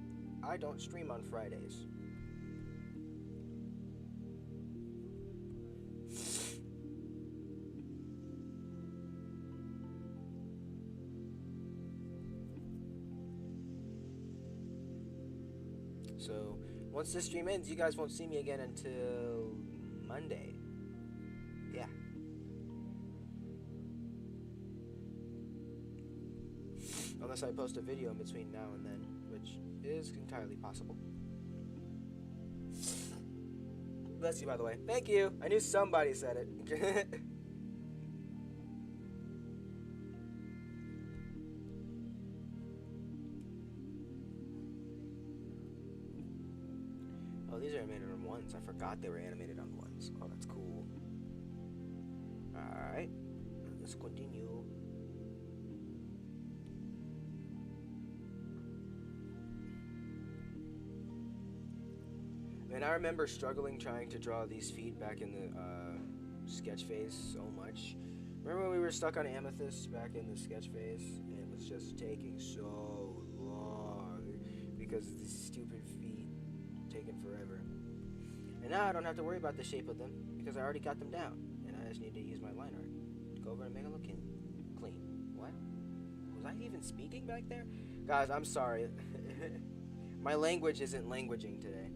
stream on Fridays. So once this stream ends, you guys won't see me again until Monday. Yeah. Unless I post a video in between now and then, which is entirely possible. Bless you, by the way. Thank you. I knew somebody said it. Oh, these are animated on ones. I forgot they were animated on ones. Oh, that's cool. Alright. Let's continue. And I remember struggling trying to draw these feet back in the sketch phase so much. Remember when we were stuck on Amethyst back in the sketch phase? And it was just taking so long because of these stupid feet taking forever. And now I don't have to worry about the shape of them because I already got them down. And I just need to use my line art to go over and make it look clean. What? Was I even speaking back there? Guys, I'm sorry. My language isn't languaging today.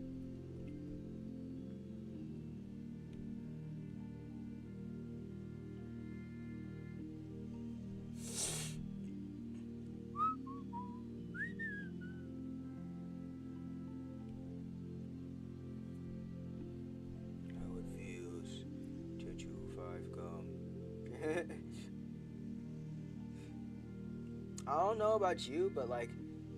I don't know about you, but like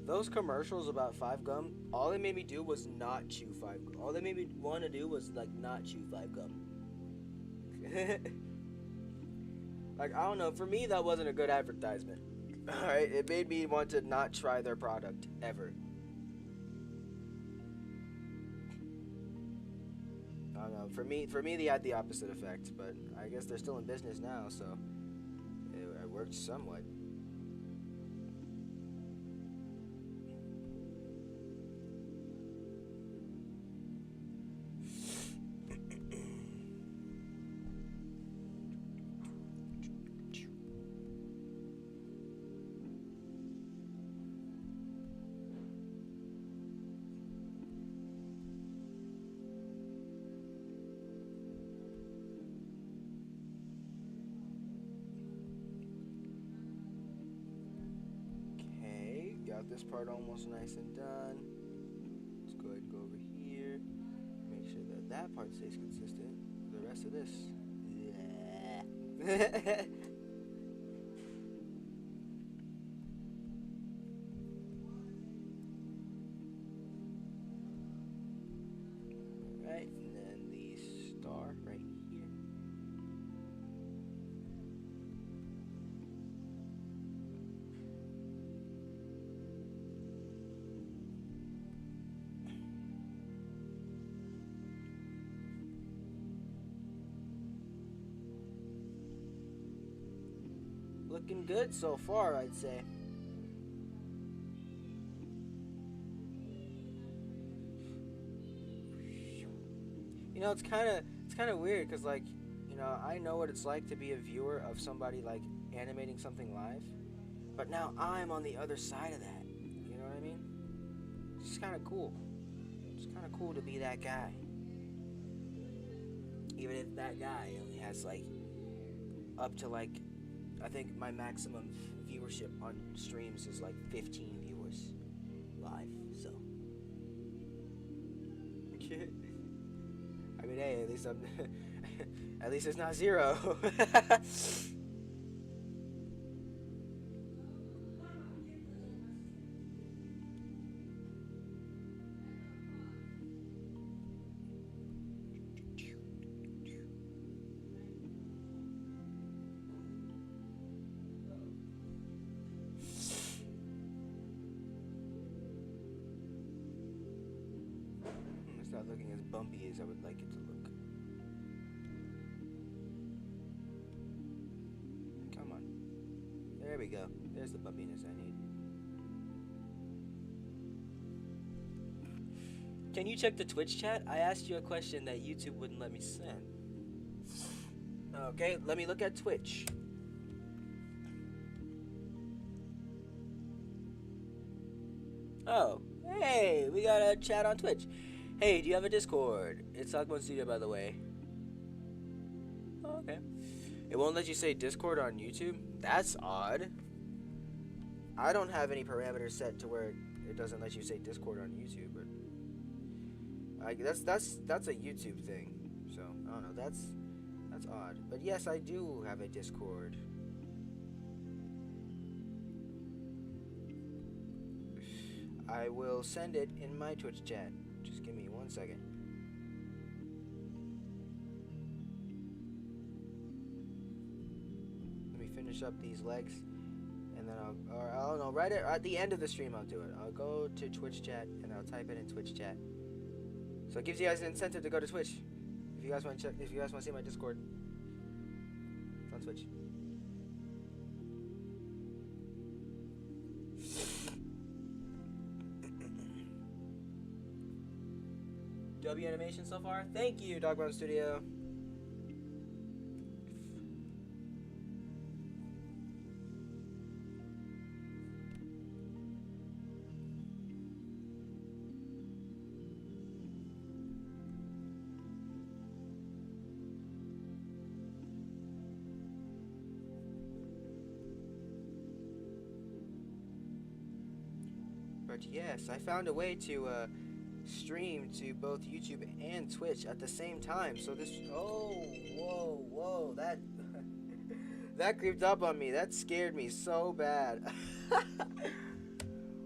those commercials about 5 gum, all they made me do was not chew 5 gum. All they made me want to do was like not chew 5 gum. Like, I don't know, for me that wasn't a good advertisement. Alright, it made me want to not try their product ever. I don't know, for me they had the opposite effect, but I guess they're still in business now, so it worked somewhat. Got this part almost nice and done. Let's go ahead and go over here. Make sure that that part stays consistent. The rest of this, yeah. Right, and then the star right here. Looking good so far, I'd say. You know, it's kind of weird because like, you know, I know what it's like to be a viewer of somebody like animating something live, but now I'm on the other side of that. You know what I mean? It's just kind of cool. It's kind of cool to be that guy. Even if that guy only has like up to like, I think my maximum viewership on streams is like 15 viewers live. So I mean, hey, at least I'm at least it's not zero. It's not looking as bumpy as I would like it to look. Come on. There we go. There's the bumpiness I need. Can you check the Twitch chat? I asked you a question that YouTube wouldn't let me send. Okay, let me look at Twitch. Oh, hey, we got a chat on Twitch. Hey, do you have a Discord? It's Talkbone Studio, by the way. Oh, okay. It won't let you say Discord on YouTube? That's odd. I don't have any parameters set to where it doesn't let you say Discord on YouTube, but that's a YouTube thing. So I don't know. That's odd. But yes, I do have a Discord. I will send it in my Twitch chat. Just give me 1 second. Let me finish up these legs, and then I don't know, right at the end of the stream I'll do it. I'll go to Twitch chat and I'll type it in Twitch chat. So it gives you guys an incentive to go to Twitch. If you guys want to check, if you guys want to see my Discord, it's on Twitch. W animation so far? Thank you, Dogbone Studio. But yes, I found a way to stream to both YouTube and Twitch at the same time. So this, oh, whoa, that that creeped up on me. That scared me so bad.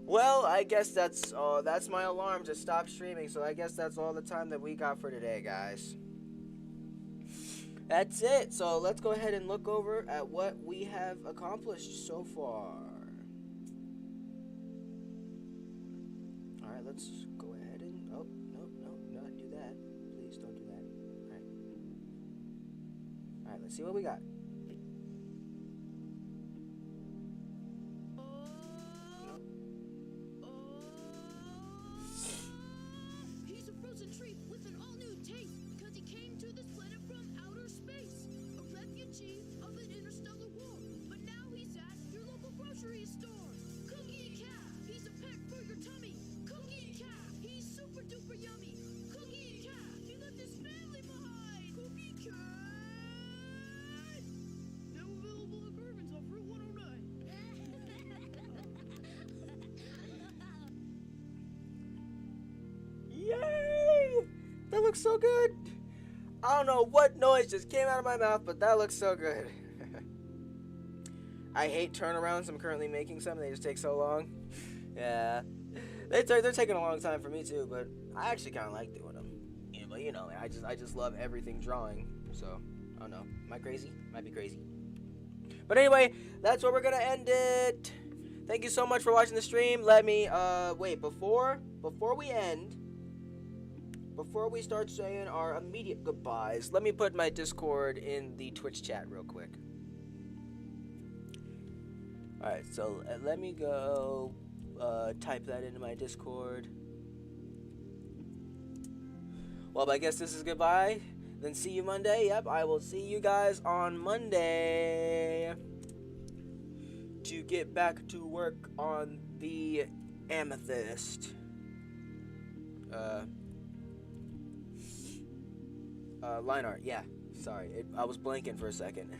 Well, I guess that's my alarm to stop streaming. So I guess that's all the time that we got for today, guys. That's it. So let's go ahead and look over at what we have accomplished so far. All right, let's go ahead and no, not do that. Please don't do that. All right, let's see what we got. He's a frozen treat with an all-new taste because he came to this planet from outer space, a refugee of an interstellar war. But now he's at your local grocery store. Cookie Cat, he's a pet for your tummy. Cookie Cat, he's super duper yummy. Cookie Cat, he left his family behind. Cookie Cat, now available at Bourbon's off Route 109. Yay! That looks so good. I don't know what noise just came out of my mouth, but that looks so good. I hate turnarounds. I'm currently making some. They just take so long. Yeah. They're taking a long time for me too, but I actually kind of like doing them. Yeah, but you know, I just love everything drawing. So I don't know. Am I crazy? Might be crazy. But anyway, that's where we're gonna end it. Thank you so much for watching the stream. Let me wait before we end. Before we start saying our immediate goodbyes, let me put my Discord in the Twitch chat real quick. Alright, so let me go type that into my Discord. Well, I guess this is goodbye. Then see you Monday. Yep, I will see you guys on Monday to get back to work on the amethyst. Line art, yeah. Sorry, I was blanking for a second.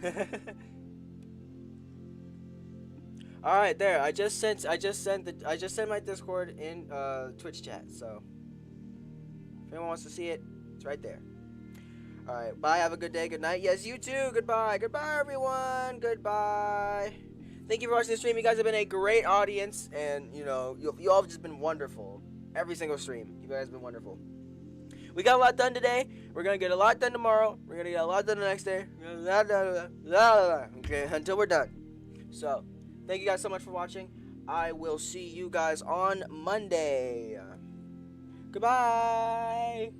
All right, there. I just sent my Discord in Twitch chat. So if anyone wants to see it, it's right there. All right, bye. Have a good day. Good night. Yes, you too. Goodbye. Goodbye, everyone. Goodbye. Thank you for watching the stream. You guys have been a great audience, and you know you all have just been wonderful. Every single stream, you guys have been wonderful. We got a lot done today. We're gonna get a lot done tomorrow. We're gonna get a lot done the next day. Okay, until we're done. So, thank you guys so much for watching. I will see you guys on Monday. Goodbye.